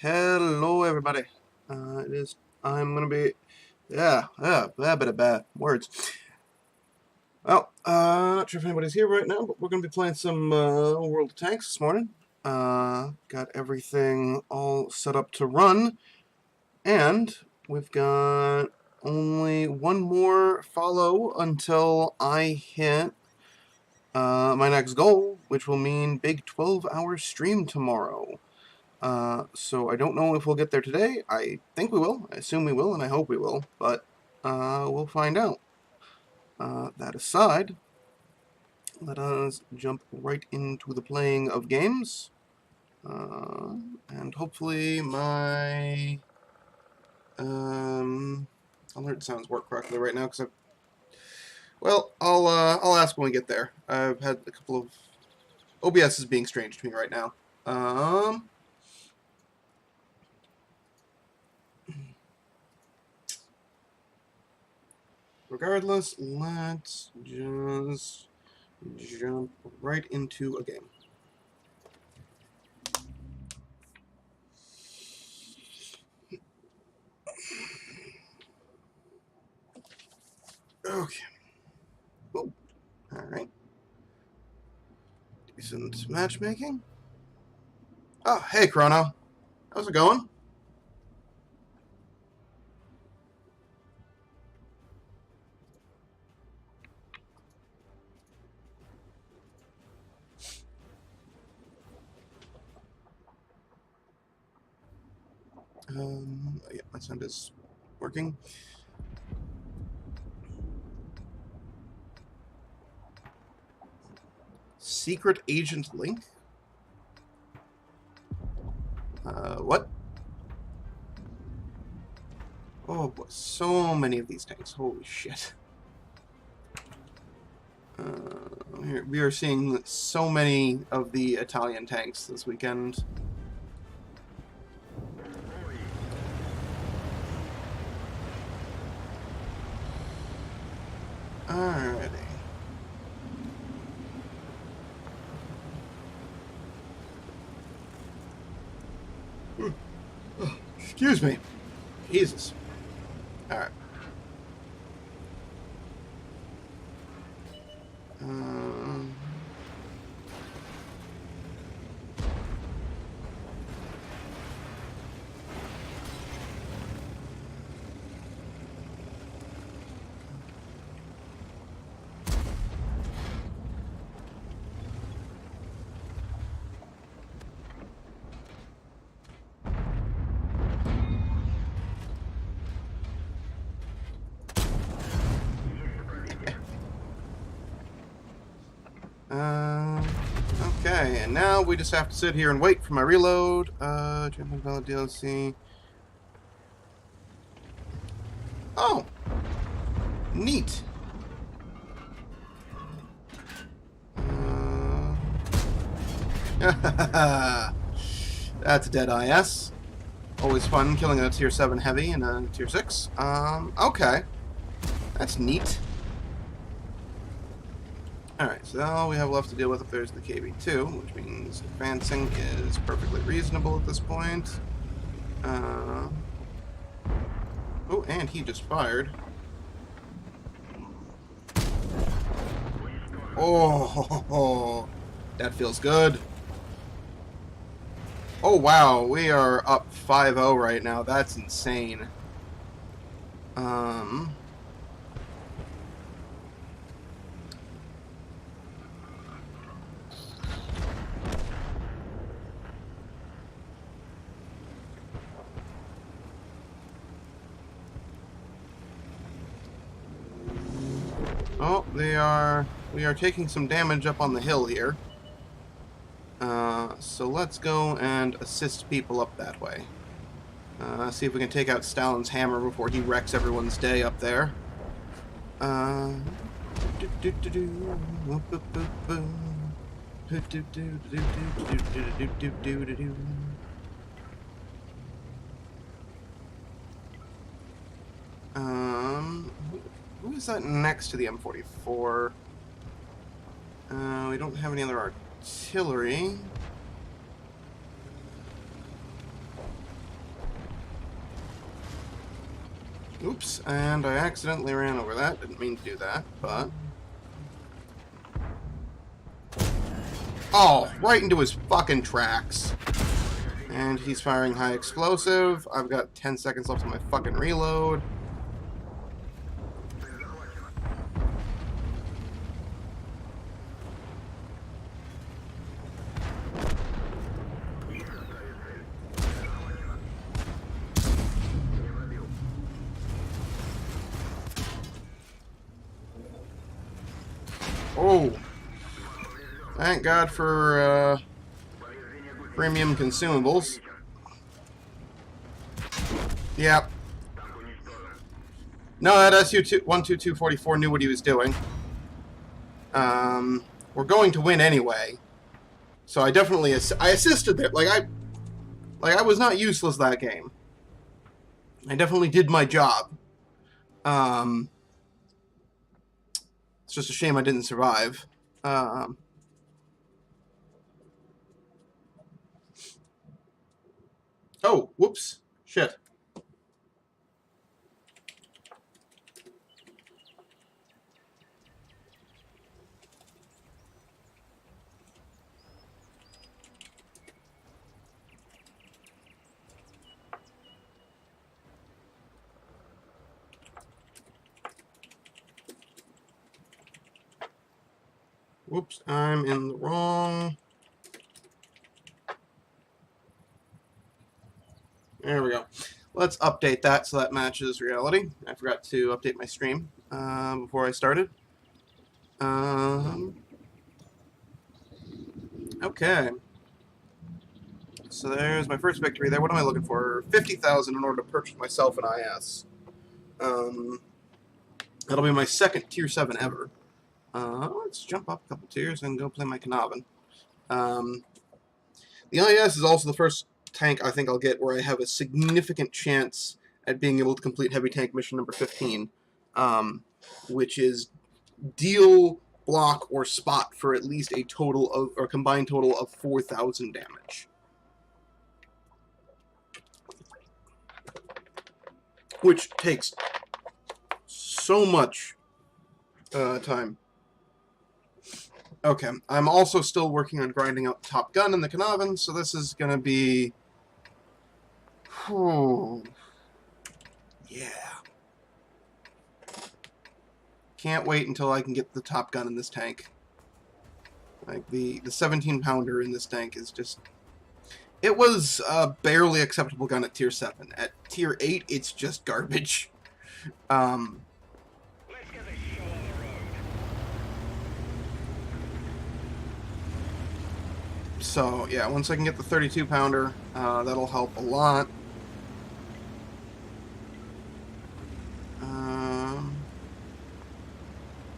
Hello, everybody. I'm gonna be. Bad words. Well, not sure if anybody's here right now, but we're gonna be playing some World of Tanks this morning. Got everything all set up to run, and we've got only one more follow until I hit my next goal, which will mean big 12-hour stream tomorrow. So I don't know if we'll get there today. I think we will. I assume we will, and I hope we will. But we'll find out. That aside, let us jump right into the playing of games. And hopefully my alert sounds work correctly right now. Well, I'll ask when we get there. I've had a couple of OBS is being strange to me right now. Regardless, let's just jump right into a game. Okay. Oh, all right. Decent matchmaking. Oh, hey, Chrono. How's it going? Yeah, my sound is working. Secret Agent Link? What? Oh, boy, so many of these tanks. Holy shit. We are seeing so many of the Italian tanks this weekend. Alrighty. Excuse me. Jesus. Alright. Okay, and now we just have to sit here and wait for my reload. Treatment Valid DLC. Oh! Neat! That's a dead IS. Always fun killing a tier 7 heavy and a tier 6. Okay. That's neat. Alright, so all we have left to deal with up there is the KV-2, which means advancing is perfectly reasonable at this point. Oh, and he just fired. Oh, that feels good. Oh, wow, we are up 5-0 right now. That's insane. Oh, we are taking some damage up on the hill here. So let's go and assist people up that way. See if we can take out Stalin's hammer before he wrecks everyone's day up there. Who is that next to the M44? We don't have any other artillery. Oops, and I accidentally ran over that. Didn't mean to do that, but... Oh, right into his fucking tracks. And he's firing high explosive. I've got 10 seconds left on my fucking reload. Oh, thank God for premium consumables. Yep. No, that SU-12244 knew what he was doing. We're going to win anyway, so I definitely I assisted there. Like I was not useless that game. I definitely did my job. It's just a shame I didn't survive. Oh, whoops. Shit. Whoops, I'm in the wrong... There we go. Let's update that so that matches reality. I forgot to update my stream before I started. Okay. So there's my first victory there. What am I looking for? 50,000 in order to purchase myself an IS. That'll be my second tier 7 ever. Let's jump up a couple tiers and go play my Knaven. The IS is also the first tank I think I'll get where I have a significant chance at being able to complete heavy tank mission number 15, which is deal, block, or spot for at least a total of, or combined total of 4,000 damage. Which takes so much time. Okay, I'm also still working on grinding out the Top Gun and the Knaven, so this is gonna be... Whew. Yeah. Can't wait until I can get the Top Gun in this tank. Like, the 17-pounder in this tank is just... It was a barely acceptable gun at Tier 7. At Tier 8, it's just garbage. So, yeah, once I can get the 32-pounder, that'll help a lot.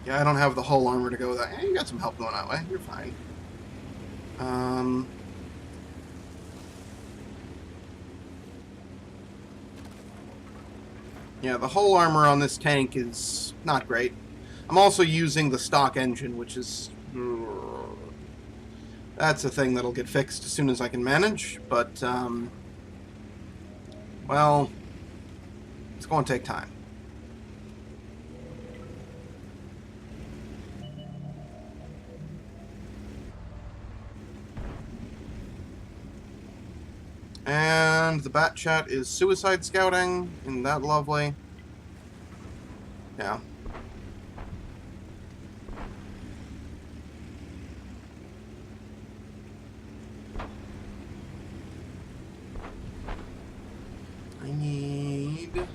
Yeah, I don't have the hull armor to go with that. Yeah, you got some help going that way. You're fine. Yeah, the hull armor on this tank is not great. I'm also using the stock engine, which is... That's a thing that'll get fixed as soon as I can manage, but, well, it's going to take time. And the Bat Chat is suicide scouting. Isn't that lovely? Yeah. I need...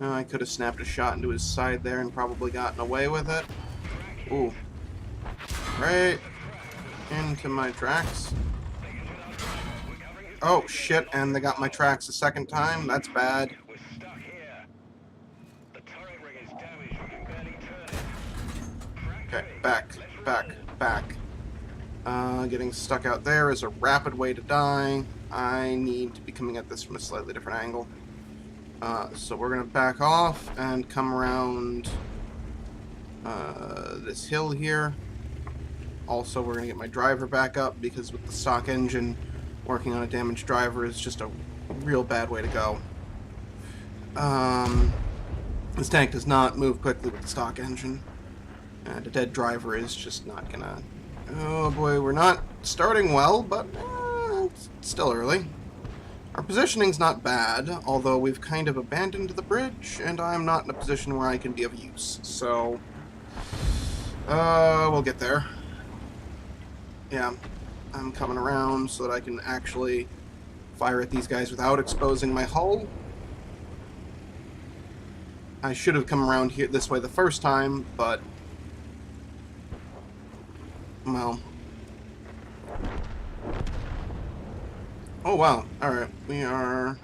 Oh, I could have snapped a shot into his side there and probably gotten away with it. Ooh. Right into my tracks. Oh, shit, and they got my tracks a second time. That's bad. Okay, back. Getting stuck out there is a rapid way to die. I need to be coming at this from a slightly different angle. So we're going to back off and come around this hill here. Also, we're going to get my driver back up, because with the stock engine, working on a damaged driver is just a real bad way to go. This tank does not move quickly with the stock engine, and a dead driver is just not going to... Oh boy, we're not starting well, but it's still early. Our positioning's not bad, although we've kind of abandoned the bridge, and I'm not in a position where I can be of use, so... we'll get there. Yeah, I'm coming around so that I can actually fire at these guys without exposing my hull. I should have come around here this way the first time, but... Well... Oh, wow. Alright, we are...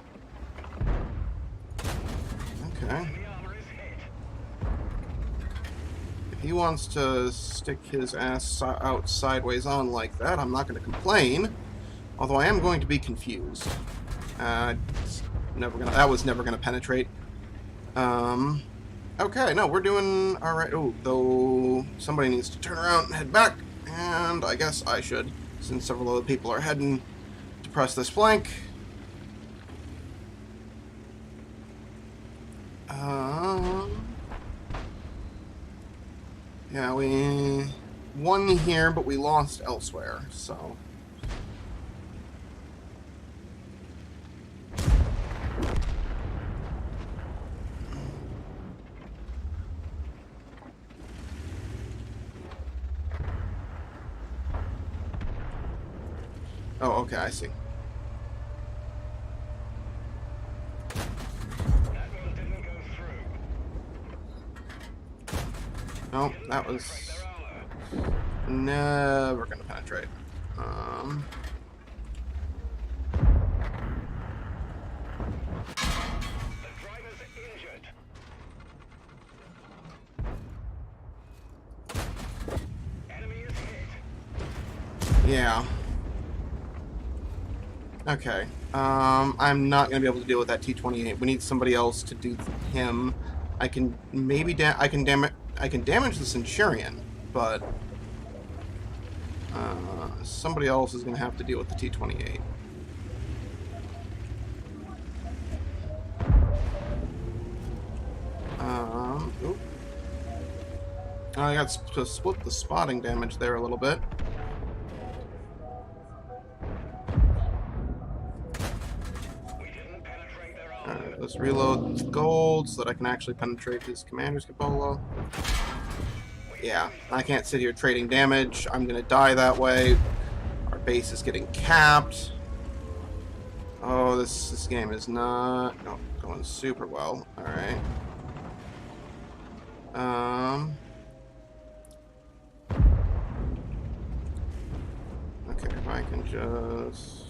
Okay. If he wants to stick his ass out sideways on like that, I'm not going to complain. Although I am going to be confused. That was never gonna penetrate. Okay, no, we're doing alright. Oh, though somebody needs to turn around and head back. And I guess I should, since several other people are heading to press this flank. Yeah, we won here, but we lost elsewhere, so... Oh, okay, I see. No, that was never gonna penetrate. Yeah. Okay. I'm not gonna be able to deal with that T-28. We need somebody else to do him. I can maybe I can damage the Centurion, but somebody else is gonna have to deal with the T-28. I got to split the spotting damage there a little bit. Alright, let's reload gold so that I can actually penetrate his commander's cupola. Yeah, I can't sit here trading damage. I'm gonna die that way. Our base is getting capped. Oh, this game is not going super well. Alright. Okay, if I can just...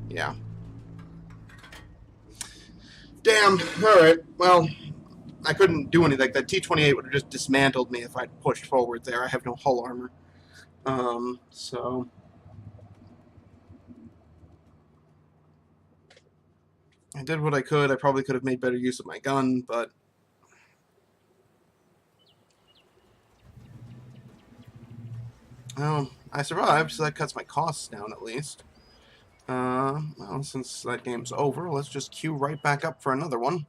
Yeah. Damn. Alright, well, I couldn't do anything. That T-28 would have just dismantled me if I'd pushed forward there. I have no hull armor. So... I did what I could. I probably could have made better use of my gun, but... Well, I survived, so that cuts my costs down at least. Well, since that game's over, let's just queue right back up for another one.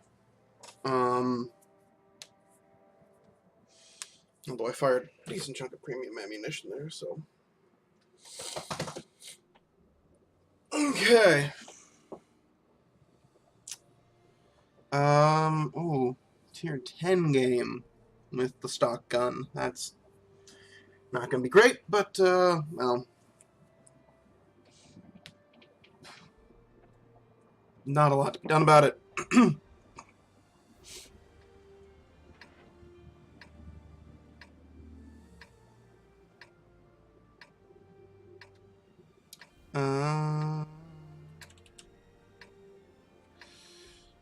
Although I fired a decent chunk of premium ammunition there, so... Okay. Ooh. Tier 10 game with the stock gun. That's not gonna be great, but, well... Not a lot to be done about it.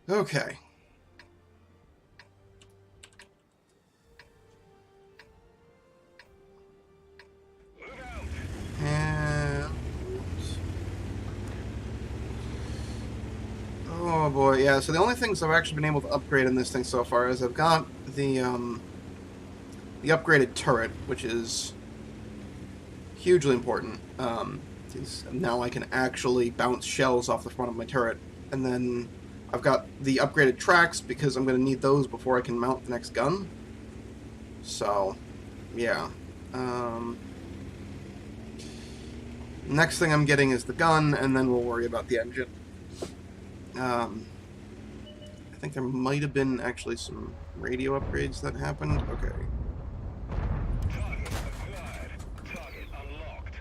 Okay. And... Oh boy, yeah, so the only things I've actually been able to upgrade in this thing so far is I've got the upgraded turret, which is hugely important. Now I can actually bounce shells off the front of my turret. And then I've got the upgraded tracks because I'm going to need those before I can mount the next gun. So, yeah. Next thing I'm getting is the gun, and then we'll worry about the engine. I think there might have been actually some radio upgrades that happened. Okay. Target acquired. Target unlocked.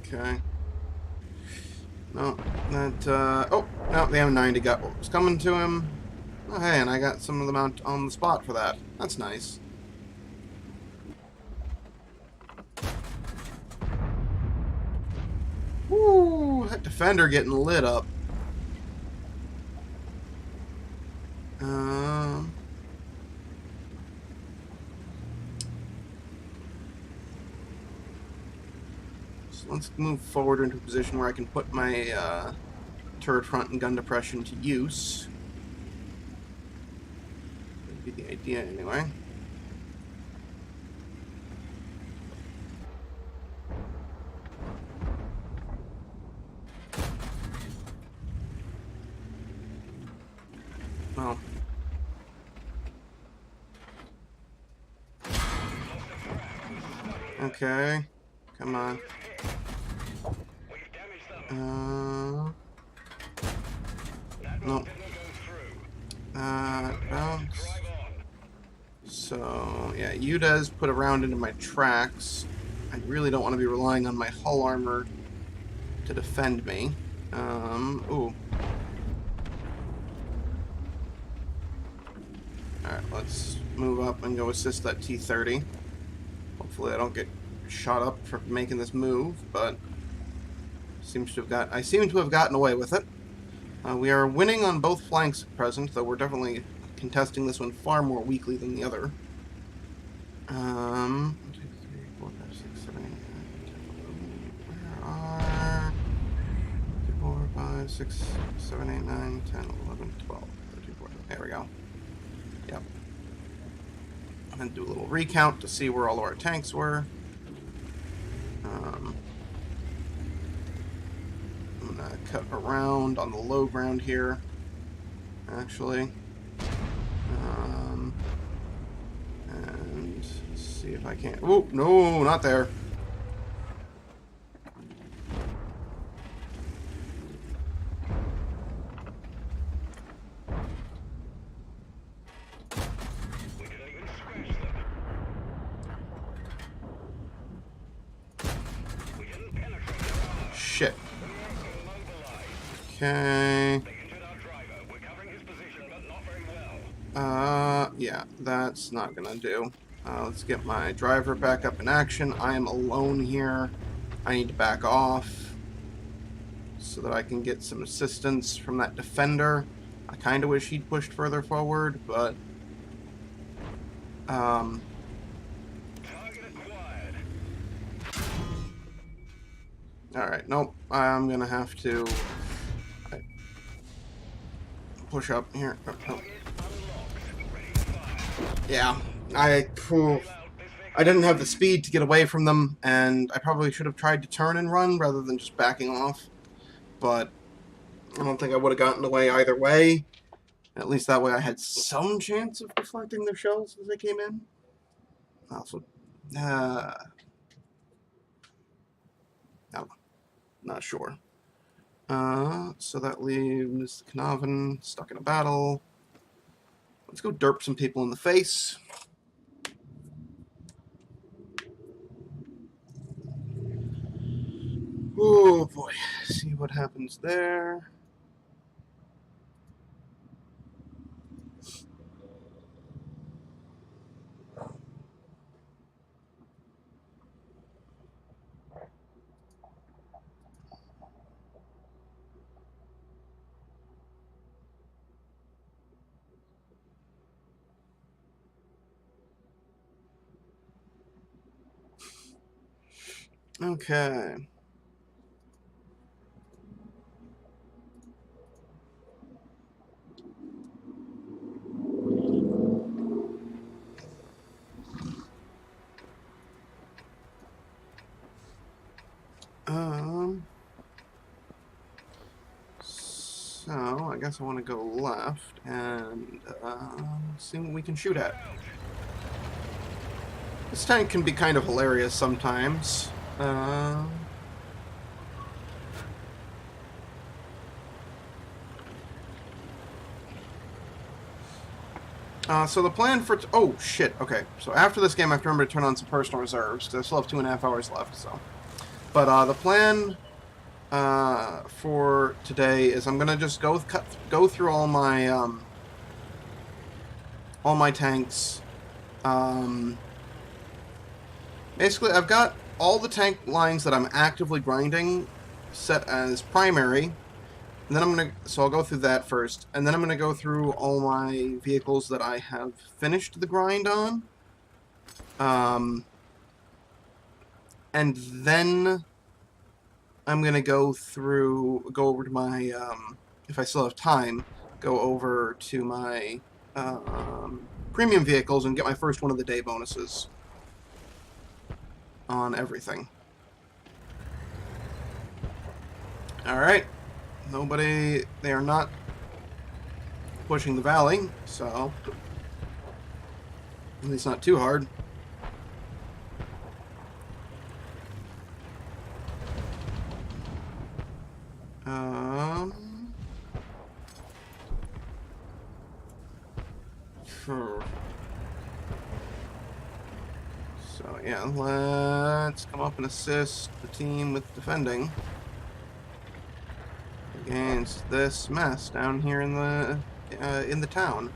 Okay. No, that, oh, no, the M90 got what was coming to him. Oh, hey, and I got some of them out on the spot for that. That's nice. Woo, that defender getting lit up. So let's move forward into a position where I can put my turret front and gun depression to use. That'd be the idea anyway. Well. Okay. Come on. Nope. Bounce. So, yeah, Yuda's put a round into my tracks. I really don't want to be relying on my hull armor to defend me. Ooh. Alright, let's move up and go assist that T-30. Hopefully I don't get shot up for making this move, but I seem to have gotten away with it. We are winning on both flanks at present, though we're definitely contesting this one far more weakly than the other. 1, 2, 3, 4, 5, 6, 7, 8, 9, 10, 11. Where are 4, 5, 6, 7, 8, 9, 10, 11, 12, 13, 14. There we go. Yep. I'm going to do a little recount to see where all of our tanks were. I'm gonna cut around on the low ground here, actually. And see if I can. Oh, no, not there. We couldn't even scratch them. We didn't penetrate their armor. Shit. Immobilized. Okay. They injured our driver. We're covering his position, but not very well. Yeah, that's not gonna do. Let's get my driver back up in action. I am alone here. I need to back off so that I can get some assistance from that defender. I kind of wish he'd pushed further forward, but Target acquired. alright, nope. I'm gonna have to push up here. Oh, oh. Target unlocked. Ready to fire. Yeah, I didn't have the speed to get away from them, and I probably should have tried to turn and run rather than just backing off. But I don't think I would have gotten away either way. At least that way I had some chance of deflecting their shells as they came in. Also, no, not sure. So that leaves Knaven stuck in a battle. Let's go derp some people in the face. Oh boy, see what happens there. Okay. So I guess I want to go left and see what we can shoot at. This tank can be kind of hilarious sometimes. So the plan for... oh, shit. Okay. So after this game, I have to remember to turn on some personal reserves, because I still have 2.5 hours left, so... But the plan for today is I'm going to just go through all my tanks. Basically, I've got all the tank lines that I'm actively grinding set as primary. And then so I'll go through that first, and then I'm gonna go through all my vehicles that I have finished the grind on. And then I'm gonna go over to my, if I still have time, go over to my premium vehicles and get my first one of the day bonuses on everything. Alright. They are not pushing the valley, so at least not too hard. So yeah, let's come up and assist the team with defending against this mess down here in the town.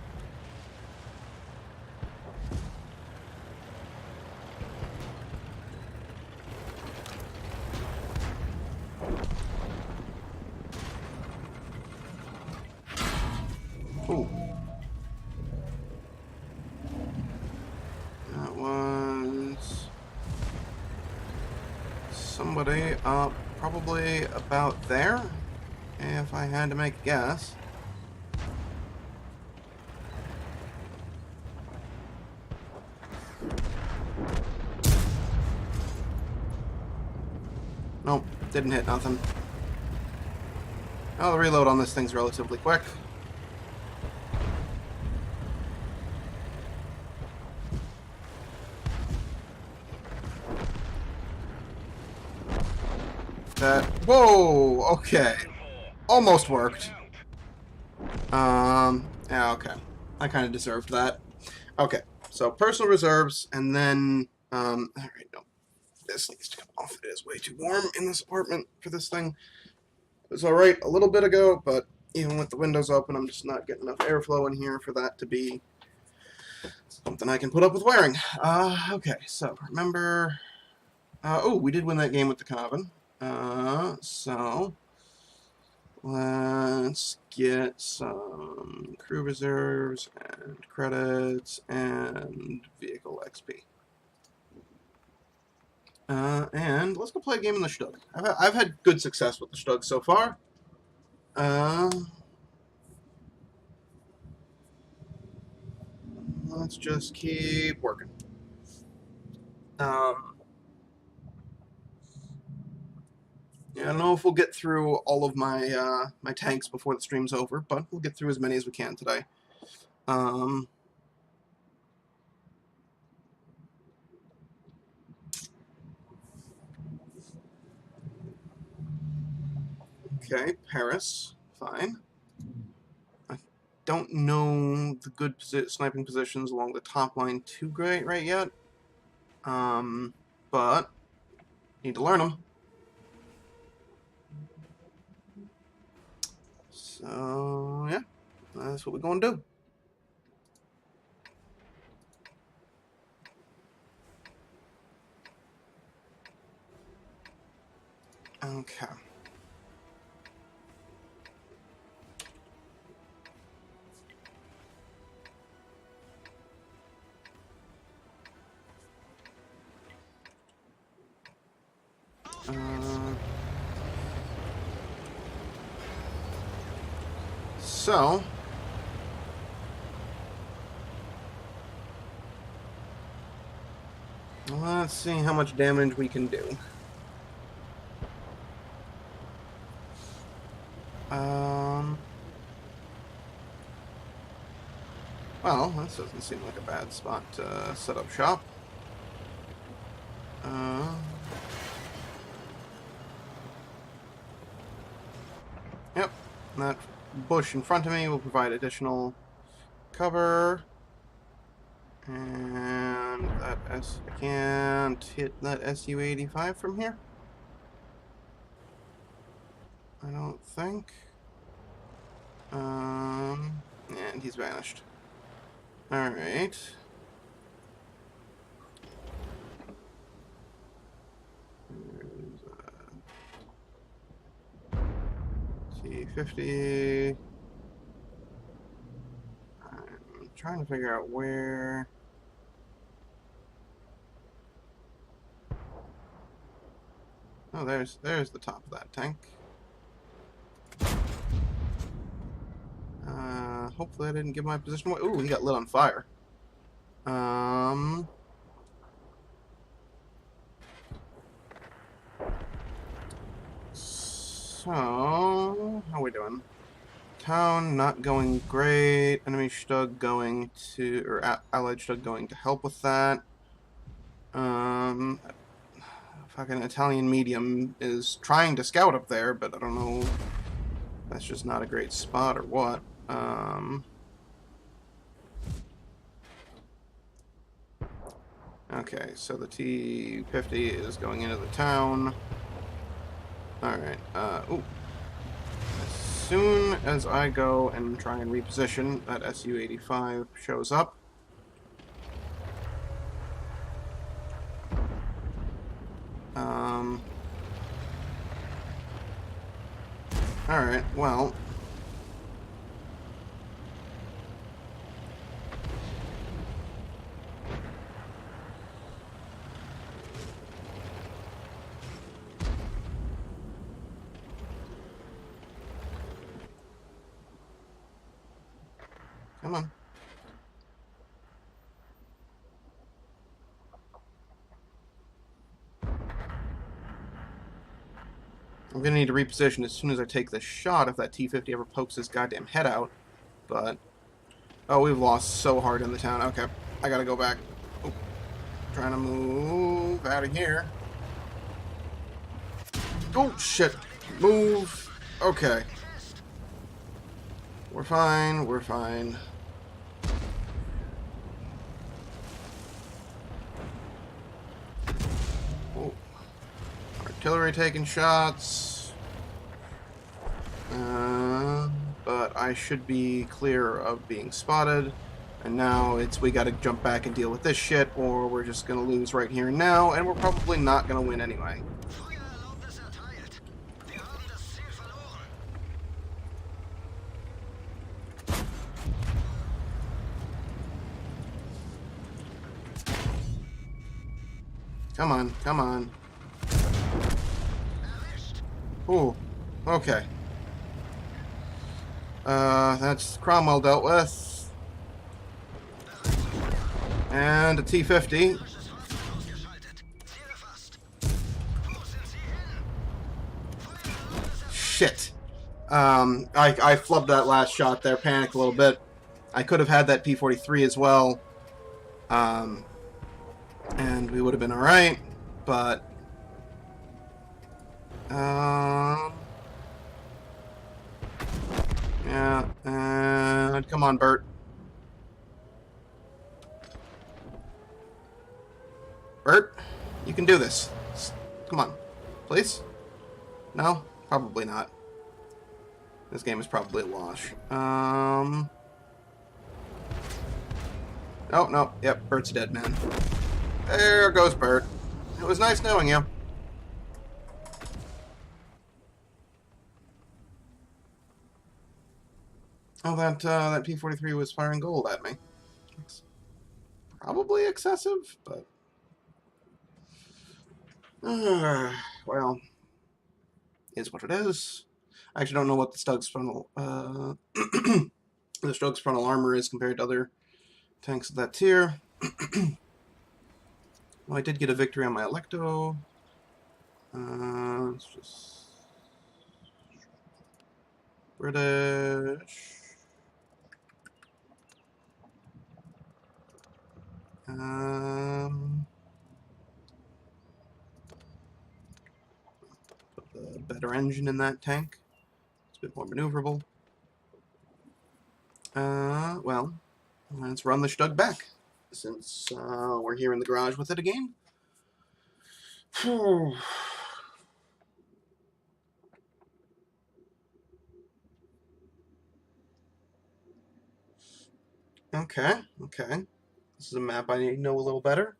Oh, that was somebody up probably about there. If I had to make a guess. Nope, didn't hit nothing. Oh, the reload on this thing's relatively quick. Whoa! Okay. Almost worked. Yeah, okay. I kind of deserved that. Okay, so personal reserves, and then, alright, no. This needs to come off. It is way too warm in this apartment for this thing. It was alright a little bit ago, but even with the windows open, I'm just not getting enough airflow in here for that to be something I can put up with wearing. Okay, so remember... oh, we did win that game with the Coven. So... let's get some crew reserves and credits and vehicle XP. And let's go play a game in the Stug. I've had good success with the Stug so far. Let's just keep working. Yeah, I don't know if we'll get through all of my my tanks before the stream's over, but we'll get through as many as we can today. Okay, Paris, fine. I don't know the good sniping positions along the top line too great right yet. But need to learn them. So yeah, that's what we're going to do. Okay. So let's see how much damage we can do. Well, this doesn't seem like a bad spot to set up shop. Yep, that bush in front of me will provide additional cover. And that I can't hit that SU-85 from here. I don't think. And he's vanished. Alright. T-50. I'm trying to figure out where... Oh, there's the top of that tank. Hopefully I didn't give my position away. Ooh, he got lit on fire. So, how are we doing? Town not going great. Enemy Stug going to, or Allied Stug going to help with that. Fucking Italian medium is trying to scout up there, but I don't know if that's just not a great spot or what. Okay, so the T-50 is going into the town. Alright, ooh. As soon as I go and try and reposition, that SU-85 shows up. Alright, well... Come on. I'm gonna need to reposition as soon as I take this shot if that T-50 ever pokes his goddamn head out. But... oh, we've lost so hard in the town. Okay, I gotta go back. Oh, trying to move out of here. Oh, shit. Move. Okay. We're fine, we're fine. Oh. Artillery taking shots. But I should be clear of being spotted. And now it's we gotta jump back and deal with this shit, or we're just gonna lose right here and now, and we're probably not gonna win anyway. Come on, come on. Ooh, okay. That's Cromwell dealt with. And a T-50. Shit. I flubbed that last shot there, panicked a little bit. I could have had that P-43 as well. And we would have been alright, but... yeah, and come on, Bert. Bert, you can do this. Come on, please? No? Probably not. This game is probably a wash. Oh, no. Yep, Bert's a dead man. There goes Bert. It was nice knowing you. Oh, that P-43 was firing gold at me. It's probably excessive, but... well, is what it is. I actually don't know what the Stokes frontal, the Stokes frontal armor is compared to other tanks of that tier. Well, I did get a victory on my Electo. It's just... British. Put a better engine in that tank. It's a bit more maneuverable. Well, let's run the Stug back, since we're here in the garage with it again. Okay, okay. This is a map I need to know a little better.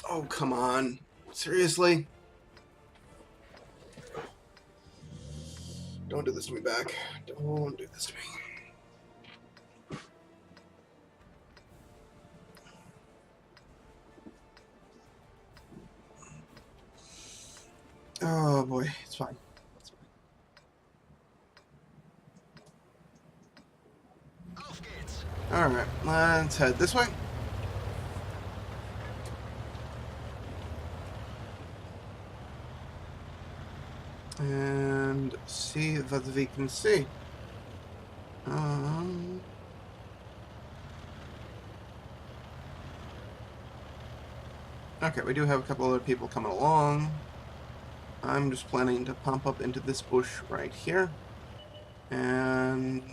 Oh, come on. Seriously? Don't do this to me back. Don't do this to me. Oh boy, it's fine. It's fine. Alright, let's head this way. And see what we can see. Okay, we do have a couple other people coming along. I'm just planning to pump up into this bush right here. And,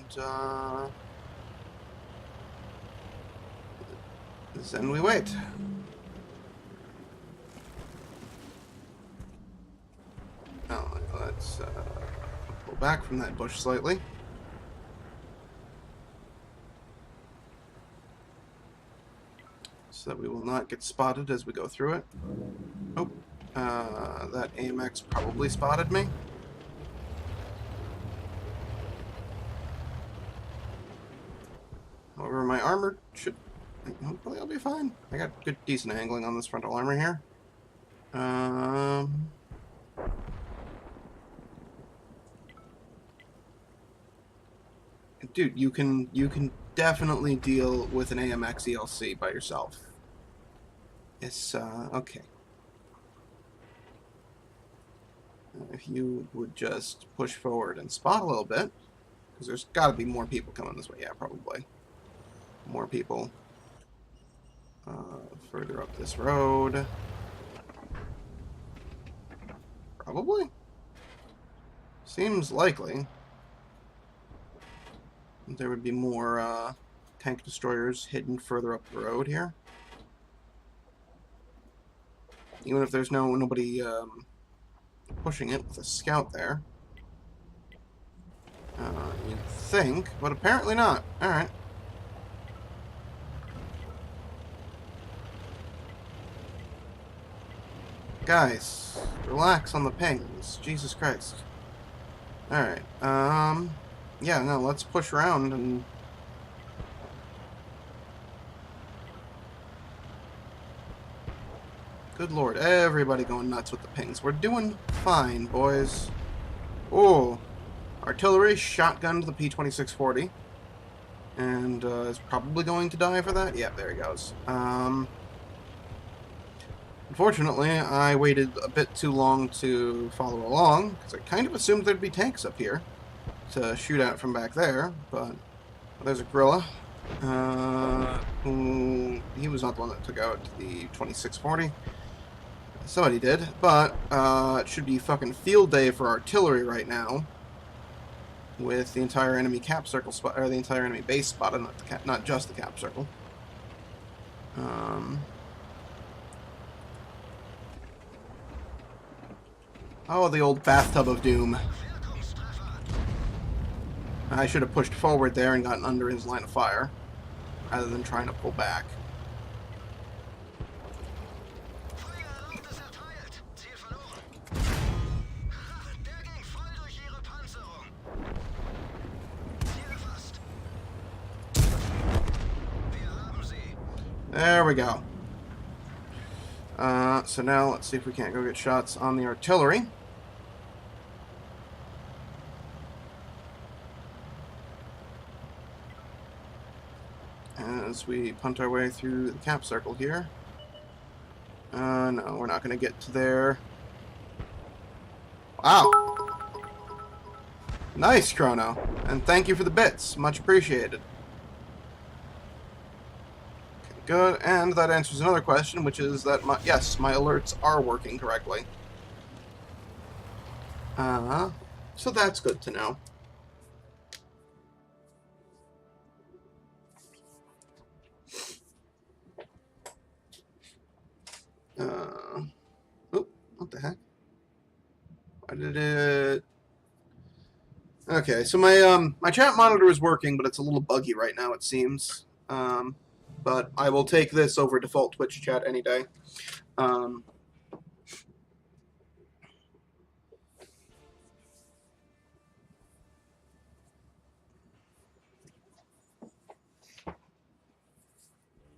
then we wait. Oh, let's pull back from that bush slightly. So that we will not get spotted as we go through it. Oh, that AMX probably spotted me. However, my armor should... hopefully I'll be fine. I got good, decent angling on this frontal armor here. Um... Dude, you can definitely deal with an AMX ELC by yourself. It's, okay. If you would just push forward and spot a little bit, because there's got to be more people coming this way. Yeah, probably. More people. Further up this road. Probably. Seems likely. There would be more tank destroyers hidden further up the road here. Even if there's nobody pushing it with a scout there. You'd think, but apparently not. Alright. Guys, relax on the pings. Jesus Christ. Alright, yeah, no, let's push around and... Good lord, everybody going nuts with the pings. We're doing fine, boys. Oh, artillery shotgunned the P-2640. And is probably going to die for that. Yeah, there he goes. Unfortunately, I waited a bit too long to follow along, because I kind of assumed there'd be tanks up here to shoot at from back there, but well, there's a gorilla. He was not the one that took out the 2640. Somebody did, but it should be fucking field day for artillery right now, with the entire enemy cap circle spot, or the entire enemy base spotted, not just the cap circle. Oh, the old bathtub of doom. I should have pushed forward there and gotten under his line of fire, rather than trying to pull back. There we go. So now let's see if we can't go get shots on the artillery. As we punt our way through the cap circle here. No, we're not going to get to there. Wow. Nice, Chrono. And thank you for the bits. Much appreciated. Okay, good. And that answers another question, which is that, yes, my alerts are working correctly. So that's good to know. Oh, what the heck? Why did it... Okay, so my chat monitor is working, but it's a little buggy right now, it seems. But I will take this over default Twitch chat any day.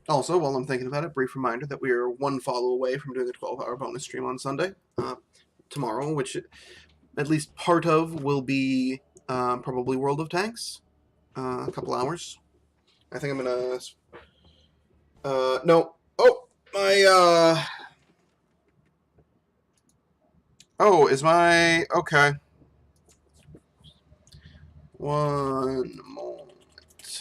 Also, while I'm thinking about it, brief reminder that we are one follow away from doing a 12-hour bonus stream on Sunday. Tomorrow, which at least part of will be probably World of Tanks. A couple hours. I think I'm gonna... no. Oh! My, Oh, is my... Okay. One moment.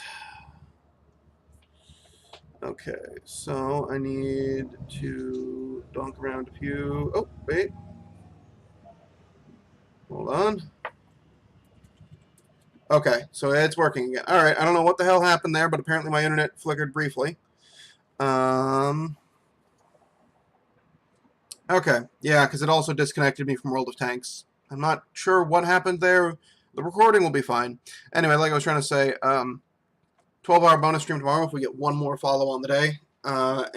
Okay, so I need to donk around a few... Oh, wait. Hold on. Okay, so it's working again. Alright, I don't know what the hell happened there, but apparently my internet flickered briefly. Okay, yeah, because it also disconnected me from World of Tanks. I'm not sure what happened there. The recording will be fine. Anyway, like I was trying to say, 12-hour bonus stream tomorrow if we get one more follow on the day. Part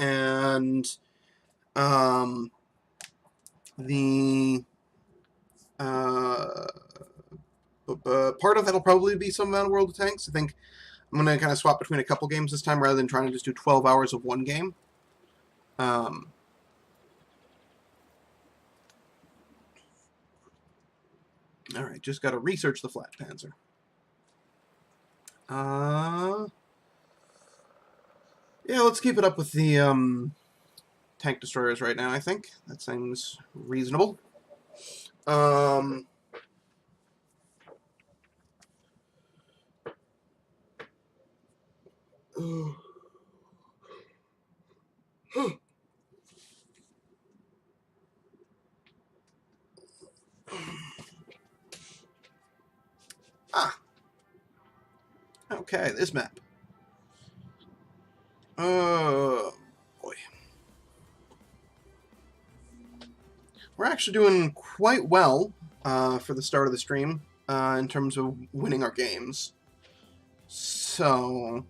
of that will probably be some amount of World of Tanks. I think I'm going to kind of swap between a couple games this time rather than trying to just do 12 hours of one game. Alright, just gotta research the Flat Panzer. Yeah, let's keep it up with the, tank destroyers right now, I think. That seems reasonable. Ah, okay, this map. Oh, boy. We're actually doing quite well for the start of the stream in terms of winning our games. So,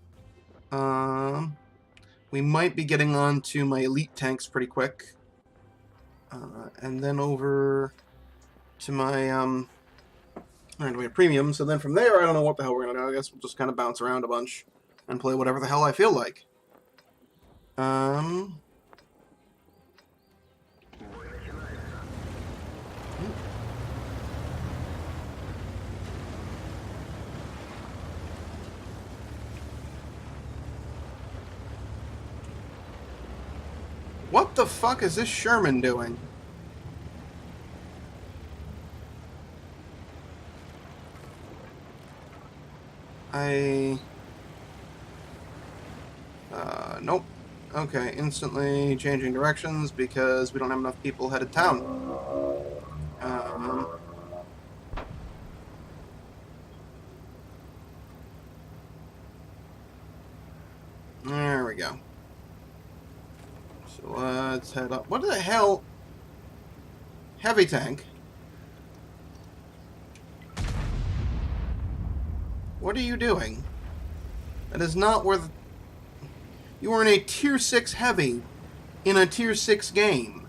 we might be getting on to my elite tanks pretty quick. And then over to my premium. So then from there, I don't know what the hell we're going to do. I guess we'll just kind of bounce around a bunch and play whatever the hell I feel like. What the fuck is this Sherman doing? Nope. Okay, instantly changing directions because we don't have enough people headed town. There we go. So let's head up. What the hell? Heavy tank. What are you doing? That is not where the... You are in a Tier 6 heavy in a Tier 6 game.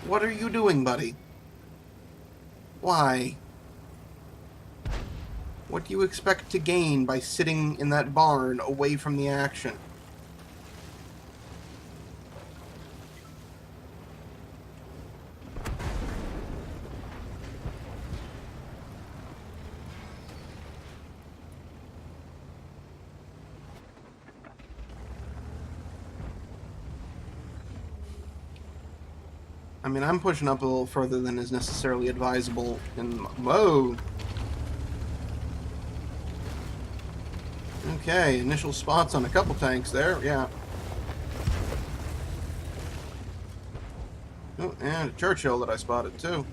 What are you doing, buddy? Why? What do you expect to gain by sitting in that barn away from the action? I mean, I'm pushing up a little further than is necessarily advisable in... Whoa! Okay, initial spots on a couple tanks there, yeah. Oh, and a Churchill that I spotted, too.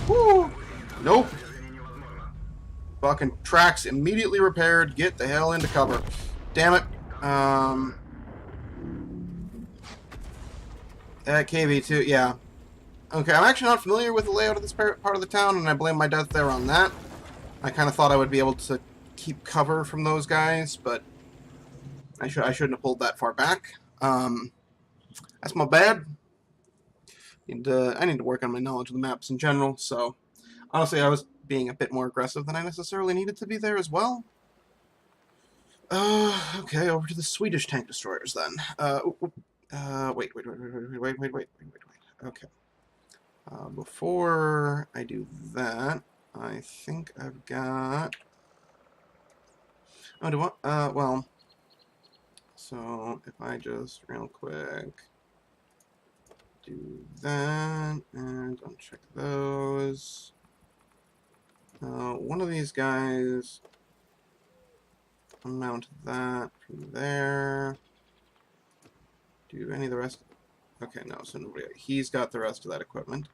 Woo! Nope. Fucking tracks immediately repaired. Get the hell into cover. Damn it. KV2, yeah. Okay, I'm actually not familiar with the layout of this part of the town, and I blame my death there on that. I kind of thought I would be able to keep cover from those guys, but I shouldn't have pulled that far back. That's my bad. I need to work on my knowledge of the maps in general, so honestly, I was being a bit more aggressive than I necessarily needed to be there as well. Okay, over to the Swedish tank destroyers then. Wait. Okay. Before I do that, I think I've got... Oh, do what? Well... So, if I just real quick do that, and uncheck those. One of these guys... Mount that from there. Do any of the rest... Okay, no, so nobody... He's got the rest of that equipment.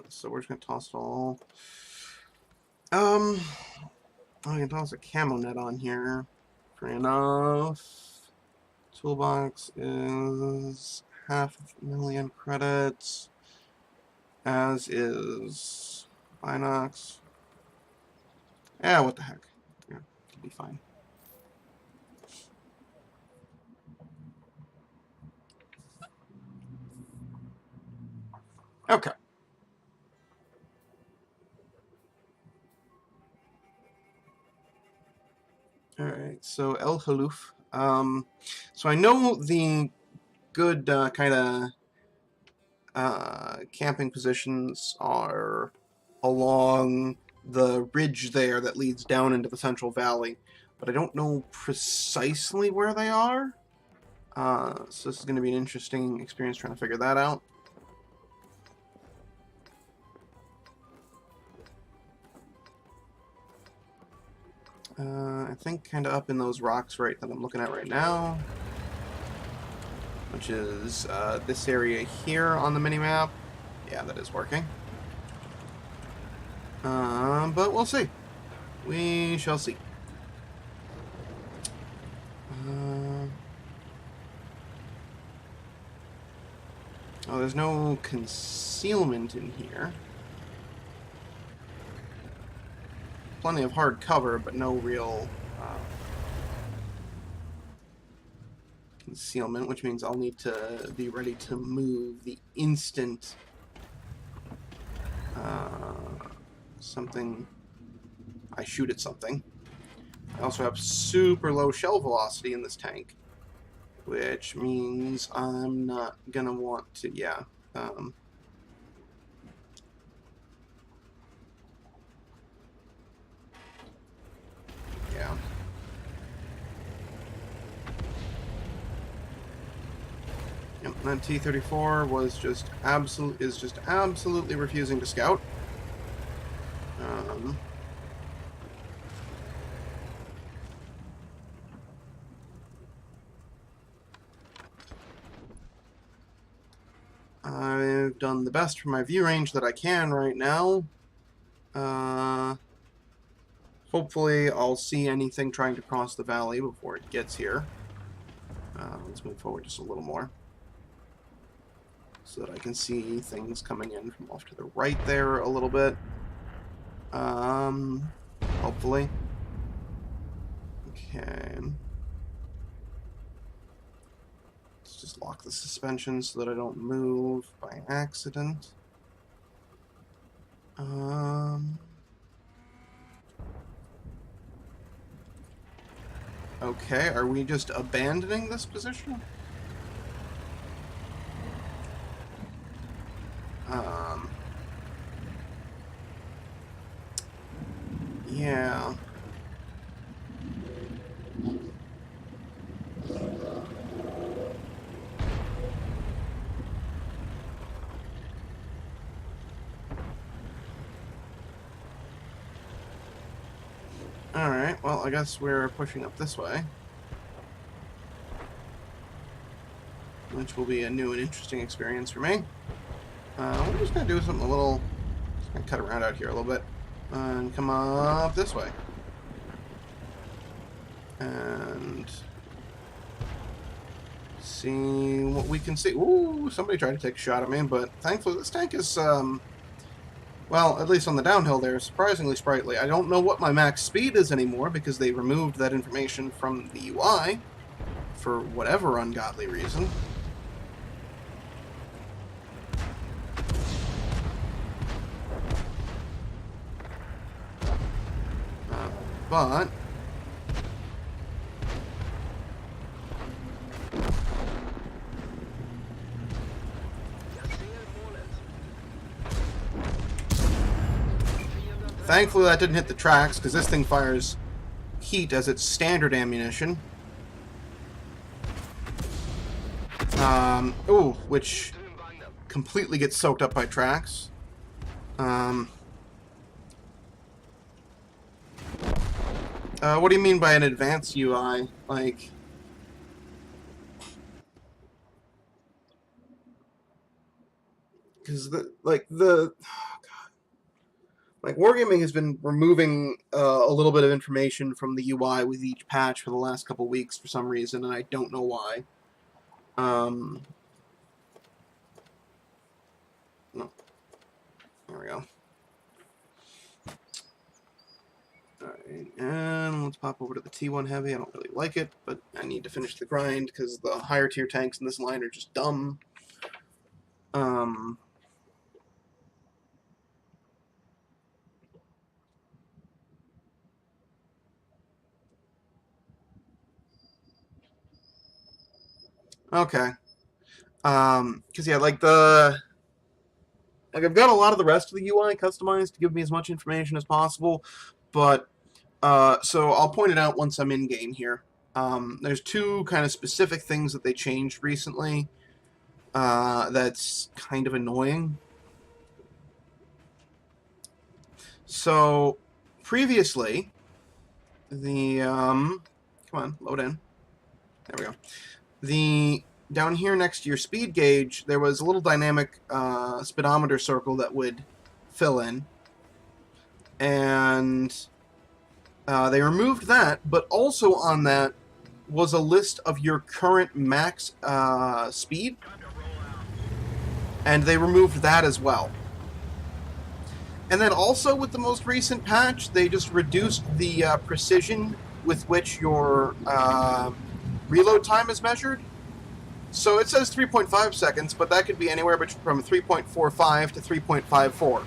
So we're just gonna toss it all... I can toss a camo net on here. Fair enough. Toolbox is 500,000 credits. As is Binox. Yeah, what the heck. Yeah, it'll be fine. Okay. Alright, so El Haluf. So I know the good kind of camping positions are along the ridge there that leads down into the Central Valley, but I don't know precisely where they are. So this is going to be an interesting experience trying to figure that out. I think kind of up in those rocks right that I'm looking at right now, which is this area here on the mini-map. Yeah, that is working. But we'll see. We shall see. Oh, there's no concealment in here. Plenty of hard cover, but no real concealment, which means I'll need to be ready to move the instant I shoot at something. I also have super low shell velocity in this tank, which means I'm not gonna want to, yeah. Yeah. Yep, that T-34 was just absolutely refusing to scout. I've done the best for my view range that I can right now. Hopefully I'll see anything trying to cross the valley before it gets here. Let's move forward just a little more, so that I can see things coming in from off to the right there a little bit. Hopefully. Okay. Let's just lock the suspension so that I don't move by accident. Okay, are we just abandoning this position? Yeah. Alright, well, I guess we're pushing up this way, which will be a new and interesting experience for me. We're just going to do something a little... Just going to cut around out here a little bit, and come up this way. And see what we can see. Ooh, somebody tried to take a shot at me, but thankfully this tank is, well, at least on the downhill there, surprisingly sprightly. I don't know what my max speed is anymore because they removed that information from the UI for whatever ungodly reason. But thankfully that didn't hit the tracks, because this thing fires heat as its standard ammunition. Ooh, which completely gets soaked up by tracks. What do you mean by an advanced UI? Like... Because like, Wargaming has been removing a little bit of information from the UI with each patch for the last couple weeks for some reason, and I don't know why. No. There we go. Alright, and let's pop over to the T1 Heavy. I don't really like it, but I need to finish the grind because the higher tier tanks in this line are just dumb. Okay. Because, yeah, like, the Like, I've got a lot of the rest of the UI customized to give me as much information as possible, but, so I'll point it out once I'm in-game here. There's two kind of specific things that they changed recently, that's kind of annoying. So, previously, the, come on, load in. There we go. Down here next to your speed gauge, there was a little dynamic speedometer circle that would fill in. And they removed that, but also on that was a list of your current max speed. And they removed that as well. And then also with the most recent patch, they just reduced the precision with which your reload time is measured. So it says 3.5 seconds, but that could be anywhere from 3.45 to 3.54.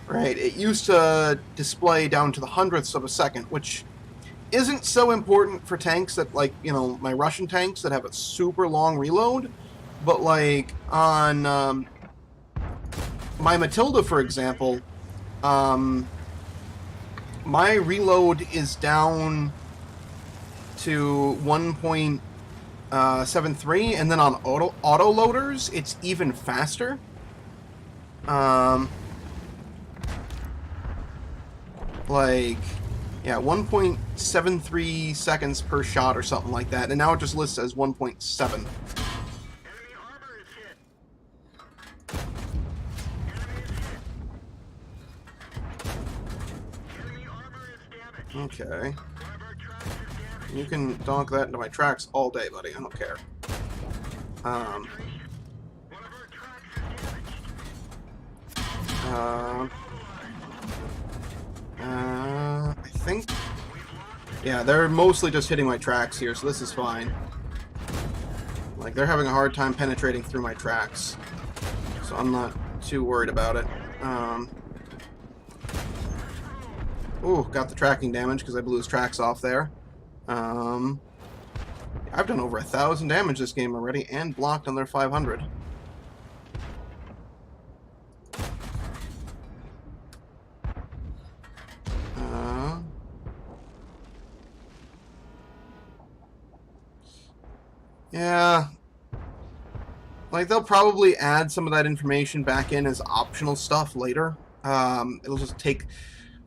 Right? It used to display down to the hundredths of a second, which isn't so important for tanks that, like, you know, my Russian tanks that have a super long reload. But, like, on my Matilda, for example, my reload is down to 1.73, and then on auto loaders, it's even faster. Like, yeah, 1.73 seconds per shot or something like that, and now it just lists as 1.7. Okay. You can donk that into my tracks all day, buddy. I don't care. I think... Yeah, they're mostly just hitting my tracks here, so this is fine. Like, they're having a hard time penetrating through my tracks. So I'm not too worried about it. Ooh, got the tracking damage because I blew his tracks off there. I've done over 1,000 damage this game already and blocked on their 500. Yeah. Like, they'll probably add some of that information back in as optional stuff later. It'll just take...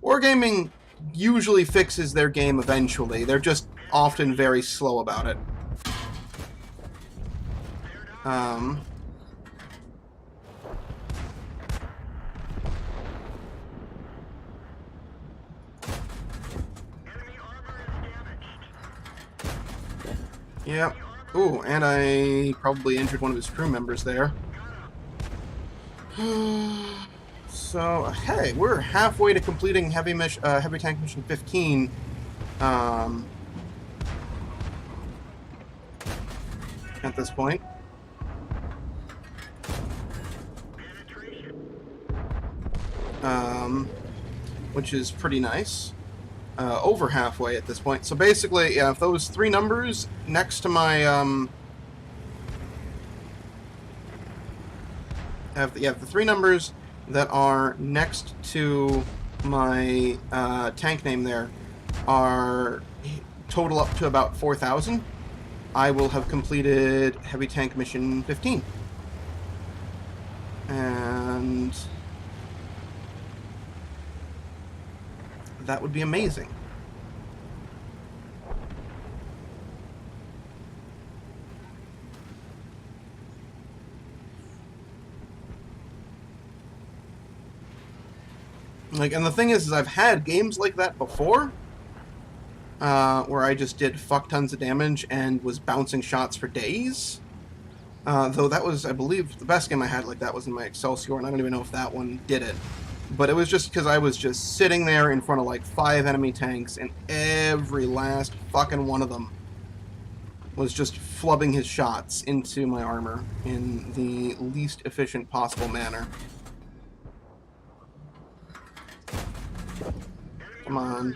Wargaming usually fixes their game eventually. They're just often very slow about it. Yep. Ooh, and I probably injured one of his crew members there. So, hey, we're halfway to completing Heavy Tank Mission 15. At this point. Which is pretty nice. Over halfway at this point. So basically, yeah, if those three numbers next to my, the three numbers that are next to my tank name there are total up to about 4,000, I will have completed Heavy Tank Mission 15. And that would be amazing. Like, and the thing is I've had games like that before, where I just did fuck tons of damage and was bouncing shots for days. Though that was, I believe, the best game I had like that was in my Excelsior, and I don't even know if that one did it. But it was just because I was just sitting there in front of like 5 enemy tanks, and every last fucking one of them was just flubbing his shots into my armor in the least efficient possible manner. Come on.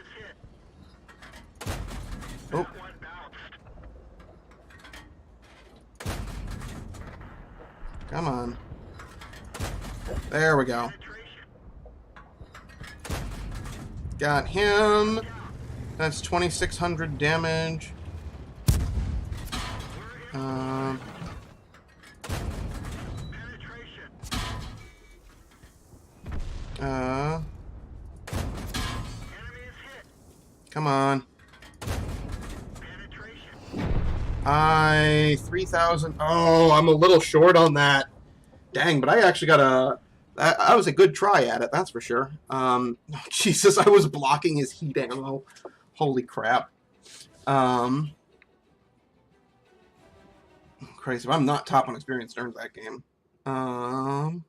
Oh. Come on. There we go. Got him. That's 2,600 damage. Come on. 3,000. Oh, I'm a little short on that. Dang, but I actually got a... That was a good try at it, that's for sure. Oh, Jesus, I was blocking his heat ammo. Holy crap. Crazy. I'm not top on experience during that game. Oh,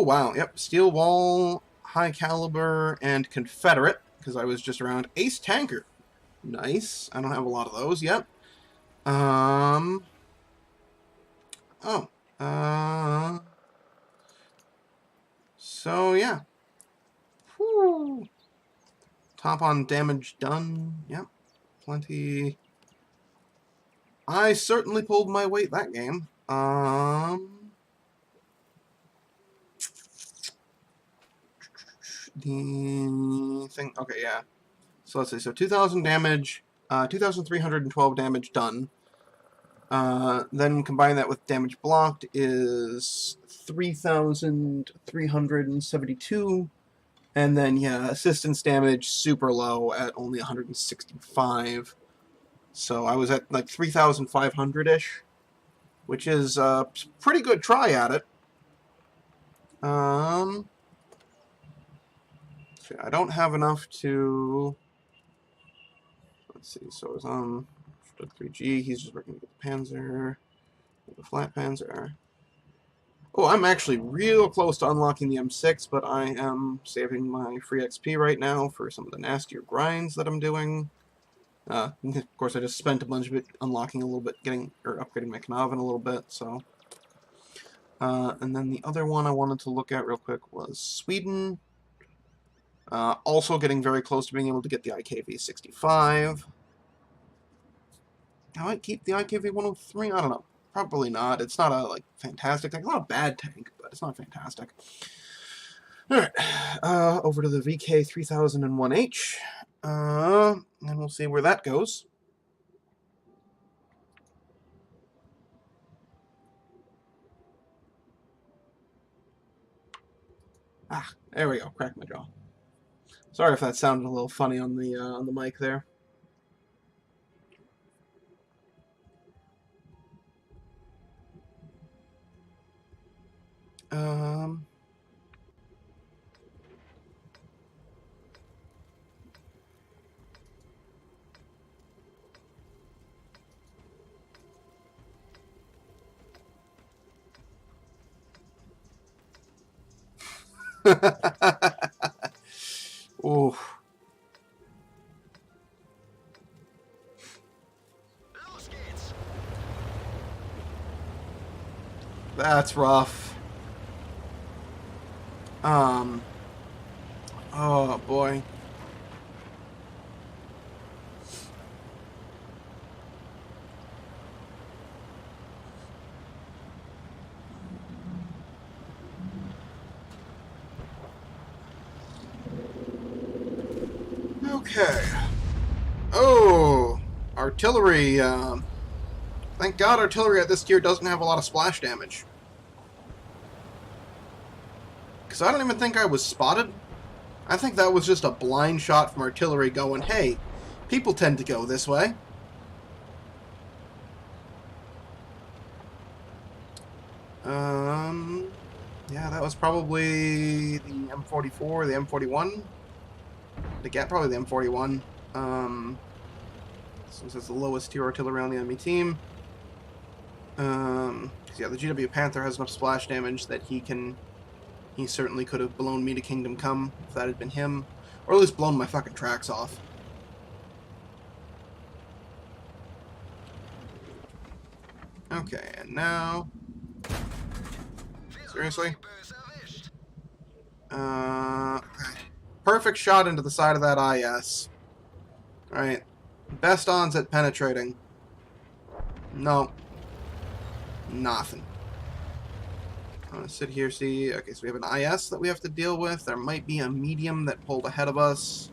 wow. Yep. Steel Wall, High Caliber, and Confederate, because I was just around. Ace Tanker. Nice. I don't have a lot of those yet. Oh. So, yeah. Whew. Top on damage done. Yep. Plenty. I certainly pulled my weight that game. The thing. Okay, yeah. So let's see. So 2,000 damage, 2,312 damage done. Then combine that with damage blocked is 3,372. And then, yeah, assistance damage super low at only 165. So I was at like 3,500-ish, which is a pretty good try at it. I don't have enough to... Let's see, so it's on 3G, he's just working with the Panzer, the flat Panzer. Oh, I'm actually real close to unlocking the M6, but I am saving my free XP right now for some of the nastier grinds that I'm doing. Of course, I just spent a bunch of it unlocking a little bit, upgrading my Knaven a little bit, so... and then the other one I wanted to look at real quick was Sweden. Also getting very close to being able to get the IKV-65. I might keep the IKV-103, I don't know. Probably not. It's not a, like, fantastic tank. It's not a bad tank, but it's not fantastic. Alright, over to the VK-3001H. And we'll see where that goes. Ah, there we go. Crack my jaw. Sorry if that sounded a little funny on the mic there. Ooh. That's rough. Oh boy. Okay. Oh, artillery. Thank God artillery at this tier doesn't have a lot of splash damage. Because I don't even think I was spotted. I think that was just a blind shot from artillery going, hey, people tend to go this way. Yeah, that was probably the M44, the M41. Probably the M41. Since it's the lowest tier artillery on the enemy team. Yeah, the GW Panther has enough splash damage that he certainly could have blown me to Kingdom Come if that had been him. Or at least blown my fucking tracks off. Okay, and now... Seriously? Okay. Perfect shot into the side of that IS. Alright. Best odds at penetrating. No. Nothing. I'm gonna sit here, see. Okay, so we have an IS that we have to deal with. There might be a medium that pulled ahead of us.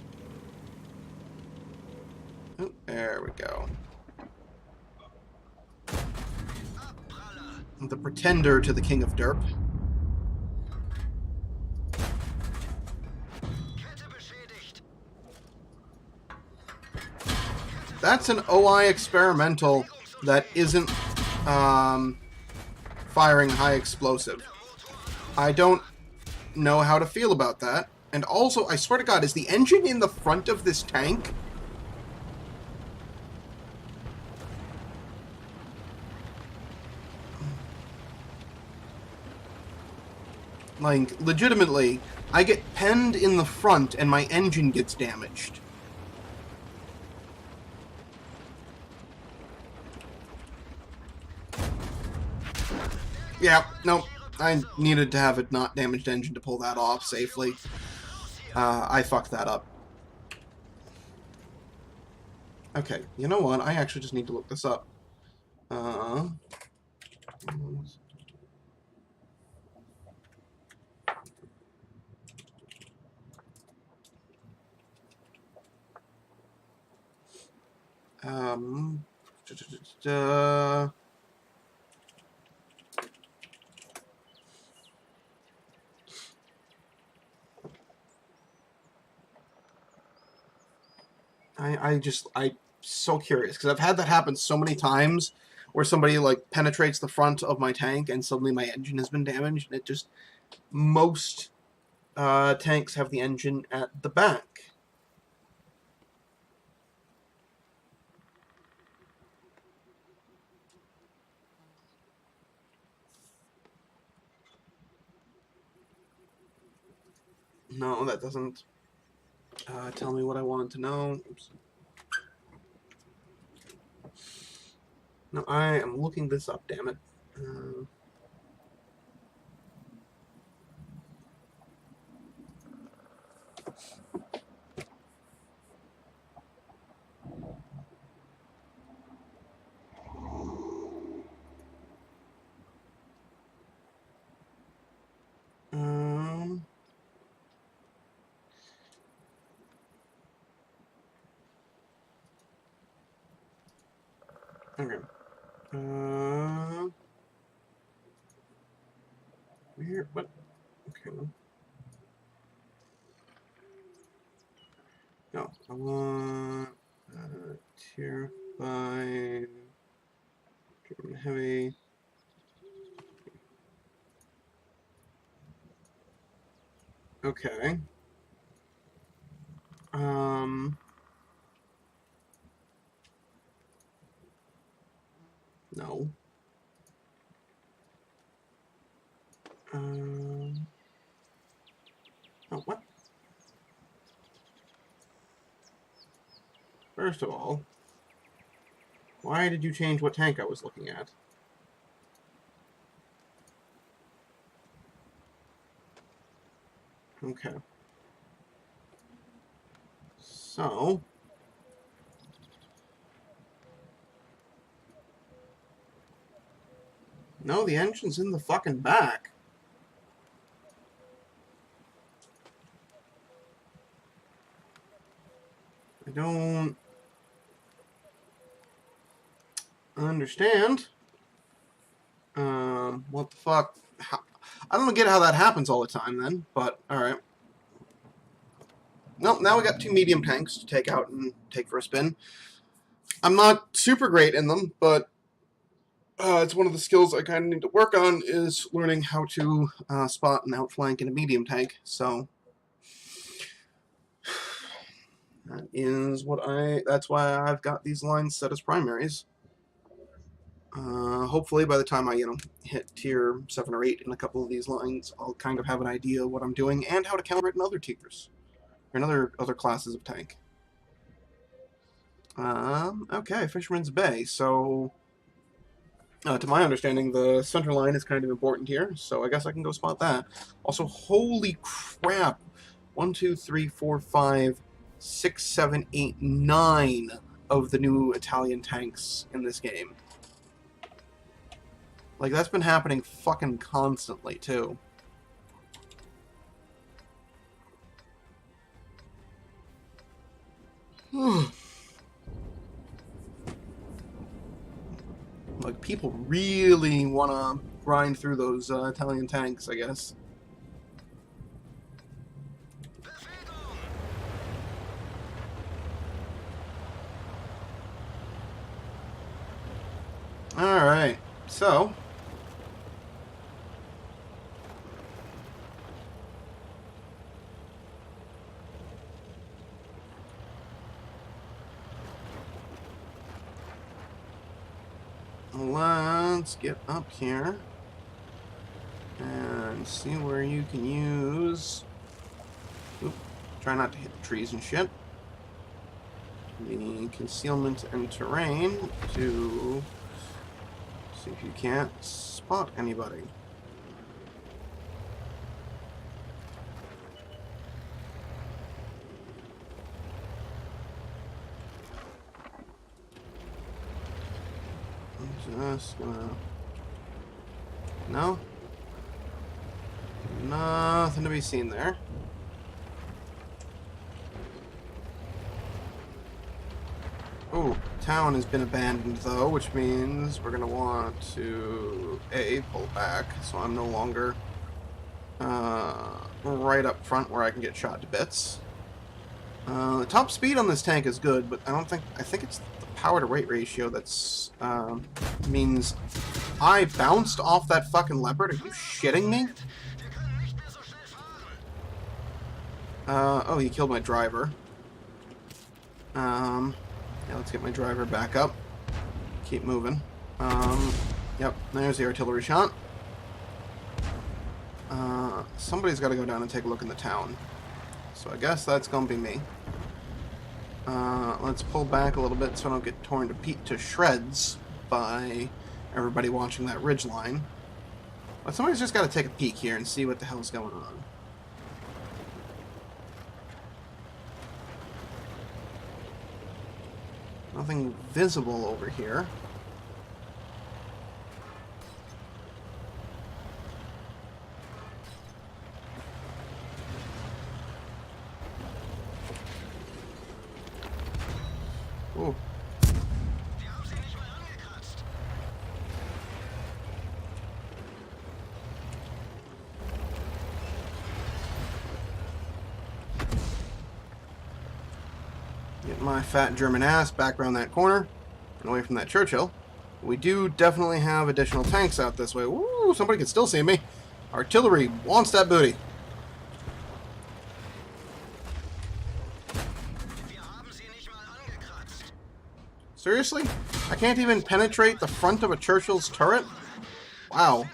Oh, there we go. The pretender to the King of Derp. That's an OI experimental that isn't firing high explosive. I don't know how to feel about that. And also, I swear to God, is the engine in the front of this tank? Like, legitimately, I get penned in the front and my engine gets damaged. Yeah, nope. I needed to have a not damaged engine to pull that off safely. I fucked that up. Okay, you know what? I actually just need to look this up. I'm so curious because I've had that happen so many times where somebody like penetrates the front of my tank and suddenly my engine has been damaged. And it just most tanks have the engine at the back. No, that doesn't tell me what I wanted to know. Oops. No, I am looking this up, damn it. Okay. Where? What? Okay. No, I want tier 5, German heavy. Okay. No. Oh, what? First of all, why did you change what tank I was looking at? Okay. So... No, the engine's in the fucking back. I don't understand. What the fuck? I don't get how that happens all the time then, but alright. Well, now we got 2 medium tanks to take out and take for a spin. I'm not super great in them, but it's one of the skills I kind of need to work on is learning how to spot and outflank in a medium tank, so... That's why I've got these lines set as primaries. Hopefully by the time I, hit tier 7 or 8 in a couple of these lines, I'll kind of have an idea of what I'm doing and how to calibrate in other tiers. Or in other classes of tank. Okay, Fisherman's Bay. So, to my understanding, the center line is kind of important here, so I guess I can go spot that. Also, holy crap! 1, 2, 3, 4, 5, 6, 7, 8, 9 of the new Italian tanks in this game. Like, that's been happening fucking constantly, too. Like, people really want to grind through those Italian tanks, I guess. Alright, so... let's get up here and see where you can use... Oop, try not to hit the trees and shit. The concealment and terrain to see if you can't spot anybody. I'm just gonna... No? Nothing to be seen there. Ooh, town has been abandoned though, which means we're gonna want to pull back, so I'm no longer right up front where I can get shot to bits. The top speed on this tank is good, but I think it's the power to weight ratio that's means I bounced off that fucking leopard. Are you shitting me? Oh, he killed my driver. Yeah, let's get my driver back up. Keep moving. Yep, there's the artillery shot. Somebody's got to go down and take a look in the town. So I guess that's going to be me. Let's pull back a little bit so I don't get torn to shreds by everybody watching that ridge line. But somebody's just got to take a peek here and see what the hell's going on. Nothing visible over here. Ooh. Get my fat German ass back around that corner and away from that Churchill. We do definitely have additional tanks out this way. Ooh, somebody can still see me. Artillery wants that booty. Seriously? I can't even penetrate the front of a Churchill's turret? Wow.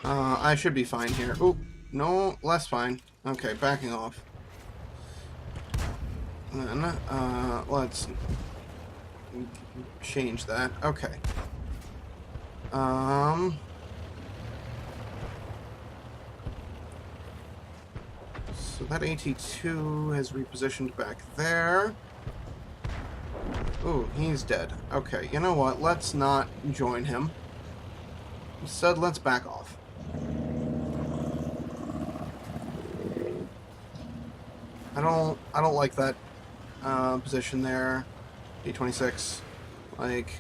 I should be fine here. Ooh, no, less fine. Okay, backing off. And then, let's change that. Okay. So that AT-2 has repositioned back there. Ooh, he's dead. Okay, you know what? Let's not join him. Instead, let's back off. I don't like that position there. D26. Like...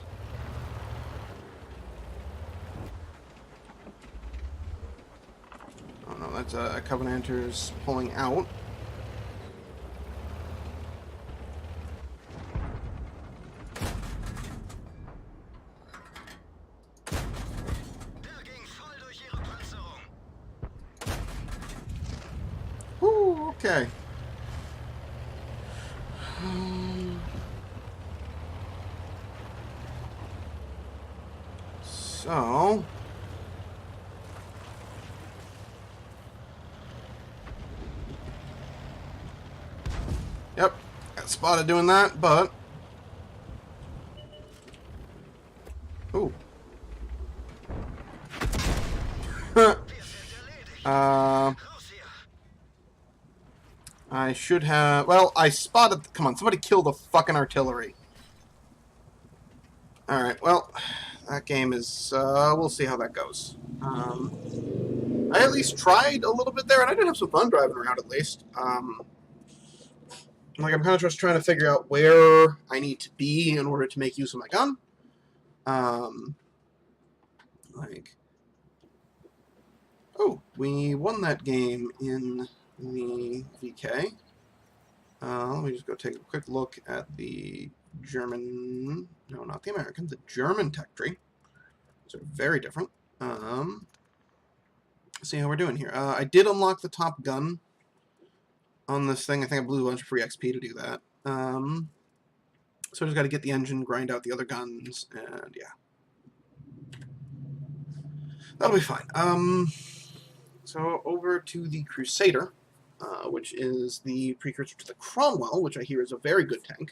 oh no, that's Covenanters pulling out. Woo, okay. So... yep, got spotted doing that, but... ooh. I should have... well, I spotted... come on, somebody kill the fucking artillery. Alright, well, that game is, we'll see how that goes. I at least tried a little bit there, and I did have some fun driving around at least. Like, I'm kind of just trying to figure out where I need to be in order to make use of my gun. Like, oh, we won that game in the VK. Let me just go take a quick look at the German, no, not the American, the German tech tree. Those are very different. See how we're doing here. I did unlock the Top Gun on this thing. I think I blew a bunch of free XP to do that. So I just got to get the engine, grind out the other guns, and yeah. That'll be fine. So over to the Crusader, which is the precursor to the Cromwell, which I hear is a very good tank.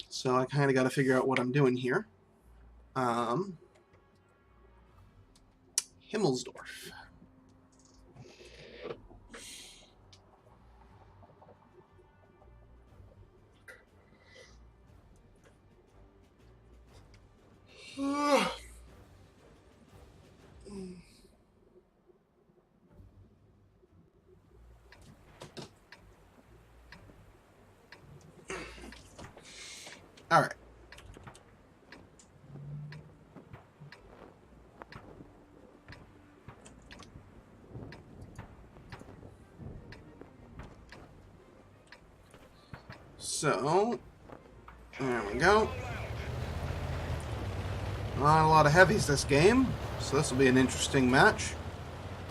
So I kind of got to figure out what I'm doing here. Himmelsdorf. All right. So, there we go. Not a lot of heavies this game, so this will be an interesting match.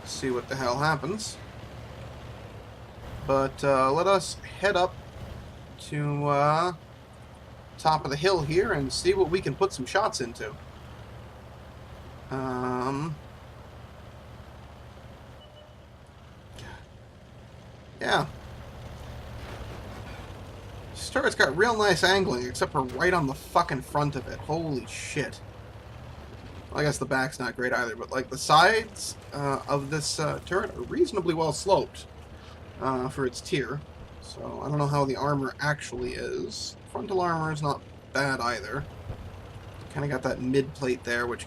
See what the hell happens. But let us head up to top of the hill here and see what we can put some shots into. Yeah. This turret's got real nice angling, except for right on the fucking front of it. Holy shit. Well, I guess the back's not great either, but like the sides of this turret are reasonably well sloped for its tier. So I don't know how the armor actually is. Frontal armor is not bad either. Kind of got that mid plate there, which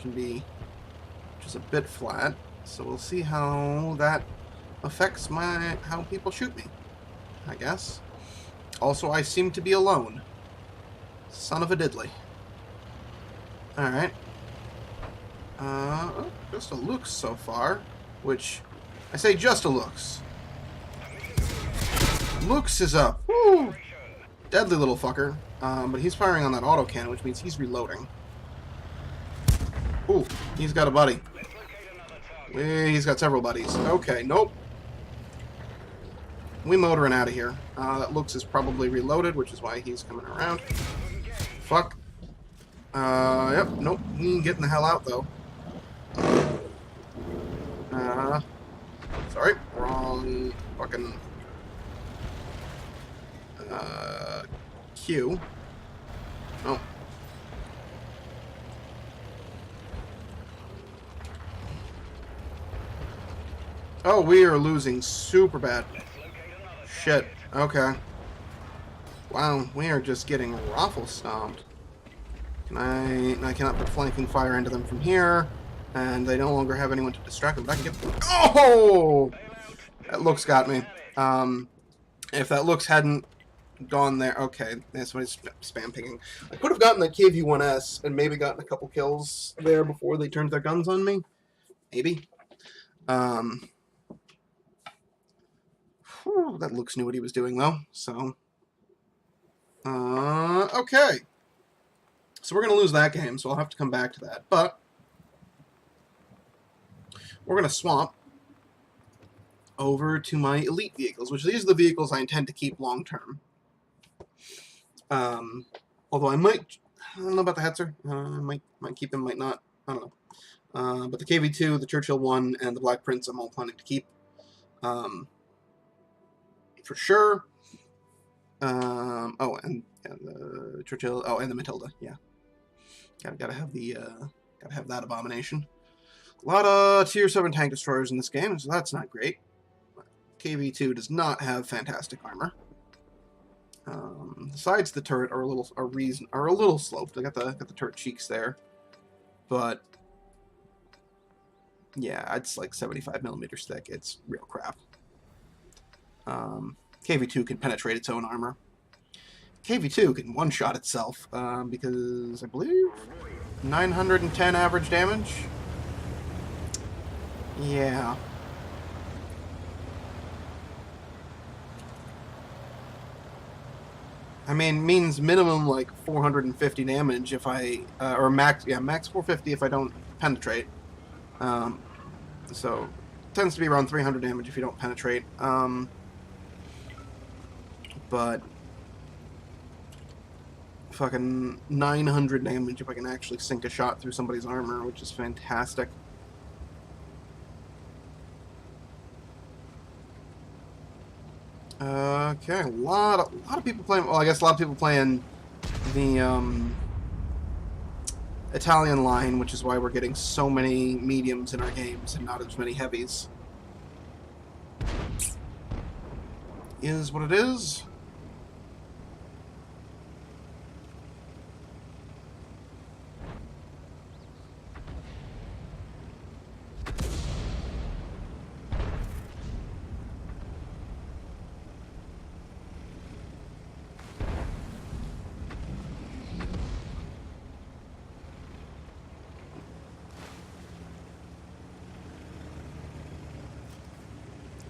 is a bit flat. So we'll see how that affects how people shoot me, I guess. Also, I seem to be alone. Son of a diddly. Alright. Just a looks so far, which I say just a looks. Looks is up. Woo! Deadly little fucker. But he's firing on that autocannon, which means he's reloading. Ooh, he's got a buddy. He's got several buddies. Okay, nope. We motoring out of here. That looks is probably reloaded, which is why he's coming around. Fuck. Yep, nope. He ain't getting the hell out, though. Sorry. Wrong fucking... Q. Oh. Oh, we are losing super bad. Shit. Okay. Wow, we are just getting raffle stomped. I cannot put flanking fire into them from here, and they no longer have anyone to distract them. But I can get them. Oh! That looks got me. If that looks hadn't gone there, okay, that's what it's spam pinging. I could have gotten that KV-1S and maybe gotten a couple kills there before they turned their guns on me. Maybe. Whew, that looks knew what he was doing though. So, okay. So we're gonna lose that game, so I'll have to come back to that. But we're gonna swap over to my elite vehicles, which these are the vehicles I intend to keep long term. Although I don't know about the Hetzer. Might keep them, might not. I don't know. But the KV-2, the Churchill 1, and the Black Prince I'm all planning to keep. For sure. Oh, and the Churchill. Oh, and the Matilda. Yeah. Gotta have that abomination. A lot of tier 7 tank destroyers in this game, so that's not great. KV-2 does not have fantastic armor. The sides of the turret are a little sloped. I got the turret cheeks there, but yeah, it's like 75 millimeters thick. It's real crap. KV-2 can penetrate its own armor. KV-2 can one-shot itself because I believe 910 average damage. Yeah. I mean, means minimum like 450 damage if I, or max 450 if I don't penetrate. So, it tends to be around 300 damage if you don't penetrate. But fucking 900 damage if I can actually sink a shot through somebody's armor, which is fantastic. Okay, a lot of people playing. Well, I guess a lot of people playing the Italian line, which is why we're getting so many mediums in our games and not as many heavies. Is what it is.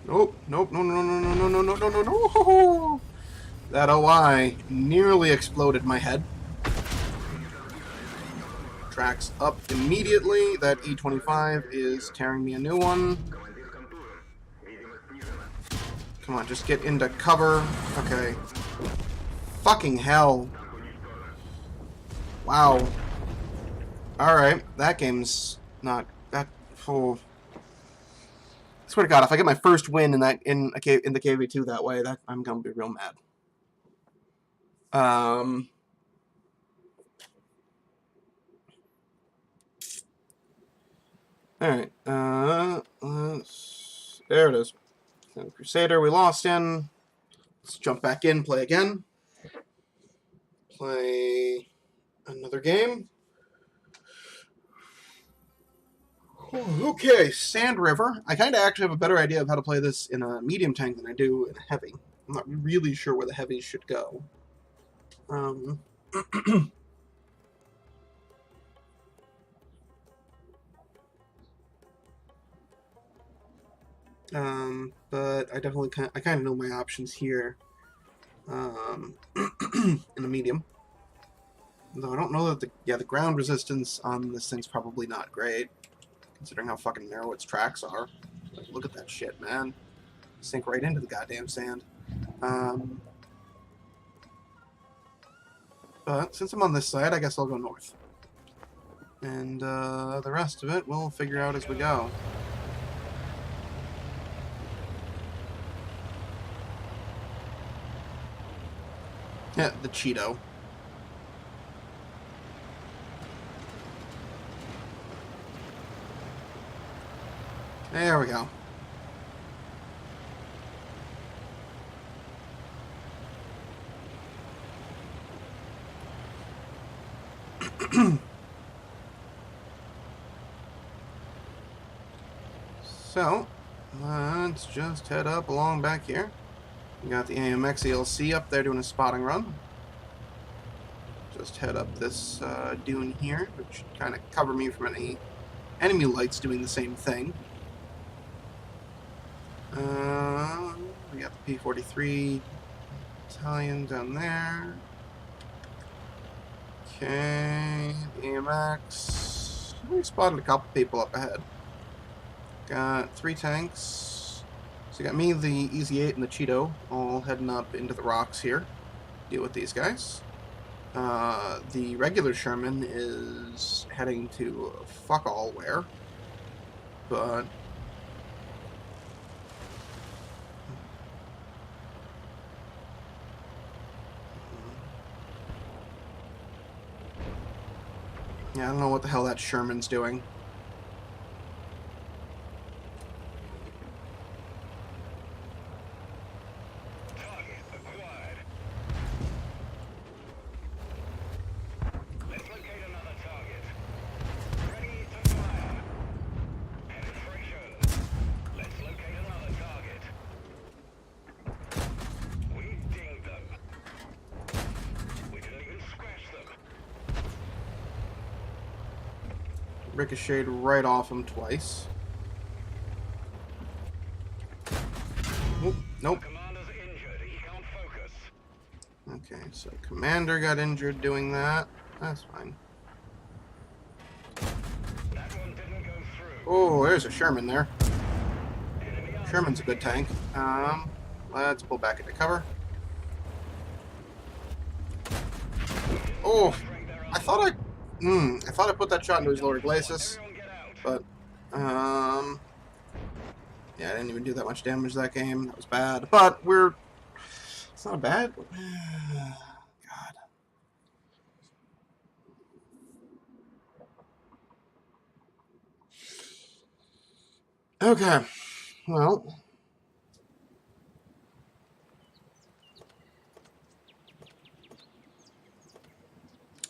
Nope, nope, no, no, no, no, no, no, no, no, no, no. That OI nearly exploded my head. Tracks up immediately. That E25 is tearing me a new one. Come on, just get into cover. Okay. Fucking hell. Wow. Alright, that game's not that full. I swear to God, if I get my first win in the KV2 that way, I'm gonna be real mad. Alright, there it is. Crusader we lost in. Let's jump back in, play again. Play another game. Okay, Sand River. I kind of actually have a better idea of how to play this in a medium tank than I do in a heavy. I'm not really sure where the heavies should go. But I definitely kind of know my options here. In a medium. Though I don't know that the ground resistance on this thing's probably not great, considering how fucking narrow its tracks are. Like, look at that shit, man. Sink right into the goddamn sand. But since I'm on this side, I guess I'll go north. And the rest of it we'll figure out as we go. Yeah, the Cheeto. There we go. So, let's just head up along back here. We got the AMX ELC up there doing a spotting run. Just head up this dune here, which should kind of cover me from any enemy lights doing the same thing. We got the P-43 Italian down there. Okay, AMX. We spotted a couple people up ahead. Got 3 tanks. So you got me, the Easy 8, and the Cheeto all heading up into the rocks here. Deal with these guys. The regular Sherman is heading to fuck all where. But yeah, I don't know what the hell that Sherman's doing. ricocheted right off him twice. Oop, nope. Commander's injured. He can't focus. Okay, so Commander got injured doing that. That's fine. That one didn't go through. Oh, there's a Sherman there. Enemy armor. Sherman's a good tank. Let's pull back into cover. Oh, I thought I put that shot into his lower glacis, Everyone get out. but yeah, I didn't even do that much damage that game. That was bad, but it's not bad. God. Okay, well.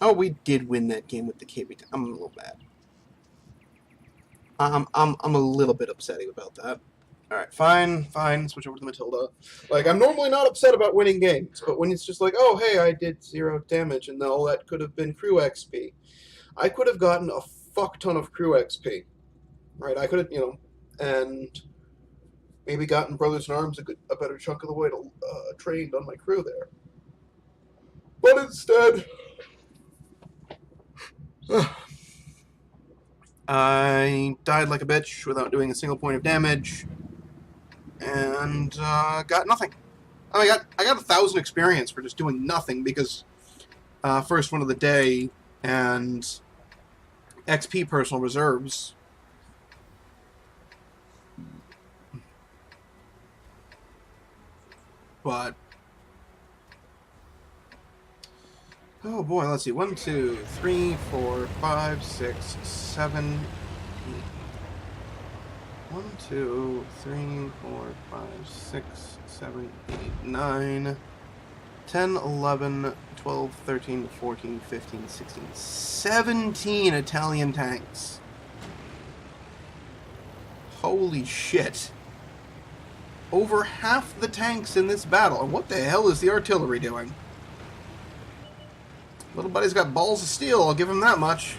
Oh, we did win that game with the KB. I'm a little bad. I'm a little bit upsetting about that. All right, fine. Switch over to the Matilda. Like, I'm normally not upset about winning games, but when it's just like, oh, hey, I did 0 damage, and all that could have been crew XP. I could have gotten a fuck ton of crew XP, right? I could have, and maybe gotten Brothers in Arms a better chunk of the way to trained on my crew there. But instead, I died like a bitch without doing a single point of damage, and got nothing. I got 1,000 experience for just doing nothing because first one of the day and XP personal reserves. But oh boy, let's see. 1, 2, 3, 4, 5, 6, 7, 8. 1, 2, 3, 4, 5, 6, 7, 8, 9, 10, 11, 12, 13, 14, 15, 16, 17 Italian tanks. Holy shit. Over half the tanks in this battle. And what the hell is the artillery doing? Little buddy's got balls of steel, I'll give him that much.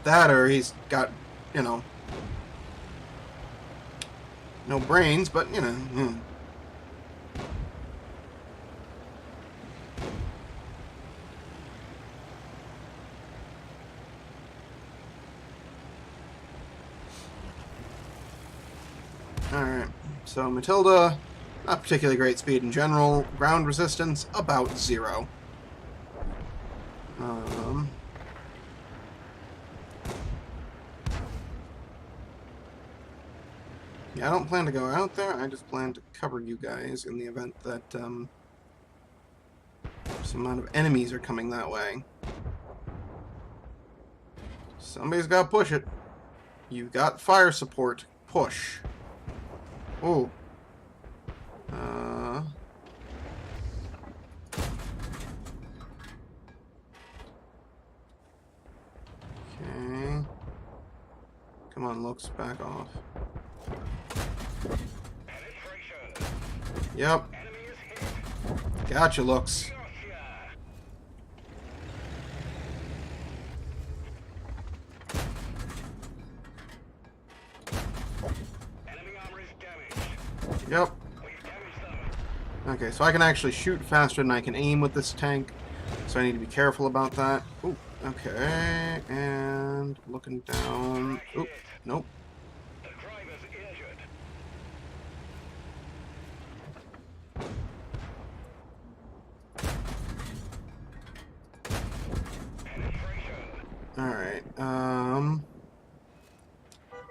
That or he's got, no brains, but, Alright, so Matilda, not particularly great speed in general. Ground resistance, about 0. Yeah, I don't plan to go out there. I just plan to cover you guys in the event that some amount of enemies are coming that way. Somebody's got to push it. You've got fire support. Push. Oh. Okay. Come on, looks back off. Yep. Gotcha, looks. Yep. Okay, so I can actually shoot faster than I can aim with this tank, so I need to be careful about that. Ooh, okay, and looking down. Oop, nope. The driver's injured. Alright,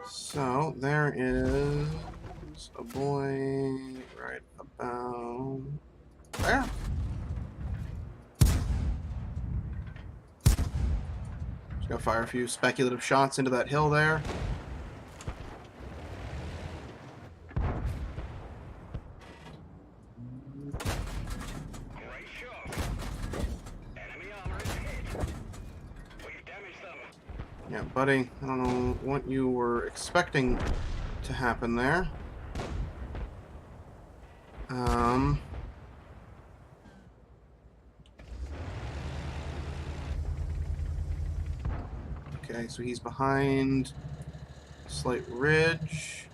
so there is a boy right about there. Just gonna fire a few speculative shots into that hill there. Great shot. Enemy armor is hit. We've damaged them. Yeah, buddy, I don't know what you were expecting to happen there. Okay, so he's behind Slight Ridge.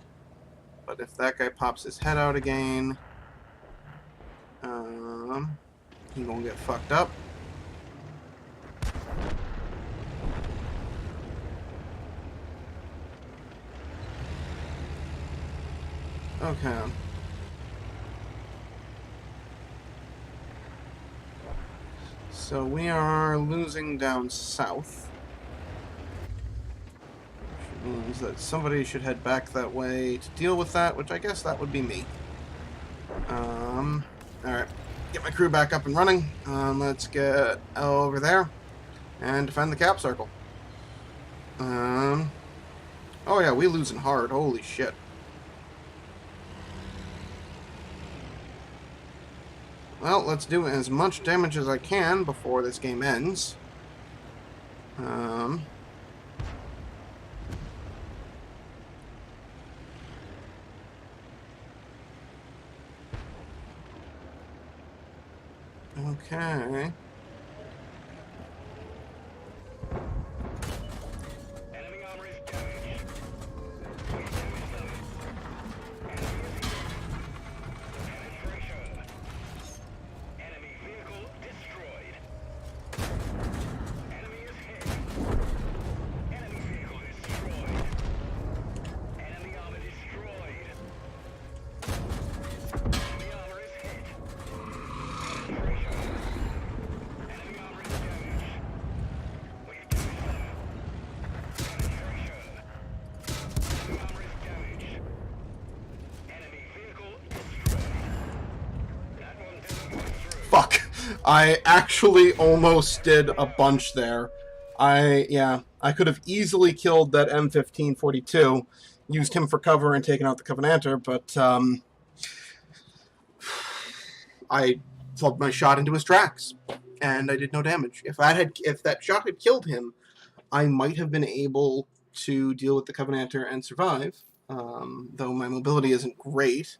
But if that guy pops his head out again, he gonna get fucked up. Okay. So we are losing down south. Which means that somebody should head back that way to deal with that, which I guess that would be me. Alright. Get my crew back up and running. Let's get over there and defend the cap circle. Oh yeah, we losing hard. Holy shit. Well, let's do as much damage as I can before this game ends. Okay. Enemy armor is damaged. Penetration. Enemy vehicle destroyed. Enemy is hit. Enemy vehicle destroyed. Enemy armor destroyed. Enemy armor is hit. Penetration. Enemy armor is damaged. We've damaged them. Penetration. Enemy armor is damaged. Enemy vehicle destroyed. That one didn't go through. Fuck. I actually almost did a bunch there. Yeah, I could have easily killed that M1542, used him for cover and taken out the Covenanter, but, I plugged my shot into his tracks, and I did no damage. If that shot had killed him, I might have been able to deal with the Covenanter and survive, though my mobility isn't great.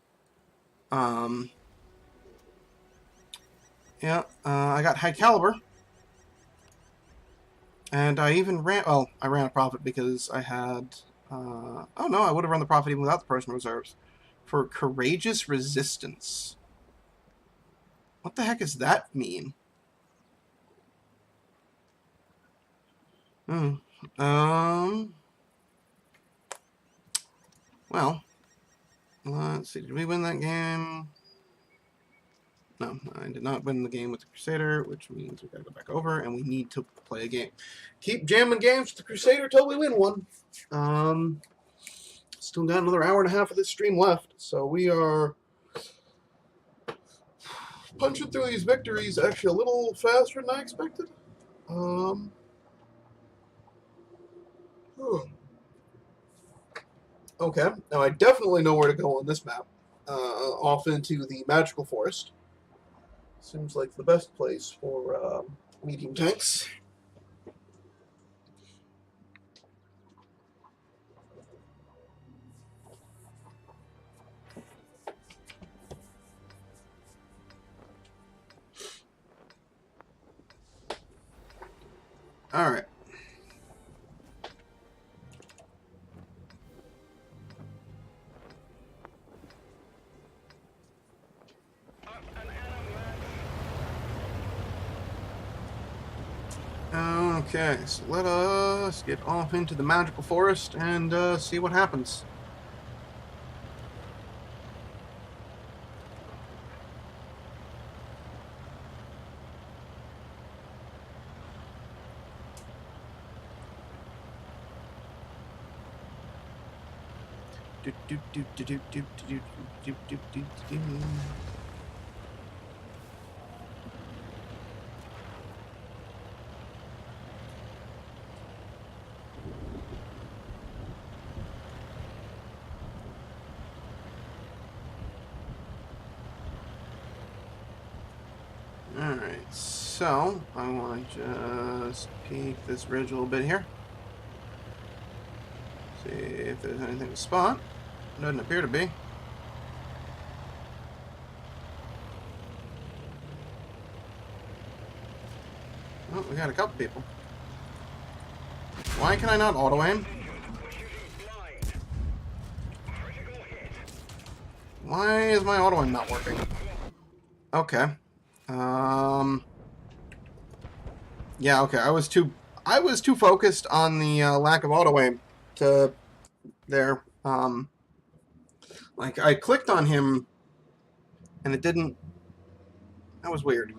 Yeah, I got high caliber. And I even ran... Oh, I ran a profit because I had... oh, no, I would have run the profit even without the personal reserves. For Courageous Resistance. What the heck does that mean? Well, let's see. Did we win that game? No, I did not win the game with the Crusader, which means we gotta go back over, and we need to play a game. Keep jamming games with the Crusader till we win one. Still got another hour and a half of this stream left, so we are punching through these victories actually a little faster than I expected. Okay, now I definitely know where to go on this map. Off into the Magical Forest. Seems like the best place for medium tanks. All right. Okay, so let us get off into the Magical Forest and see what happens. Alright, so I want to just peek this ridge a little bit here. See if there's anything to spot. Doesn't appear to be. Oh, we got a couple people. Why can I not auto-aim? We're shooting blind. Critical hit. Why is my auto-aim not working? Okay. Yeah, okay. I was too focused on the lack of auto-aim to there. Like, I clicked on him, and it didn't... That was weird.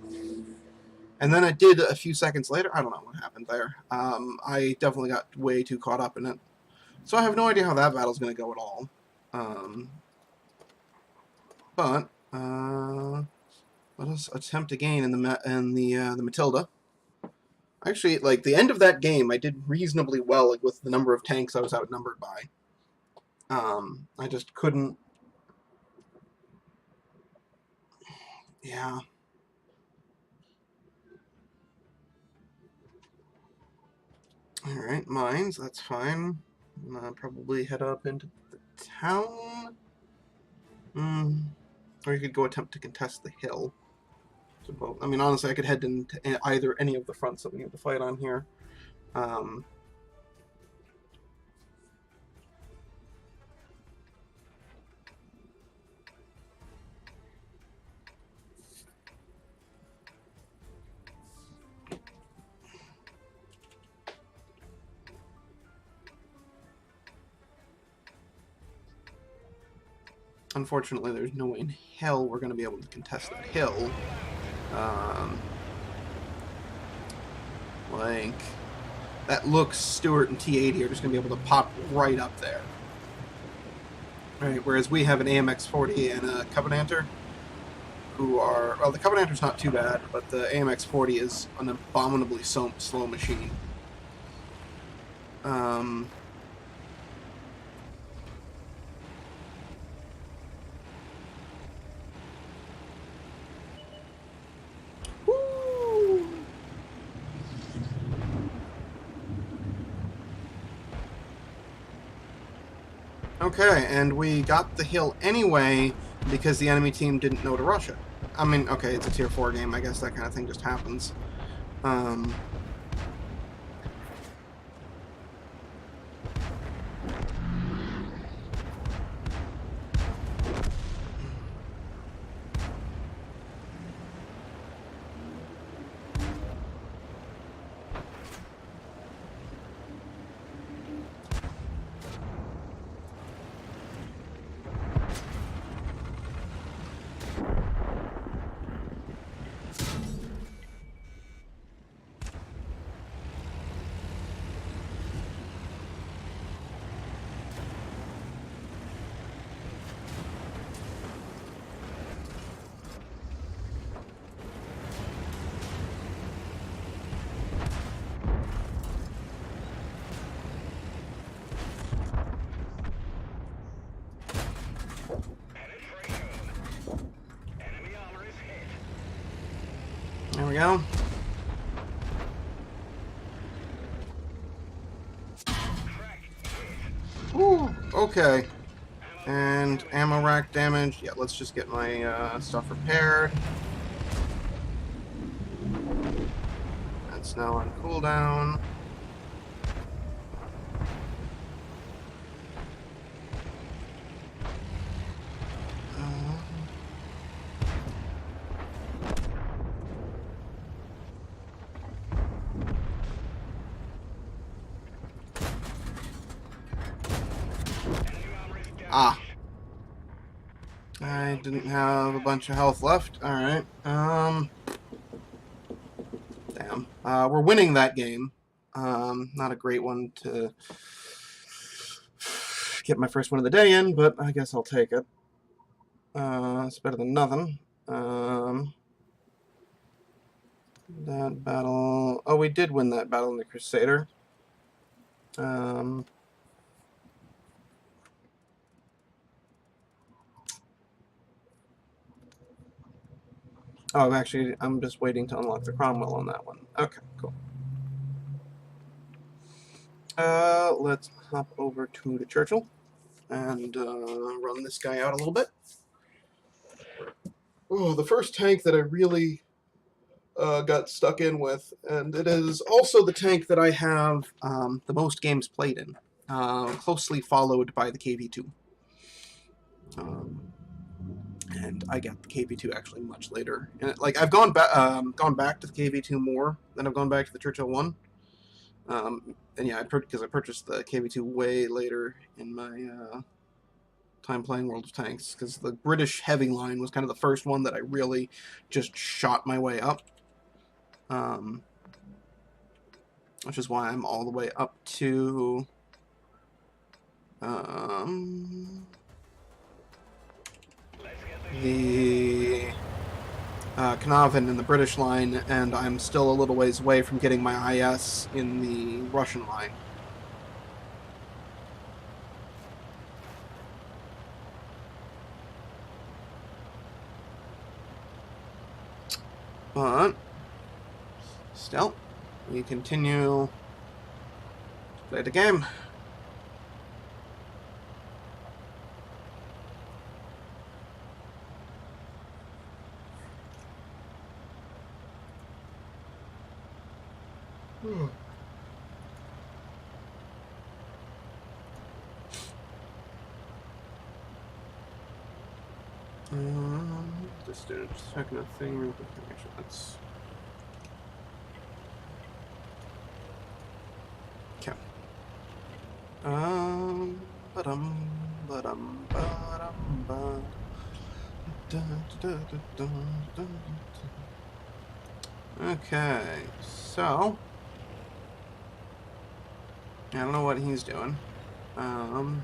And then it did a few seconds later. I don't know what happened there. I definitely got way too caught up in it. So I have no idea how that battle's going to go at all. But let us attempt again in the Matilda. Actually, like, the end of that game, I did reasonably well, like, with the number of tanks I was outnumbered by. I just couldn't... Yeah. Alright, mines, that's fine. Probably head up into the town. Or you could go attempt to contest the hill. So, I mean, honestly, I could head into either any of the fronts that we need to fight on here. Unfortunately, there's no way in hell we're going to be able to contest that hill. Like, that looks Stuart and T80 are just going to be able to pop right up there. Right, whereas we have an AMX-40 and a Covenanter, who are... Well, the Covenanter's not too bad, but the AMX-40 is an abominably slow machine. Okay, and we got the hill anyway because the enemy team didn't know to rush it. I mean, okay, it's a tier 4 game. I guess that kind of thing just happens. There we go. Ooh, okay. And ammo rack damage. Yeah, let's just get my stuff repaired. That's now on cooldown. Ah. I didn't have a bunch of health left. Alright. Damn. We're winning that game. Not a great one to get my first win of the day in, but I guess I'll take it. It's better than nothing. That battle... Oh, we did win that battle in the Crusader. Oh, actually, I'm just waiting to unlock the Cromwell on that one. Okay, cool. Let's hop over to the Churchill and run this guy out a little bit. Oh, the first tank that I really got stuck in with, and it is also the tank that I have the most games played in, closely followed by the KV-2. And I got the KV-2 actually much later. And like I've gone back to the KV-2 more than I've gone back to the Churchill 1. And yeah, because I purchased the KV-2 way later in my time playing World of Tanks, because the British heavy line was kind of the first one that I really just shot my way up. Which is why I'm all the way up to the Knaven in the British line, and I'm still a little ways away from getting my IS in the Russian line. But still, we continue to play the game. Just checking a thing real quick. Actually, that's okay. Okay, so I don't know what he's doing. Oh.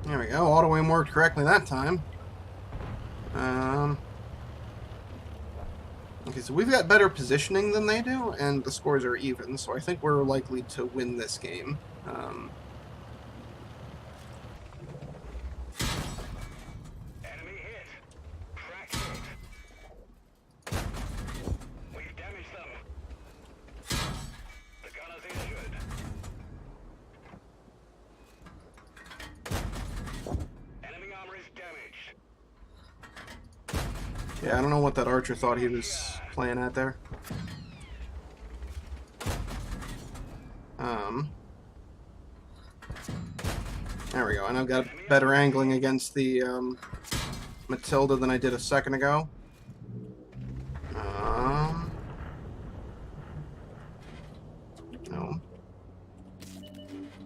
There we go. Auto-aim worked correctly that time. Okay, so we've got better positioning than they do, and the scores are even, so I think we're likely to win this game. Enemy hit. Crack hit. We've damaged them. The gunner's injured. Enemy armor is damaged. Yeah, I don't know what that archer thought he was playing at there. There we go, and I've got better angling against the Matilda than I did a second ago. No.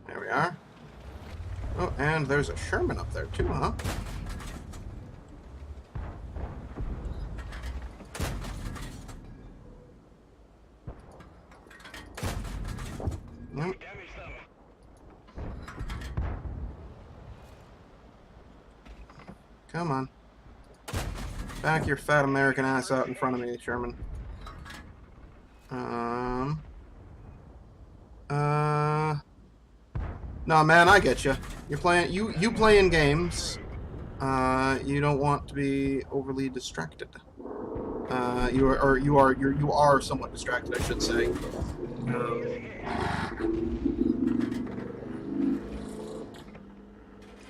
There we are. Oh, and there's a Sherman up there too, huh? Nope. Come on. Back your fat American ass out in front of me, Sherman. No, man, I get you. You're playing. You play in games. You don't want to be overly distracted. You are somewhat distracted, I should say.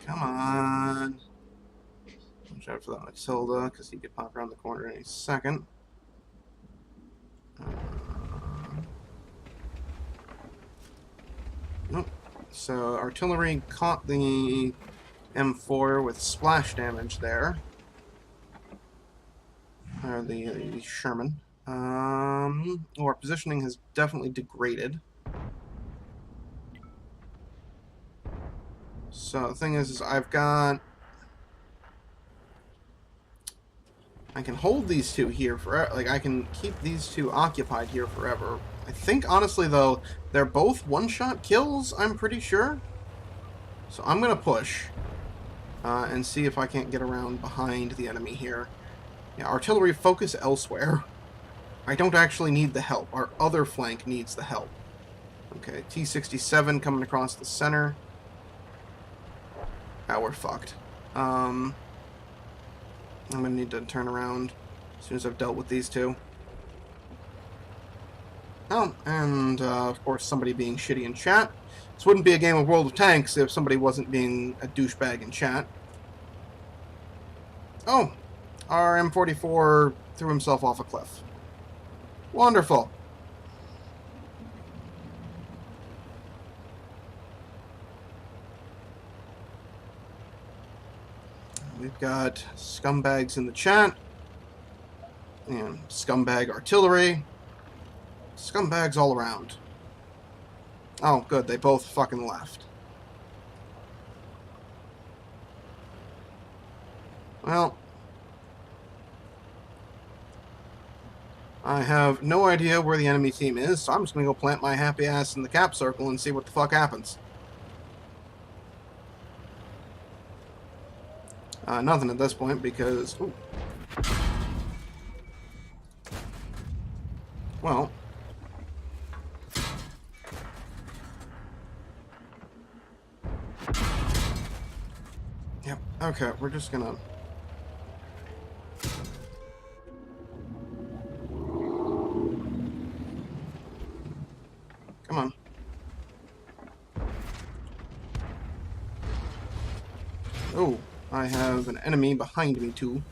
Come on. Watch out for that Matilda, because he could pop around the corner any second. Nope. So artillery caught the M4 with splash damage there. Or the Sherman. Our positioning has definitely degraded. So the thing is I've got... I can hold these two here forever. Like, I can keep these two occupied here forever. I think, honestly, though, they're both one-shot kills, I'm pretty sure. So I'm going to push and see if I can't get around behind the enemy here. Yeah, artillery, focus elsewhere. I don't actually need the help. Our other flank needs the help. Okay, T-67 coming across the center. Now we're fucked. I'm going to need to turn around as soon as I've dealt with these two. Oh, and of course somebody being shitty in chat. This wouldn't be a game of World of Tanks if somebody wasn't being a douchebag in chat. Oh, our M44 threw himself off a cliff. Wonderful. We've got scumbags in the chat. And scumbag artillery. Scumbags all around. Oh, good. They both fucking left. Well, I have no idea where the enemy team is, so I'm just going to go plant my happy ass in the cap circle and see what the fuck happens. Nothing at this point because... Ooh. Well... Yep, okay, we're just gonna... Come on. Oh, I have an enemy behind me too.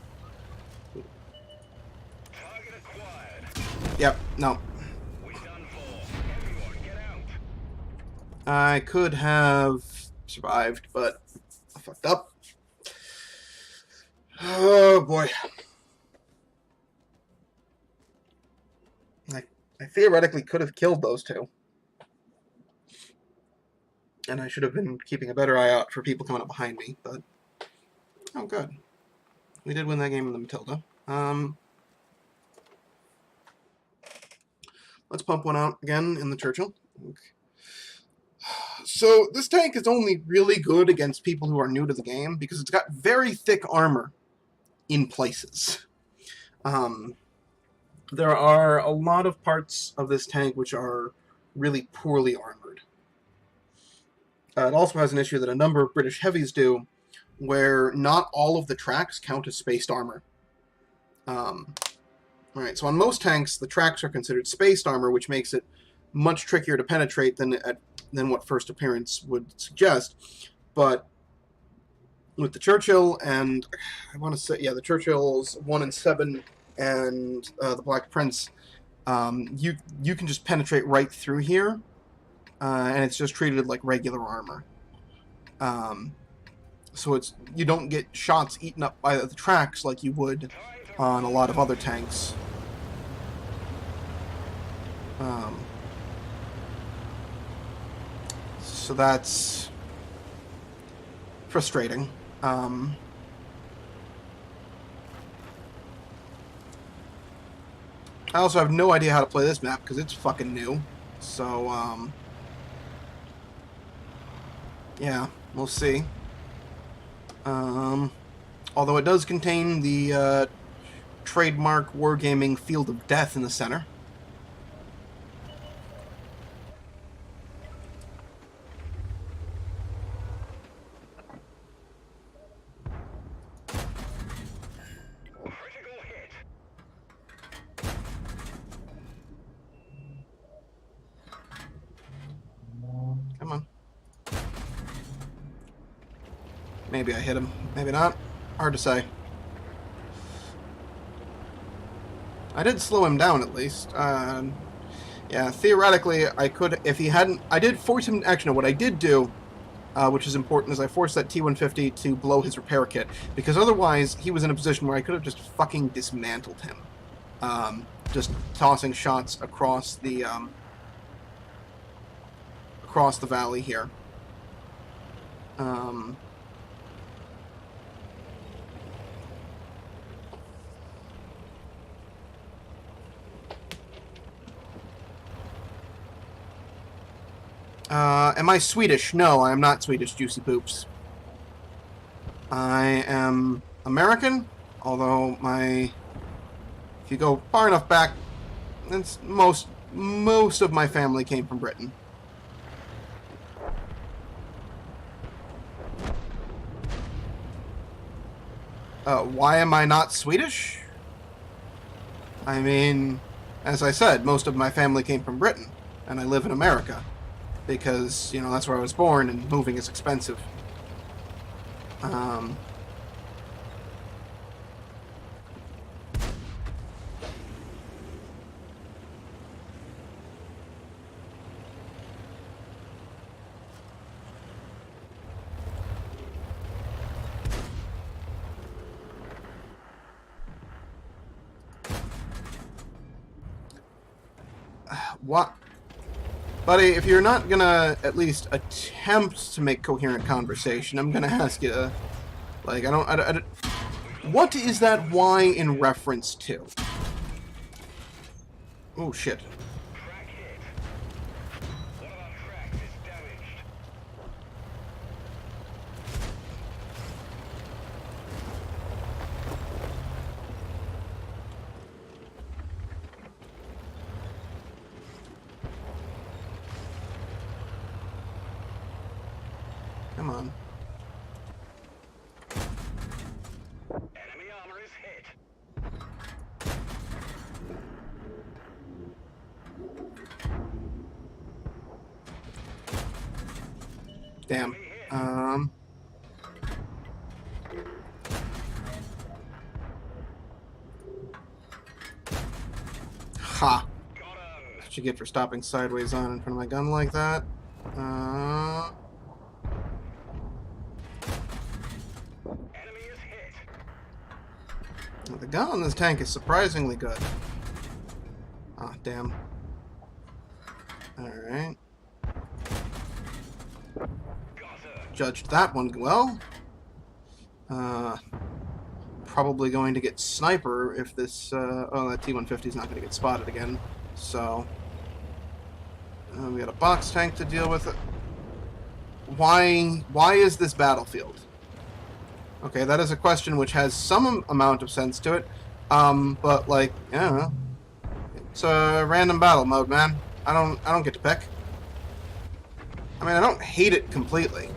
Target acquired. Yep, no. We done for. Everyone, get out. I could have survived, but I fucked up. Oh boy. I theoretically could have killed those two. And I should have been keeping a better eye out for people coming up behind me, but... Oh, good. We did win that game in the Matilda. Let's pump one out again in the Churchill. Okay. So, this tank is only really good against people who are new to the game, because it's got very thick armor in places. There are a lot of parts of this tank which are really poorly armored. It also has an issue that a number of British heavies do, where not all of the tracks count as spaced armor. Right, so on most tanks, the tracks are considered spaced armor, which makes it much trickier to penetrate than what first appearance would suggest. But with the Churchill and, I want to say, yeah, the Churchills 1 and 7 and the Black Prince, you can just penetrate right through here. And it's just treated like regular armor. So you don't get shots eaten up by the tracks like you would on a lot of other tanks. So that's frustrating. I also have no idea how to play this map because it's fucking new. So, yeah, we'll see. Although it does contain the trademark wargaming Field of Death in the center. Critical hit. Come on. Maybe I hit him. Maybe not. Hard to say. I did slow him down at least. Yeah, theoretically, I could, if he hadn't... I did force him... Actually, no, what I did do, which is important, is I forced that T-150 to blow his repair kit. Because otherwise, he was in a position where I could have just fucking dismantled him. Just tossing shots across the valley here. Am I Swedish? No, I am not Swedish, Juicy Poops. I am American, although if you go far enough back, it's most of my family came from Britain. Why am I not Swedish? I mean, as I said, most of my family came from Britain, and I live in America. Because, you know, that's where I was born, and moving is expensive. What? Buddy, if you're not gonna at least attempt to make coherent conversation, I'm gonna ask you to, like, I don't, what is that Y in reference to? Oh, shit. Crack hit. One of our tracks is damaged. Come on. Enemy armor is hit. Damn. Ha. Got him. What you get for stopping sideways on in front of my gun like that? Enemy is hit. The gun on this tank is surprisingly good. Ah, damn. Alright. Got him. Judged that one well. Probably going to get sniper if this, oh, that T-150 is not going to get spotted again. So, we got a box tank to deal with. Why is this battlefield? Okay, that is a question which has some amount of sense to it. But like, I don't know. It's a random battle mode, man. I don't get to pick. I mean, I don't hate it completely.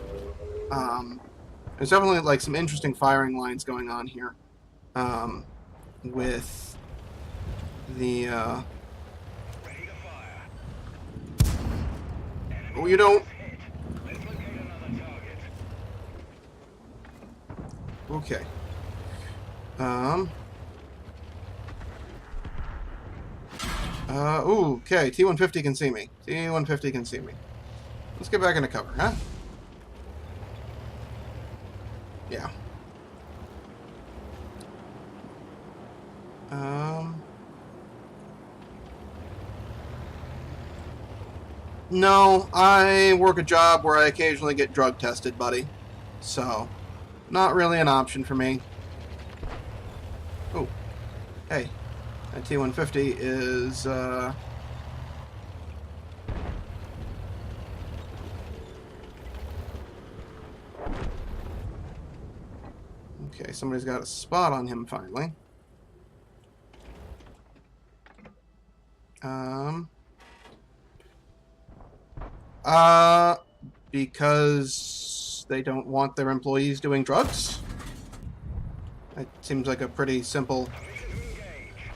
There's definitely like some interesting firing lines going on here. With the Ready to fire. oh, you don't. Hit. Let's locate another target. Okay. Ooh, okay. T-150 can see me. T-150 can see me. Let's get back into cover, huh? Yeah. No, I work a job where I occasionally get drug tested, buddy. So, not really an option for me. Oh, hey, that T-150 is, okay, somebody's got a spot on him finally. Because they don't want their employees doing drugs? That seems like a pretty simple... Permission to engage.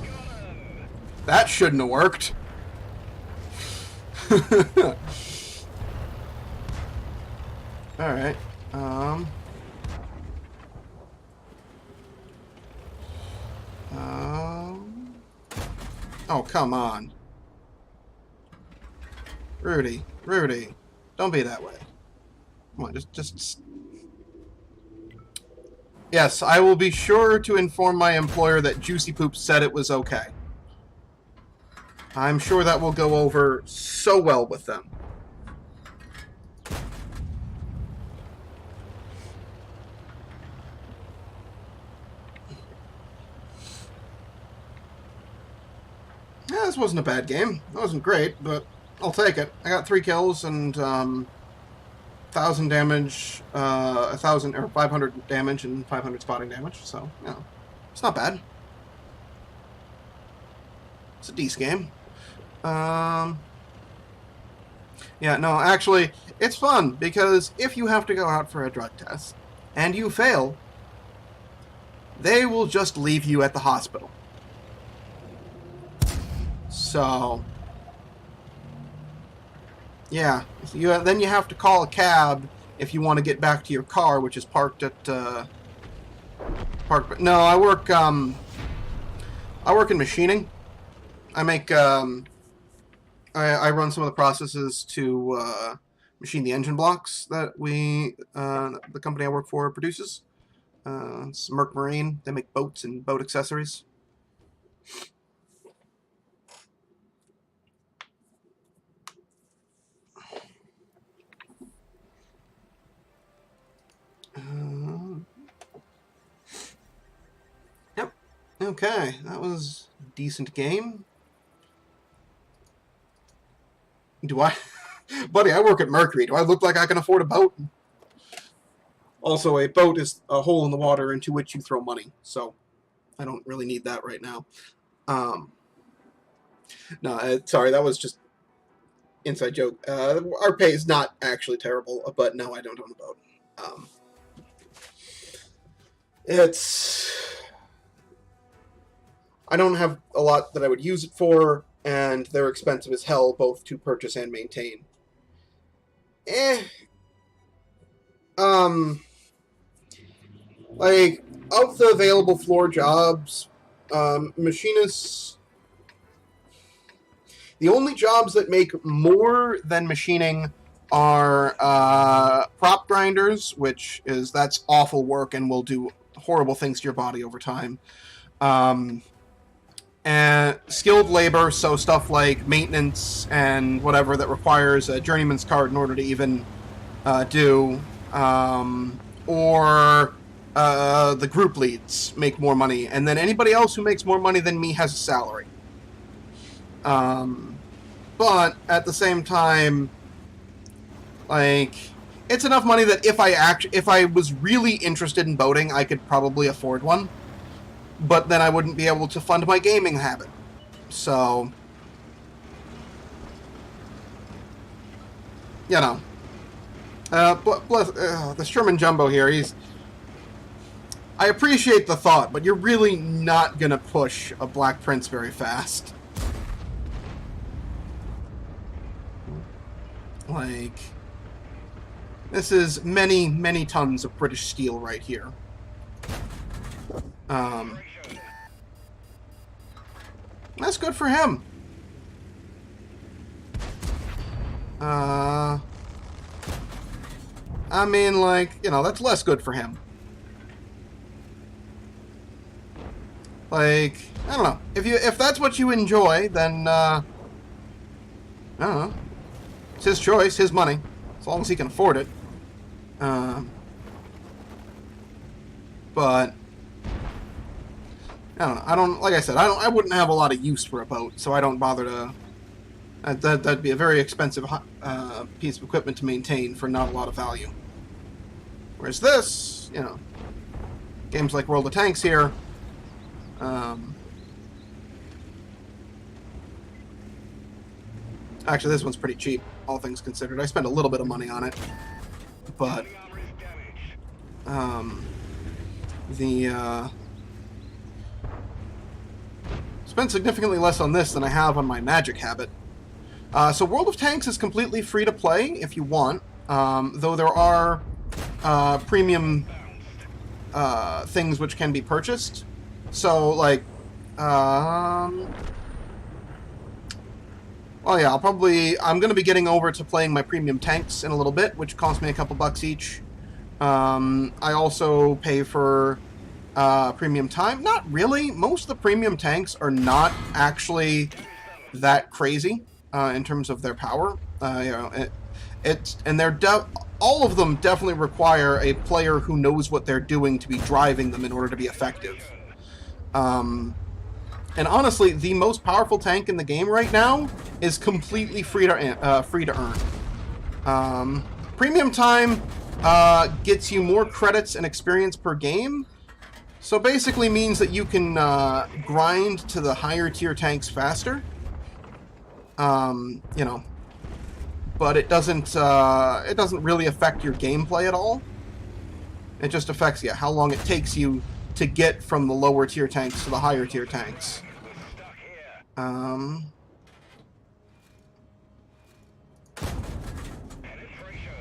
Got him. That shouldn't have worked. Alright, oh, come on. Rudy, don't be that way. Come on, just... Yes, I will be sure to inform my employer that Juicy Poop said it was okay. I'm sure that will go over so well with them. Yeah, this wasn't a bad game. It wasn't great, but I'll take it. I got 3 kills and 1,000 damage, 1,000 or 500 damage and 500 spotting damage. So, you know, it's not bad. It's a decent game. Yeah, no, actually, it's fun because if you have to go out for a drug test and you fail, they will just leave you at the hospital. So, yeah, then you have to call a cab if you want to get back to your car, which is parked at park. No, I work in machining. I make I run some of the processes to machine the engine blocks that the company I work for produces. It's Merck Marine. They make boats and boat accessories. Yep. Okay, that was a decent game. Do I? Buddy, I work at Mercury. Do I look like I can afford a boat? Also, a boat is a hole in the water into which you throw money, so I don't really need that right now. No, sorry, that was just inside joke. Our pay is not actually terrible, but no, I don't own a boat. I don't have a lot that I would use it for, and they're expensive as hell, both to purchase and maintain. Like, of the available floor jobs, machinists, the only jobs that make more than machining are prop grinders, that's awful work and will do horrible things to your body over time. And skilled labor, so stuff like maintenance and whatever that requires a journeyman's card in order to even do, or the group leads make more money, and then anybody else who makes more money than me has a salary. But at the same time, like, it's enough money that if I was really interested in boating, I could probably afford one. But then I wouldn't be able to fund my gaming habit. So, you know. The Sherman Jumbo here, I appreciate the thought, but you're really not going to push a Black Prince very fast. Like, this is many, many tons of British steel right here. That's good for him. I mean, like, you know, that's less good for him. Like, I don't know. If that's what you enjoy, then, I don't know. It's his choice, his money, as long as he can afford it. But I don't know. Like I said, I wouldn't have a lot of use for a boat, so I don't bother to. That'd be a very expensive piece of equipment to maintain for not a lot of value. Whereas this, you know, games like World of Tanks here. Actually, this one's pretty cheap, all things considered. I spent a little bit of money on it, but spent significantly less on this than I have on my Magic habit. So World of Tanks is completely free to play if you want, though there are premium things which can be purchased. So, like, well, yeah, I'm going to be getting over to playing my premium tanks in a little bit, which cost me a couple bucks each. I also pay for premium time. Not really. Most of the premium tanks are not actually that crazy in terms of their power. You know, all of them definitely require a player who knows what they're doing to be driving them in order to be effective. And honestly, the most powerful tank in the game right now is completely free to earn. Premium time gets you more credits and experience per game, so basically means that you can grind to the higher tier tanks faster. You know, but it doesn't really affect your gameplay at all. It just affects, yeah, how long it takes you to get from the lower tier tanks to the higher tier tanks. Stuck here. Penetration.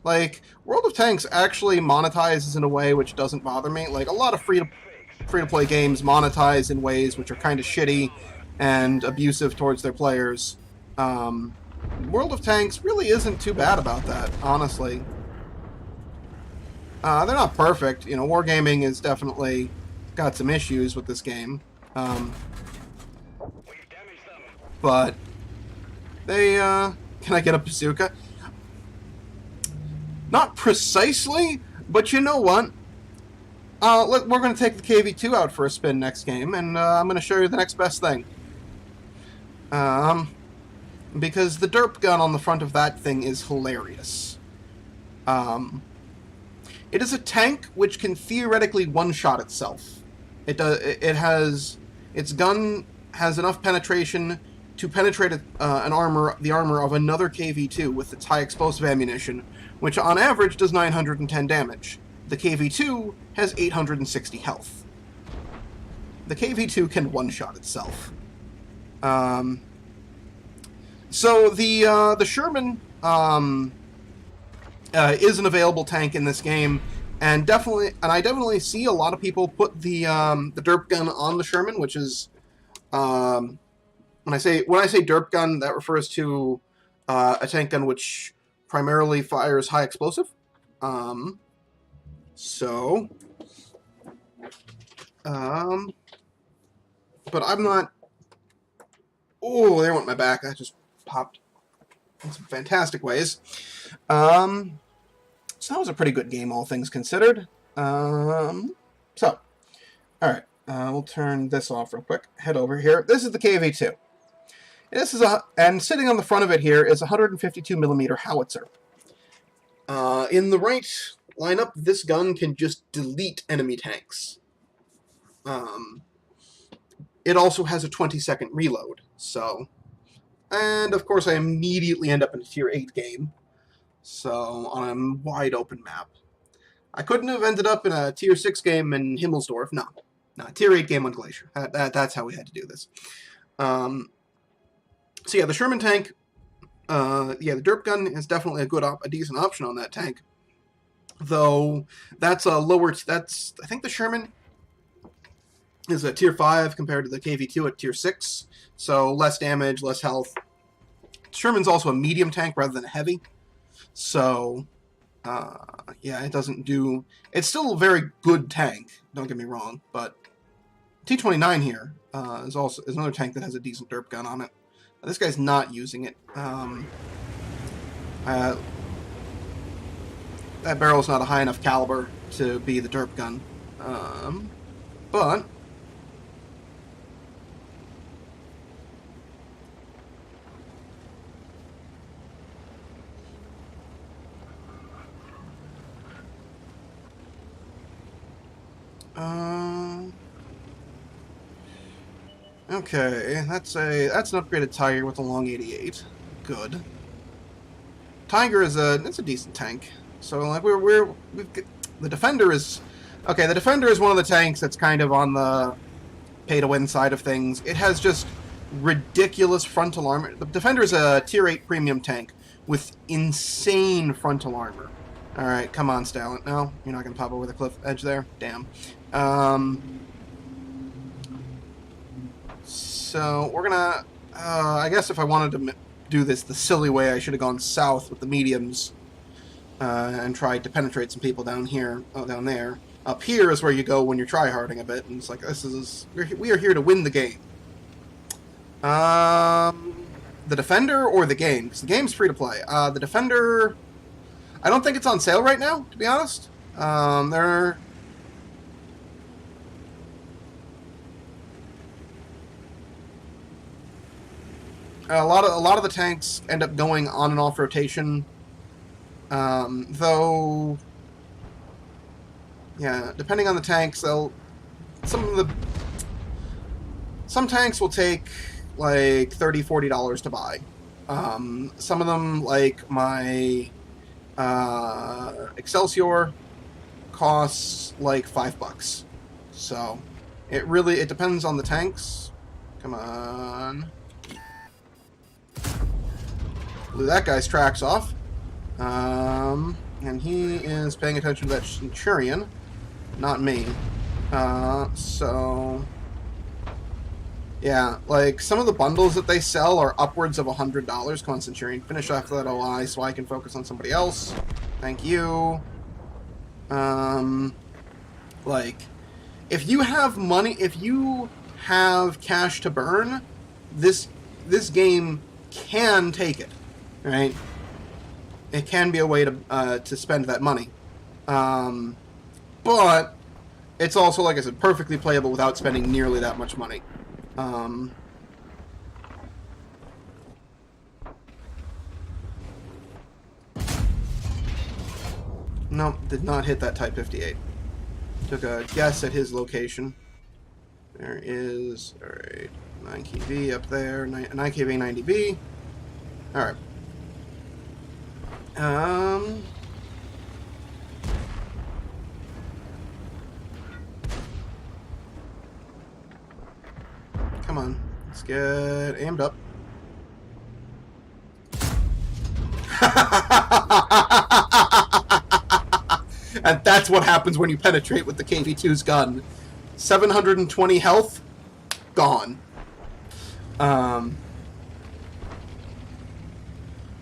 Like, World of Tanks actually monetizes in a way which doesn't bother me. Like, a lot of free-to-play games monetize in ways which are kind of shitty and abusive towards their players. World of Tanks really isn't too bad about that, honestly. They're not perfect. You know, Wargaming has definitely got some issues with this game. We've damaged them. But they, can I get a bazooka? Not precisely, but you know what? We're going to take the KV-2 out for a spin next game, and I'm going to show you the next best thing. Because the derp gun on the front of that thing is hilarious. It is a tank which can theoretically one-shot itself. Its gun has enough penetration to penetrate the armor of another KV-2 with its high explosive ammunition, which on average does 910 damage. The KV-2 has 860 health. The KV-2 can one-shot itself. So the Sherman is an available tank in this game, and I definitely see a lot of people put the derp gun on the Sherman, which is when I say derp gun, that refers to a tank gun which primarily fires high explosive. But I'm not. Oh, there went my back. That just popped in some fantastic ways. So that was a pretty good game, all things considered. Alright, we'll turn this off real quick. Head over here. This is the KV-2. And sitting on the front of it here is a 152mm howitzer. In the right lineup, this gun can just delete enemy tanks. It also has a 20-second reload, so... And, of course, I immediately end up in a Tier 8 game. So, on a wide open map. I couldn't have ended up in a Tier 6 game in Himmelsdorf. No, Tier 8 game on Glacier. That's how we had to do this. So yeah, the Sherman tank, the derp gun is definitely a decent option on that tank. Though, that's a lower, I think the Sherman is a Tier 5 compared to the KV-2 at Tier 6. So, less damage, less health. Sherman's also a medium tank rather than a heavy. So, yeah, it doesn't do... It's still a very good tank, don't get me wrong, but T-29 here is another tank that has a decent derp gun on it. This guy's not using it. That barrel's not a high enough caliber to be the derp gun. But... okay, that's an upgraded Tiger with a long 88. Good. Tiger is a decent tank. So like the Defender is okay. The Defender is one of the tanks that's kind of on the pay-to-win side of things. It has just ridiculous frontal armor. The Defender is a Tier 8 premium tank with insane frontal armor. All right, come on, Stalin. No, you're not gonna pop over the cliff edge there. Damn. So we're gonna. I guess if I wanted to do this the silly way, I should have gone south with the mediums and tried to penetrate some people down here. Oh, down there. Up here is where you go when you're tryharding a bit, and it's like we are here to win the game. The Defender or the game? Because the game's free to play. The Defender. I don't think it's on sale right now, to be honest. A lot of the tanks end up going on and off rotation, though. Yeah, depending on the tanks, some tanks will take like $30-$40 to buy. Some of them, like my Excelsior, costs like $5. So it depends on the tanks. Come on. Blew that guy's tracks off. And he is paying attention to that Centurion, not me. So yeah, like some of the bundles that they sell are upwards of $100. Come on, Centurion, finish off that OI so I can focus on somebody else. Thank you. Like, if you have money, if you have cash to burn, this game can take it, right? It can be a way to spend that money, but it's also, like I said, perfectly playable without spending nearly that much money. Nope, did not hit that Type 58. Took a guess at his location. There is, alright, 9KV up there, 9KV, 90B. Alright. Come on, let's get aimed up. And that's what happens when you penetrate with the KV-2's gun. 720 health, gone.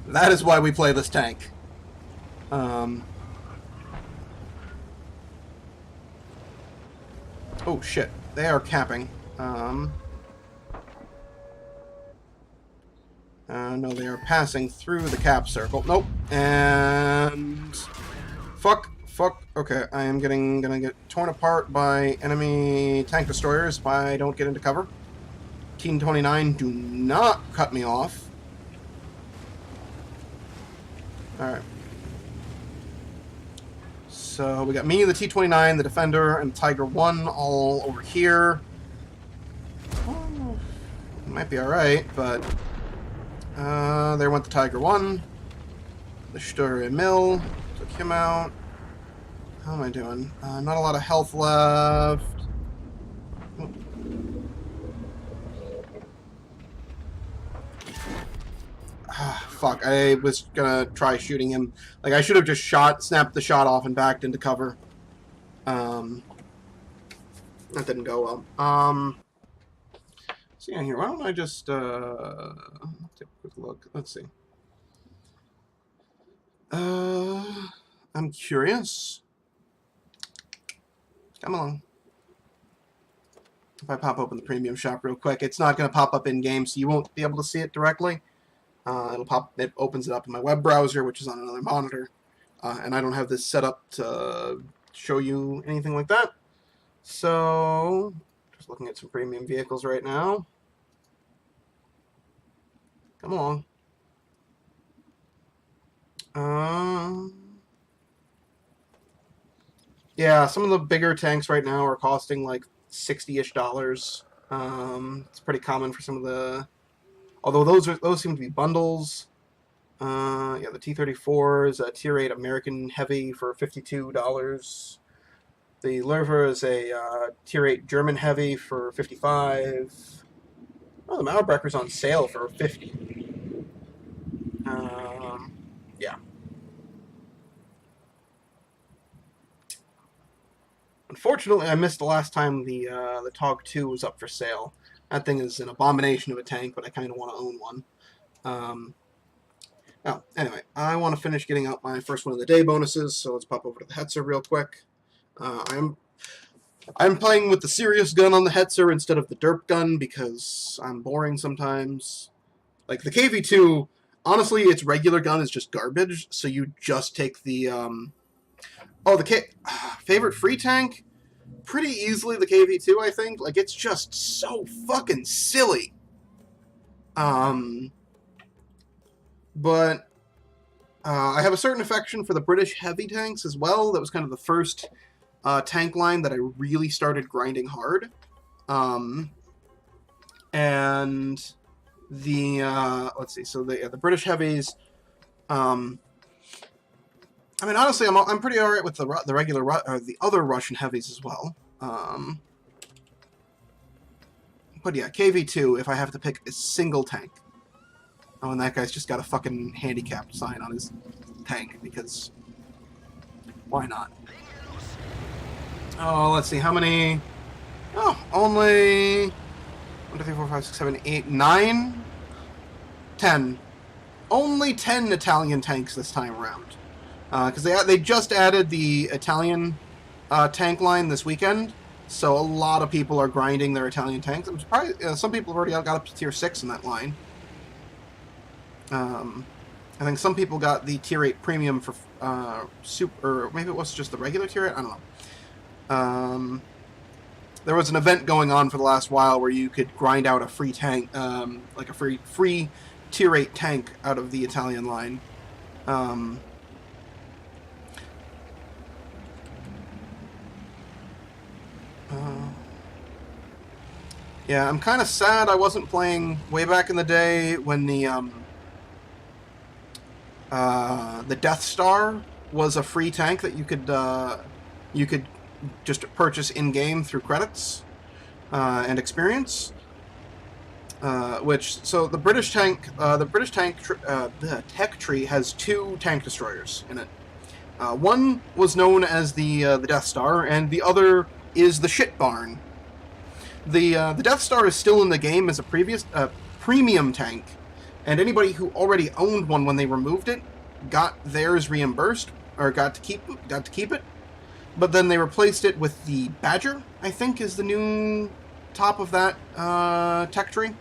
That is why we play this tank. Oh shit, they are capping. No, they are passing through the cap circle. Nope. And fuck. Okay, I am gonna get torn apart by enemy tank destroyers if I don't get into cover. Team 29, do not cut me off. Alright. So we got me, the T-29, the Defender, and Tiger 1 all over here. Oh, might be alright, but there went the Tiger 1. The Sturre Mill, took him out. How am I doing? Not a lot of health left. Fuck, I was gonna try shooting him. Like, I should have just snapped the shot off and backed into cover. That didn't go well. See on here, why don't I just, take a quick look. Let's see. I'm curious. Come along. If I pop open the premium shop real quick, it's not going to pop up in game, so you won't be able to see it directly. It opens it up in my web browser, which is on another monitor, and I don't have this set up to show you anything like that. So, just looking at some premium vehicles right now. Come along. Yeah, some of the bigger tanks right now are costing like $60-ish. It's pretty common for some of the, although those seem to be bundles. Yeah, the T-34 is a Tier 8 American Heavy for $52. The Löwe is a Tier 8 German Heavy for $55. Oh, the Maulbrecker's on sale for $50. Yeah. Unfortunately, I missed the last time the TOG 2 was up for sale. That thing is an abomination of a tank, but I kind of want to own one. Oh, anyway, I want to finish getting out my first one of the day bonuses, so let's pop over to the Hetzer real quick. I'm playing with the serious gun on the Hetzer instead of the derp gun because I'm boring sometimes. Like, the KV-2, honestly, its regular gun is just garbage, so you just take the, favorite free tank? Pretty easily the KV-2, I think. Like, it's just so fucking silly. But I have a certain affection for the British heavy tanks as well. That was kind of the first tank line that I really started grinding hard. And the let's see. So the British heavies. I mean, honestly, I'm pretty alright with the regular the other Russian heavies as well. But yeah, KV2. If I have to pick a single tank, oh, and that guy's just got a fucking handicapped sign on his tank because why not? Oh, let's see how many. Oh, only 1, 2, 3, 4, 5, 6, 7, 8, 9, 10. Only 10 Italian tanks this time around. Because they just added the Italian tank line this weekend, so a lot of people are grinding their Italian tanks. I'm surprised some people have already got up to tier 6 in that line. I think some people got the tier 8 premium for super, or maybe it was just the regular tier 8. I don't know. There was an event going on for the last while where you could grind out a free tank, like a free tier 8 tank out of the Italian line. Yeah, I'm kind of sad I wasn't playing way back in the day when the Death Star was a free tank that you could just purchase in game through credits and experience. So the British tank, the tech tree has 2 tank destroyers in it. One was known as the Death Star, and the other is the Shit Barn. The Death Star is still in the game as a premium tank, and anybody who already owned one when they removed it got theirs reimbursed, or got to keep it. But then they replaced it with the Badger, I think, is the new top of that tech tree.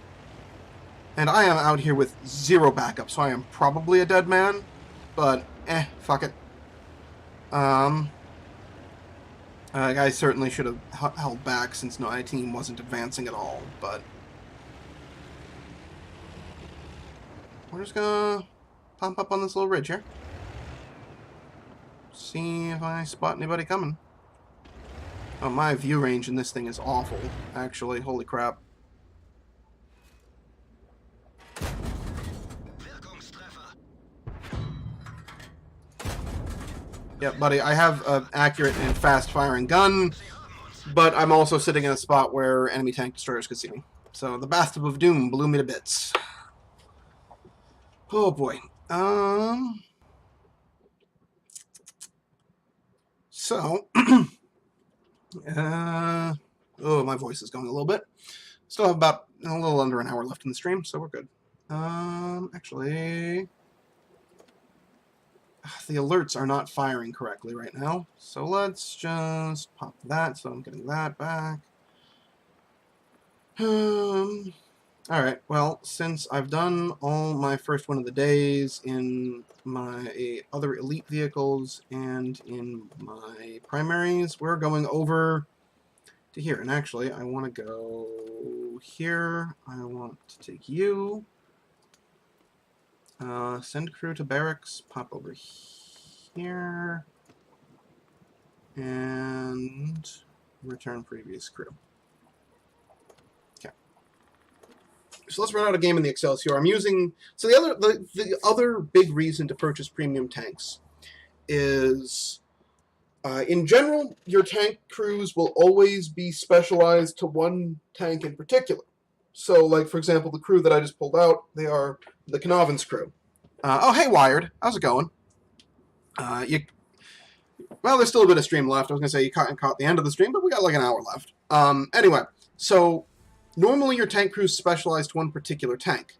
And I am out here with 0 backup, so I am probably a dead man. But fuck it. I certainly should have held back since my team wasn't advancing at all, but we're just gonna pump up on this little ridge here. See if I spot anybody coming. Oh, my view range in this thing is awful, actually. Holy crap. Yeah, buddy, I have an accurate and fast-firing gun, but I'm also sitting in a spot where enemy tank destroyers could see me. So the Bathtub of Doom blew me to bits. Oh, boy. So, oh, my voice is going a little bit. Still have about a little under an hour left in the stream, so we're good. Actually, the alerts are not firing correctly right now, so let's just pop that, so I'm getting that back. Alright, well, since I've done all my first one of the days in my other elite vehicles and in my primaries, we're going over to here. And actually, I want to go here. I want to take you. Send crew to barracks. Pop over here. And return previous crew. So let's run out a game in the Excelsior. I'm using the other big reason to purchase premium tanks is in general your tank crews will always be specialized to one tank in particular. So like for example the crew that I just pulled out, they are the Knavens crew. Oh hey Wired, how's it going? Well there's still a bit of stream left. I was gonna say you caught the end of the stream, but we got like an hour left. Anyway, so normally your tank crews specialize to one particular tank.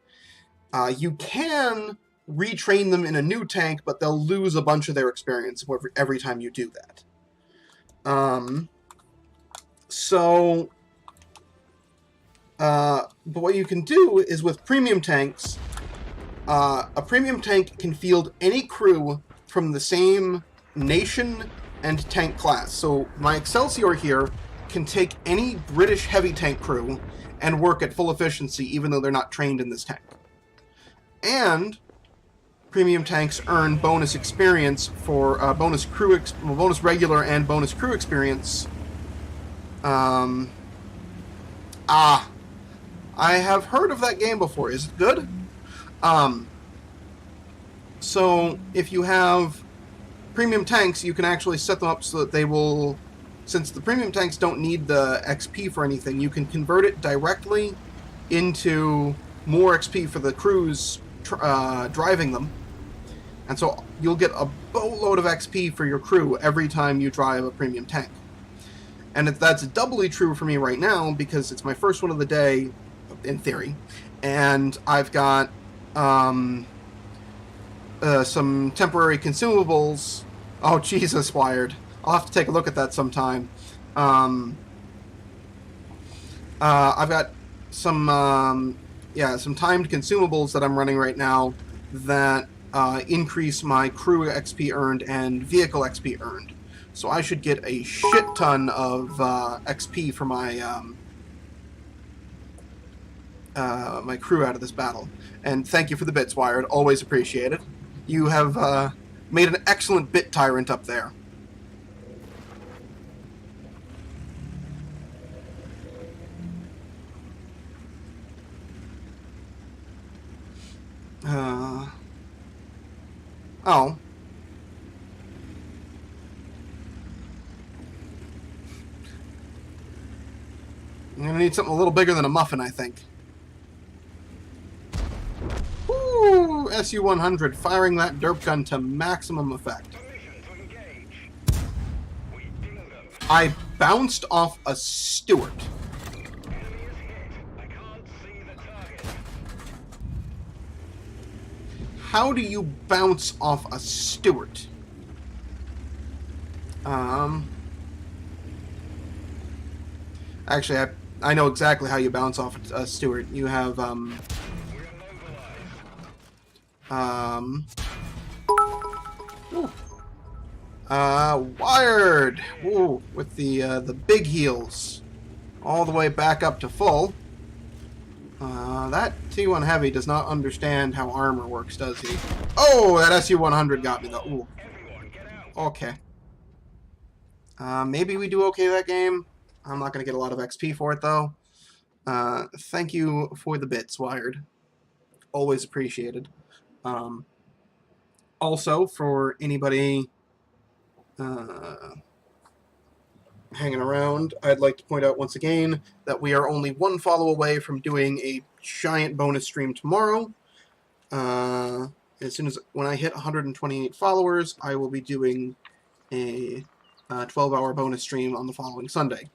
You can retrain them in a new tank, but they'll lose a bunch of their experience every time you do that. But what you can do is with premium tanks, a premium tank can field any crew from the same nation and tank class. So my Excelsior here can take any British heavy tank crew and work at full efficiency even though they're not trained in this tank. And premium tanks earn bonus experience for bonus regular and bonus crew experience. I have heard of that game before. Is it good? So if you have premium tanks, you can actually set them up so that they will, since the premium tanks don't need the XP for anything, you can convert it directly into more XP for the crews driving them. And so you'll get a boatload of XP for your crew every time you drive a premium tank. And that's doubly true for me right now because it's my first one of the day, in theory, and I've got some temporary consumables. Oh, Jesus, Wired. I'll have to take a look at that sometime. I've got some timed consumables that I'm running right now that increase my crew XP earned and vehicle XP earned. So I should get a shit ton of XP for my my crew out of this battle. And thank you for the bits, Wired. Always appreciate it. You have made an excellent bit tyrant up there. Oh. I'm gonna need something a little bigger than a muffin, I think. Woo! SU-100, firing that derp gun to maximum effect. Permission to engage. We ding them. I bounced off a Stuart. Enemy is hit. I can't see the target. How do you bounce off a Stuart? Actually, I know exactly how you bounce off a Stuart. You have, We're mobilized. Wired! Ooh, with the big heals. All the way back up to full. That T1 Heavy does not understand how armor works, does he? Oh, that SU-100 got me, though. Ooh. Everyone, get out. Okay. Maybe we do okay that game. I'm not going to get a lot of XP for it, though. Thank you for the bits, Wired. Always appreciated. Also, for anybody hanging around, I'd like to point out once again that we are only one follow away from doing a giant bonus stream tomorrow. As soon as when I hit 128 followers, I will be doing a 12-hour bonus stream on the following Sunday.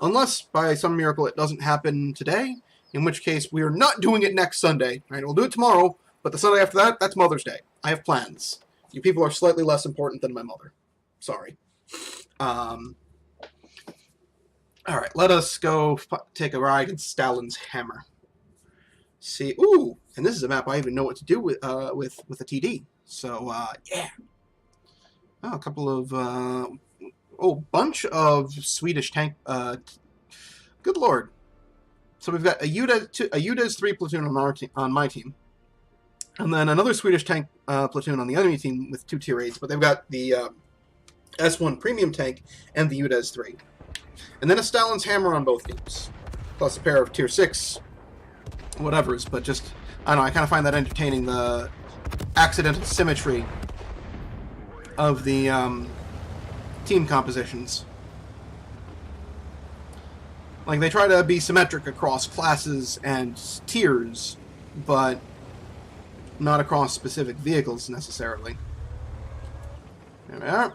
Unless, by some miracle, it doesn't happen today, in which case we are not doing it next Sunday. Right? We'll do it tomorrow, but the Sunday after that, that's Mother's Day. I have plans. You people are slightly less important than my mother. Sorry. Alright, let us go take a ride in Stalin's Hammer. See, ooh, and this is a map I even know what to do with a TD. So, yeah. Oh, a couple of, bunch of Swedish tank, good lord. So we've got a UDES 3 platoon on my team. And then another Swedish tank platoon on the enemy team with 2 tier 8s, but they've got the S1 premium tank and the UDES 3. And then a Stalin's Hammer on both teams. Plus a pair of tier 6 whatevers, but just, I don't know, I kind of find that entertaining, the accidental symmetry of the team compositions. Like, they try to be symmetric across classes and tiers, but not across specific vehicles, necessarily. There we are.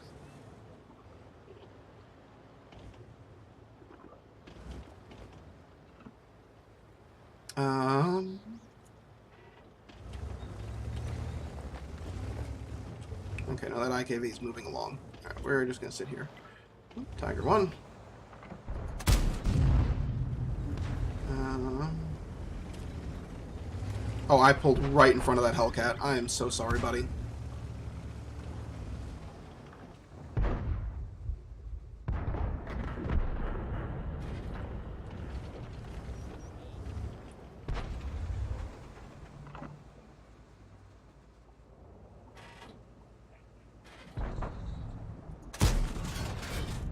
Okay, now that IKV is moving along. Alright, we're just gonna sit here. Tiger 1. Oh, I pulled right in front of that Hellcat. I am so sorry, buddy.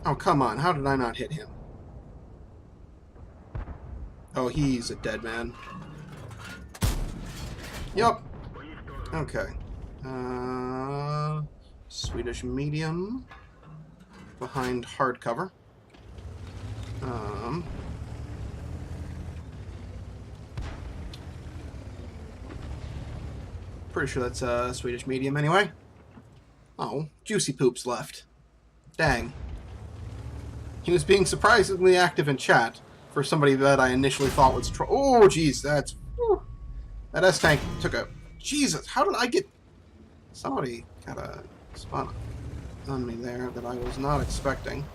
Oh, come on. How did I not hit him? Oh, he's a dead man. Yup. Okay. Swedish medium. Behind hardcover. Pretty sure that's Swedish medium anyway. Oh, Juicy Poops left. Dang. He was being surprisingly active in chat for somebody that I initially thought was oh, jeez, that's... Whew. That S-Tank took a... Jesus, how did I get... Somebody got a spot on me there that I was not expecting.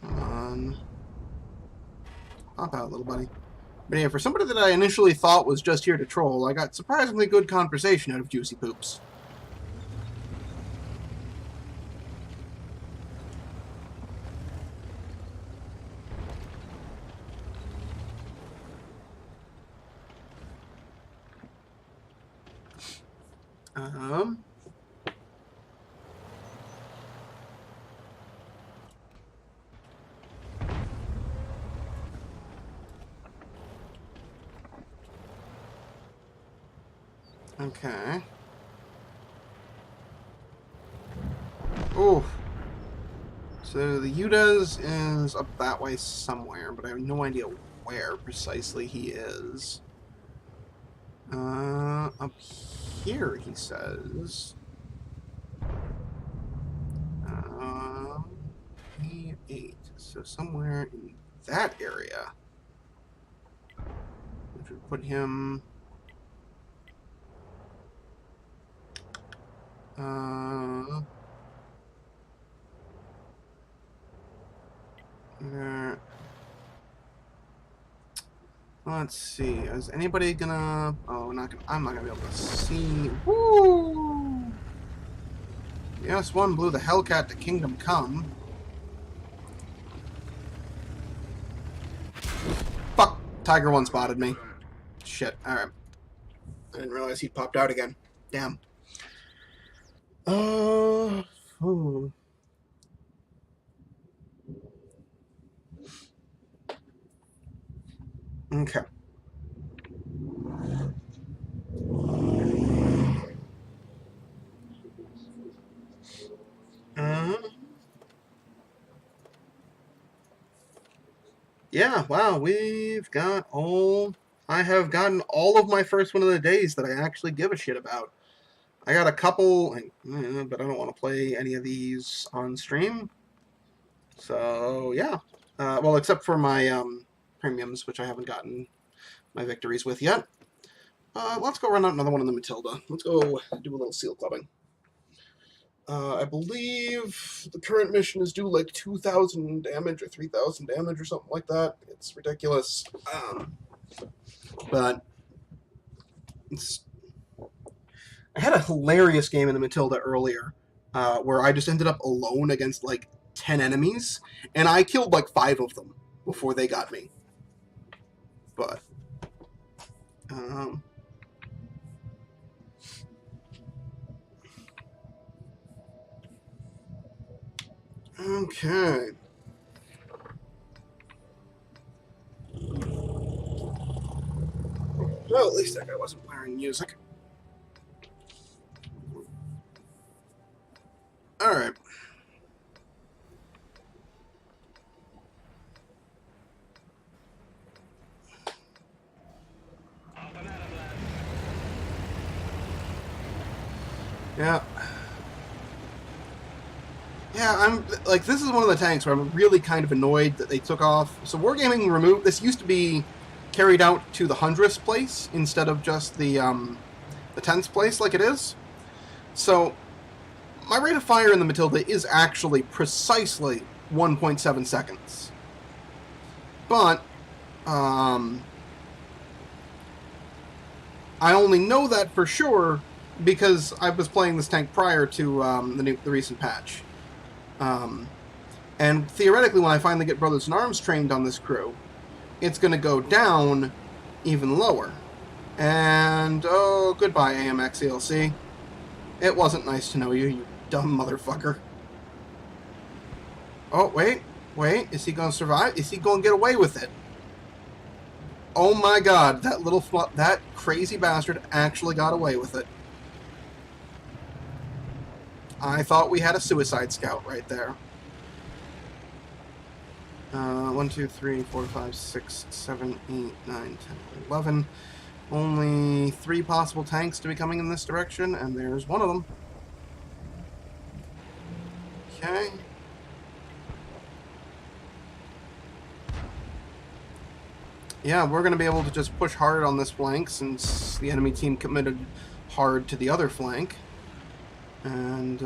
Come on. Hop out, little buddy. But yeah, for somebody that I initially thought was just here to troll, I got surprisingly good conversation out of Juicy Poops. Okay. Oh. So the Yudas is up that way somewhere, but I have no idea where precisely he is. Up here, he says. E8. So somewhere in that area. Which would put him... there. Let's see. Is anybody gonna? Oh, I'm not gonna be able to see. Woo! Yes, one blew the Hellcat to Kingdom Come. Fuck! Tiger One spotted me. Shit. All right. I didn't realize he popped out again. Damn. Oh. Okay. Yeah, wow, we've got all... I have gotten all of my first one of the days that I actually give a shit about. I got a couple, but I don't want to play any of these on stream. So, yeah. Well, except for my premiums, which I haven't gotten my victories with yet. Let's go run out another one in the Matilda. Let's go do a little seal clubbing. I believe the current mission is due like 2,000 damage or 3,000 damage or something like that. It's ridiculous. But it's... I had a hilarious game in the Matilda earlier where I just ended up alone against like 10 enemies, and I killed like 5 of them before they got me. But... okay. Well, at least that guy wasn't blaring music. Alright. Yeah. Yeah, I'm like, this is one of the tanks where I'm really kind of annoyed that they took off. So Wargaming removed, this used to be carried out to the 100th place instead of just the 10th place like it is. So my rate of fire in the Matilda is actually precisely 1.7 seconds. But I only know that for sure because I was playing this tank prior to the recent patch. And theoretically, when I finally get Brothers in Arms trained on this crew, it's going to go down even lower. And, oh, goodbye, AMX ELC. It wasn't nice to know you, you dumb motherfucker. Oh, wait. Wait, is he going to survive? Is he going to get away with it? Oh my god, that crazy bastard actually got away with it. I thought we had a suicide scout right there. 1, 2, 3, 4, 5, 6, 7, 8, 9, 10, 11. Only 3 possible tanks to be coming in this direction, and there's one of them. Okay. Yeah, we're going to be able to just push hard on this flank since the enemy team committed hard to the other flank. And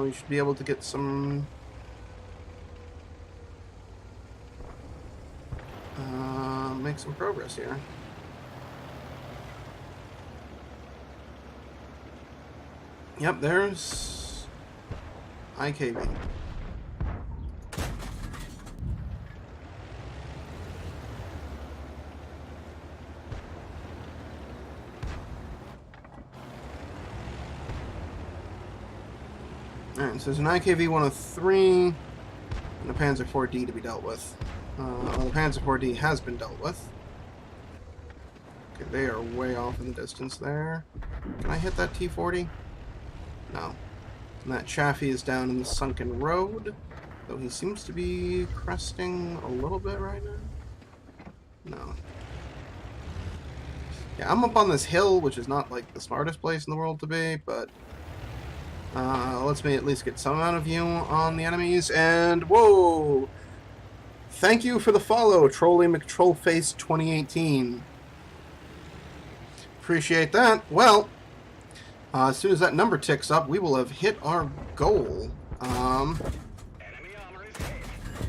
we should be able to get some... make some progress here. Yep, there's IKV. Alright, so there's an IKV 103 and a Panzer IV-D to be dealt with. Well, the Panzer IV-D has been dealt with. Okay, they are way off in the distance there. Can I hit that T-40? No. And that Chaffee is down in the sunken road, though he seems to be cresting a little bit right now. No. Yeah, I'm up on this hill, which is not like the smartest place in the world to be, but lets me at least get some amount of view on the enemies. And whoa! Thank you for the follow, Trolly McTrollface 2018. Appreciate that. Well, as soon as that number ticks up, we will have hit our goal.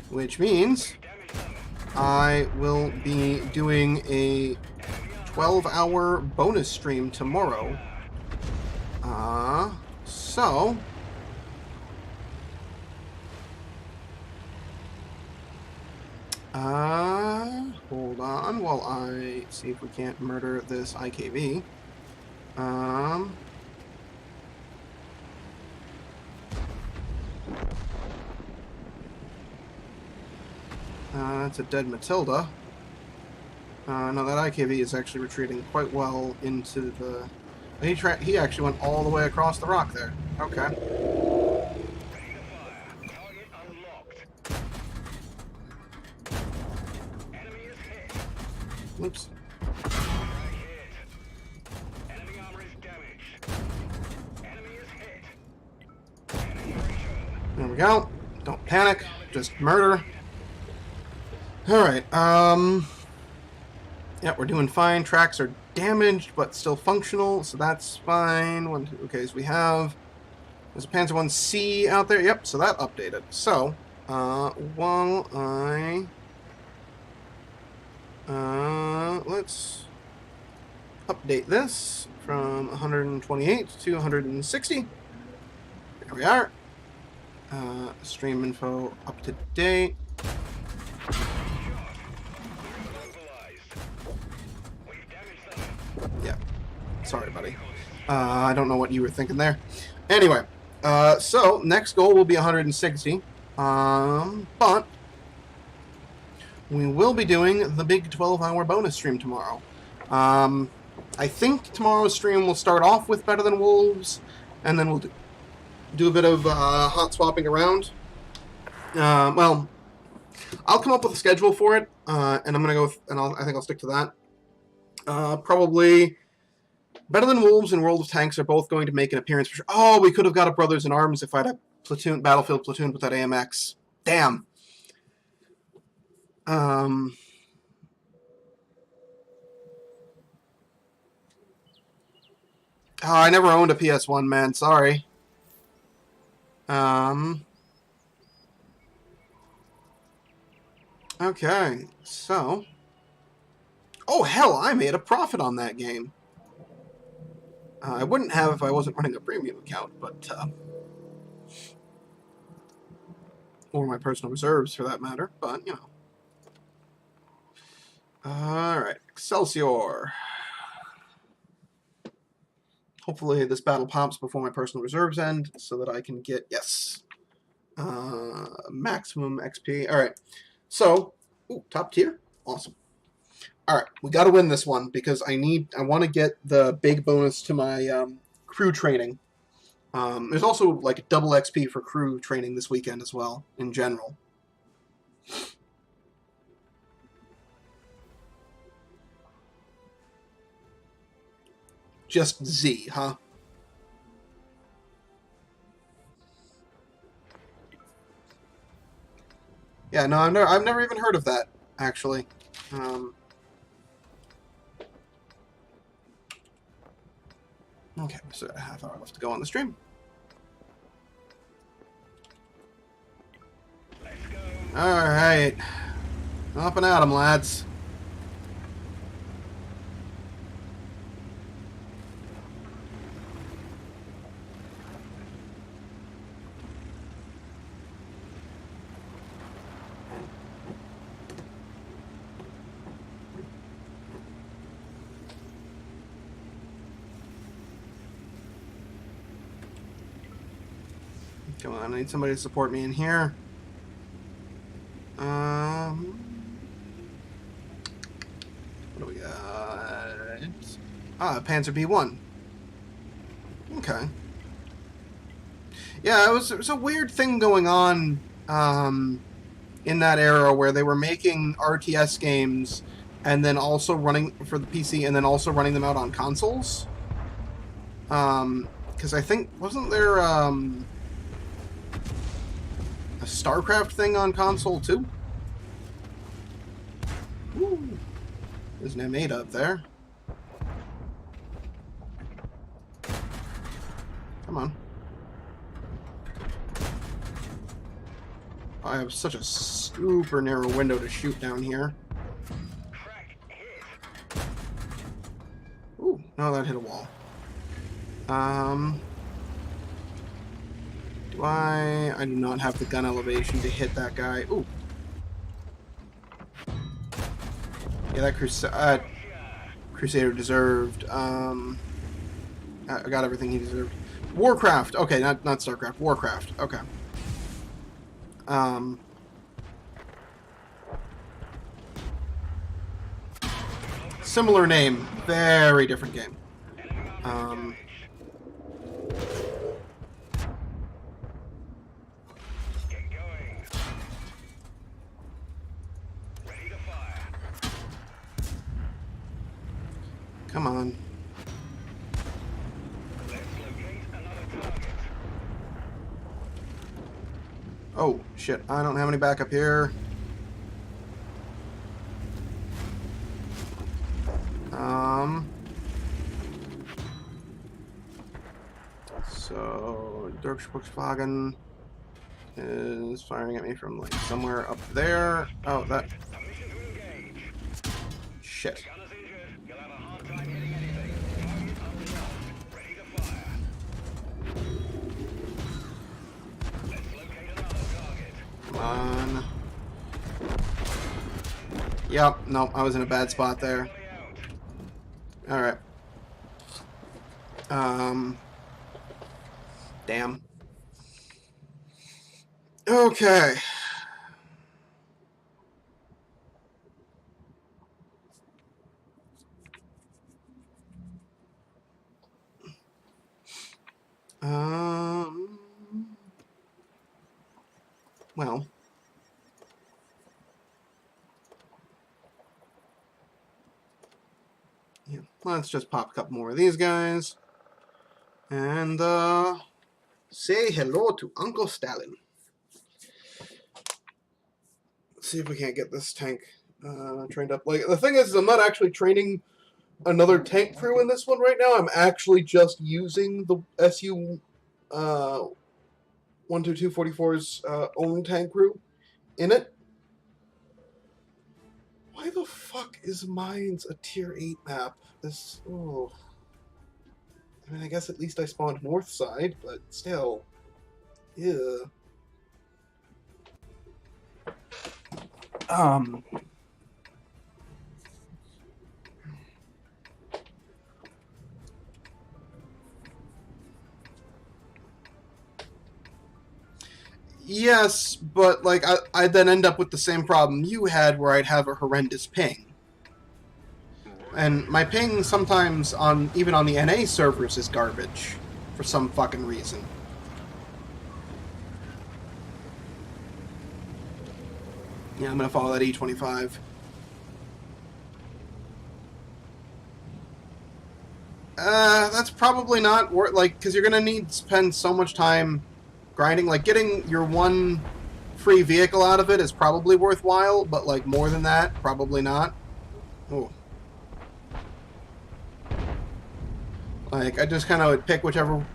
Which means I will be doing a 12-hour bonus stream tomorrow. So hold on while I see if we can't murder this IKV. That's a dead Matilda. No, that IKV is actually retreating quite well into the... He actually went all the way across the rock there. Okay. Oops. There we go. Don't panic. Just murder. Alright, yeah, we're doing fine. Tracks are damaged, but still functional, so that's fine. Okay, so we have... There's a Panzer 1C out there. Yep, so that updated. So, while I... let's update this from 128 to 160. There we are. Stream info up to date. Yeah. Sorry, buddy. I don't know what you were thinking there. Anyway, so next goal will be 160. But we will be doing the big 12-hour bonus stream tomorrow. I think tomorrow's stream will start off with Better Than Wolves, and then we'll do a bit of hot swapping around. Well, I'll come up with a schedule for it, and I'm gonna go with, and I think I'll stick to that. Probably Better Than Wolves and World of Tanks are both going to make an appearance for sure. Oh, we could have got a Brothers in Arms if I had a platoon, Battlefield platoon with that AMX. Damn. Oh, I never owned a PS1, man. Sorry. Okay, so... Oh, hell, I made a profit on that game. I wouldn't have if I wasn't running a premium account, but... or my personal reserves, for that matter, but, you know. Alright, Excelsior. Hopefully this battle pops before my personal reserves end, so that I can get... Yes. Maximum XP. All right. So, ooh, top tier. Awesome. All right, we got to win this one because I want to get the big bonus to my crew training. There's also like a double XP for crew training this weekend as well, in general. Just Z, huh? Yeah, no, I've never even heard of that, actually. Okay, so a half hour left to go on the stream. Let's go. Alright. Up and at 'em, lads. Come on, I need somebody to support me in here. What do we got? Ah, Panzer B1. Okay. Yeah, it was a weird thing going on in that era where they were making RTS games and then also running for the PC and then also running them out on consoles. Because I think, wasn't there a StarCraft thing on console too? Ooh. There's an M8 up there. Come on. I have such a super narrow window to shoot down here. Crack hit. Ooh, no, that hit a wall. Do I do not have the gun elevation to hit that guy. Ooh. Yeah, that Crusader deserved. I got everything he deserved. Warcraft. Okay, not StarCraft. Warcraft. Okay. Similar name, very different game. Get going. Ready to fire. Come on. Let's locate another target. Oh, shit. I don't have any backup here. So, Dirksbuchswagen is firing at me from, like, somewhere up there. Oh, that... Permission to engage. Shit. Gunner's injured. You'll have a hard time hitting anything. Target unlocked. Ready to fire. Let's locate another target. Come on. Yep, nope, I was in a bad spot there. Alright. Damn. Okay. Well. Yeah, let's just pop a couple more of these guys. And, say hello to Uncle Stalin. Let's see if we can't get this tank trained up. Like, the thing is, I'm not actually training another tank crew in this one right now. I'm actually just using the SU 12244's own tank crew in it. Why the fuck is Mines a tier 8 map? This, oh. I mean, I guess at least I spawned north side, but still. Yeah. Yes, but like I'd then end up with the same problem you had, where I'd have a horrendous ping. And my ping sometimes even on the NA servers is garbage for some fucking reason. Yeah, I'm gonna follow that E25. That's probably not worth, like, because you're gonna need to spend so much time grinding. Like, getting your one free vehicle out of it is probably worthwhile, but like more than that, probably not. Oh. Like, I just kind of would pick whichever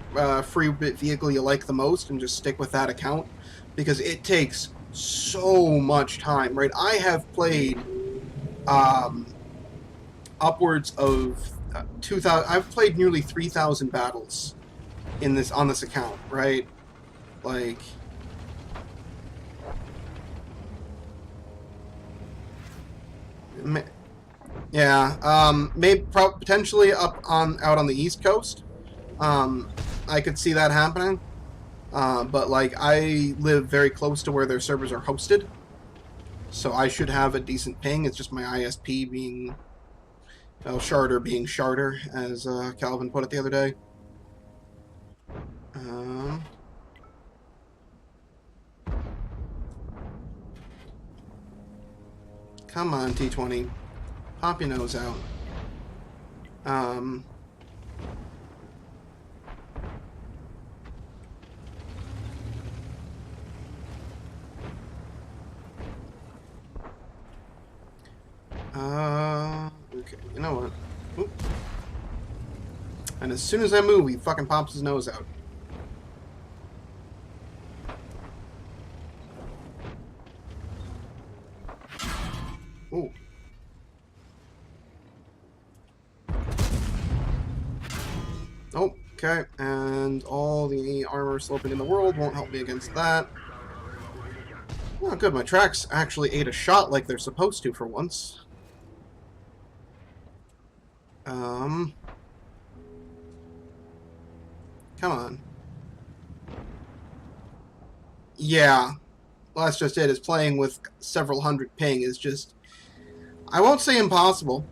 free vehicle you like the most and just stick with that account, because it takes so much time, right? I have played upwards of 2,000. I've played nearly 3,000 battles on this account, right? Like, yeah, maybe potentially out on the East Coast. I could see that happening. But like, I live very close to where their servers are hosted, so I should have a decent ping. It's just my ISP being, Charter being Charter, as Calvin put it the other day. Come on, T20. Pop your nose out. Okay, you know what? Oop. And as soon as I move, he fucking pops his nose out. Ooh. Oh, okay, and all the armor sloping in the world won't help me against that. Oh, good, my tracks actually ate a shot like they're supposed to for once. Come on. Yeah. Well, that's just it, is playing with several hundred ping is just... I won't say impossible,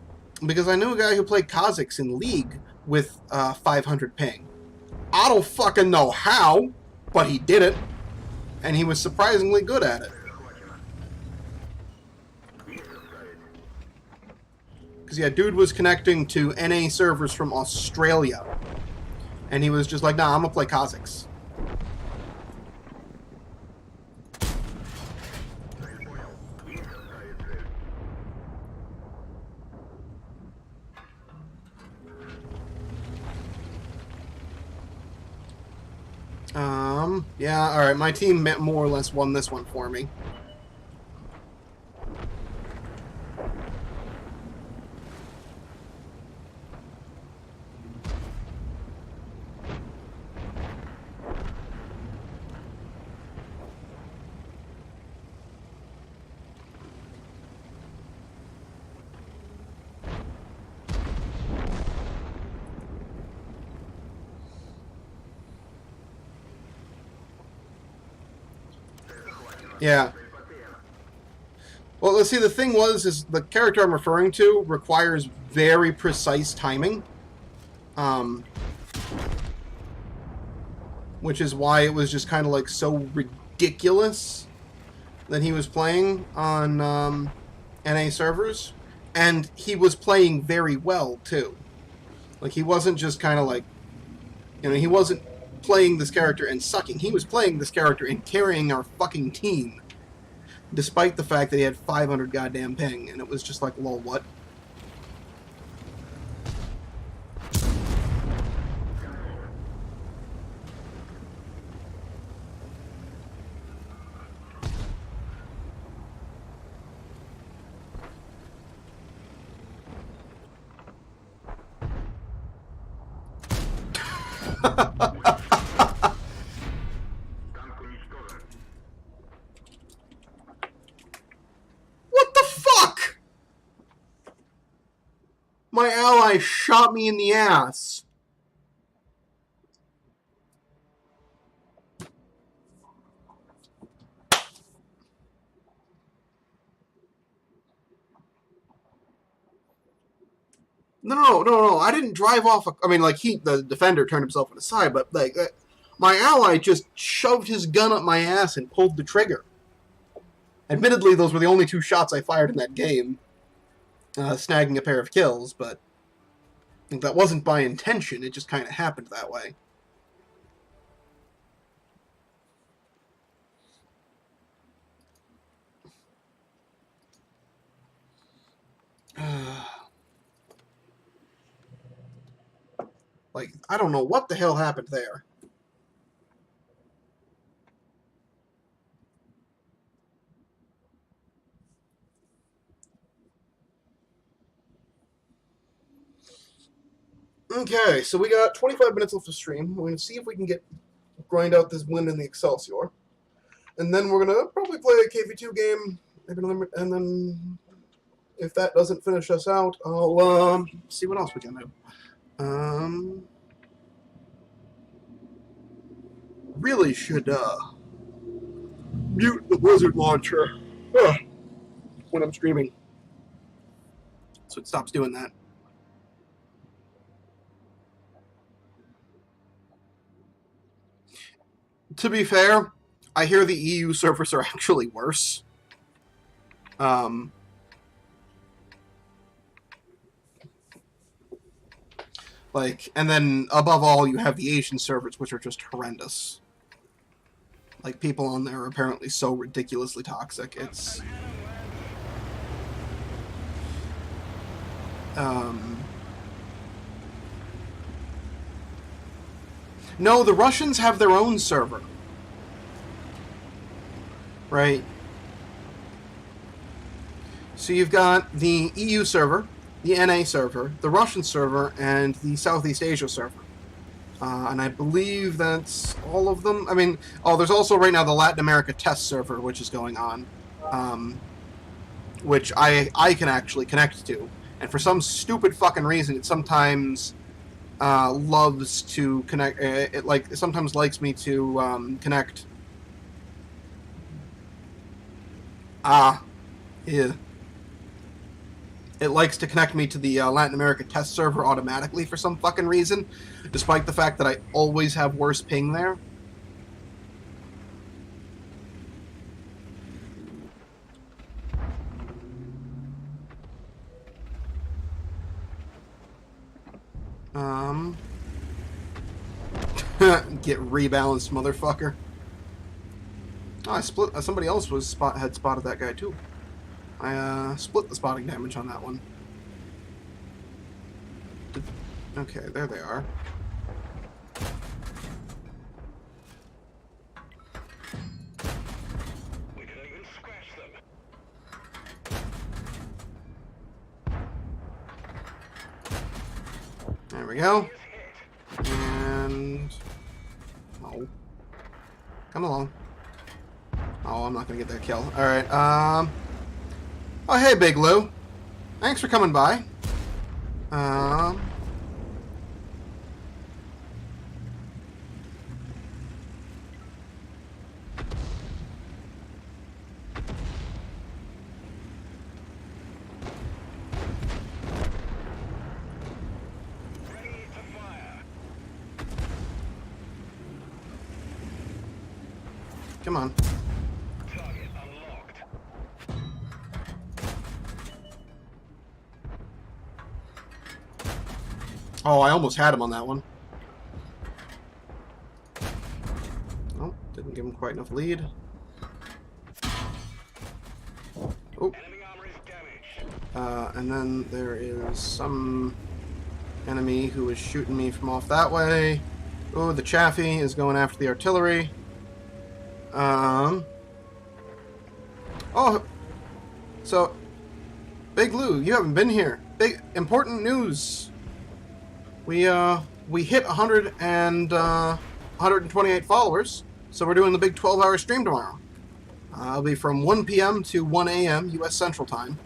because I knew a guy who played Kha'Zix in League with 500 ping. I don't fucking know how, but he did it, and he was surprisingly good at it. Because, yeah, dude was connecting to NA servers from Australia, and he was just like, nah, I'm gonna play Kha'Zix. Yeah, alright, my team more or less won this one for me. Yeah. Well, let's see, the thing is the character I'm referring to requires very precise timing. Which is why it was just kind of like so ridiculous that he was playing on NA servers. And he was playing very well, too. Like, he wasn't just kind of like, he wasn't playing this character and sucking. He was playing this character and carrying our fucking team, despite the fact that he had 500 goddamn ping, and it was just like, lol, what? What the fuck? My ally shot me in the ass. No. I didn't drive off. I mean, like, the defender turned himself on his side, but, like, my ally just shoved his gun up my ass and pulled the trigger. Admittedly, those were the only 2 shots I fired in that game, snagging a pair of kills, but I think that wasn't by intention. It just kind of happened that way. Like, I don't know what the hell happened there. Okay, so we got 25 minutes left of stream. We're going to see if we can grind out this win in the Excelsior. And then we're going to probably play a KV2 game. And then if that doesn't finish us out, I'll see what else we can do. Really should mute the Blizzard launcher when I'm streaming, so it stops doing that. To be fair, I hear the EU servers are actually worse. Like, and then above all, you have the Asian servers, which are just horrendous. Like, people on there are apparently so ridiculously toxic. It's... No, the Russians have their own server. Right? So you've got the EU server, the NA server, the Russian server, and the Southeast Asia server. And I believe that's all of them. I mean, there's also right now the Latin America test server, which is going on, which I can actually connect to. And for some stupid fucking reason, it sometimes loves to connect. It sometimes likes me to connect. Yeah. It likes to connect me to the Latin America test server automatically for some fucking reason, despite the fact that I always have worse ping there. Get rebalanced, motherfucker. Oh, I split. Somebody else had spotted that guy too. I split the spotting damage on that one. Okay, there they are. We couldn't even scratch them. There we go. And... oh. Come along. Oh, I'm not gonna get that kill. Alright, oh, hey, Big Lou. Thanks for coming by. Ready to fire. Come on. Target unlocked. Oh, I almost had him on that one. Oh, didn't give him quite enough lead. Oh. Enemy armor is damaged. And then there is some enemy who is shooting me from off that way. Oh, the Chaffee is going after the artillery. Oh, so, Big Lou, you haven't been here. Big, important news. We hit 100 and 128 followers, so we're doing the big 12-hour stream tomorrow. It'll be from 1 p.m. to 1 a.m. U.S. Central Time.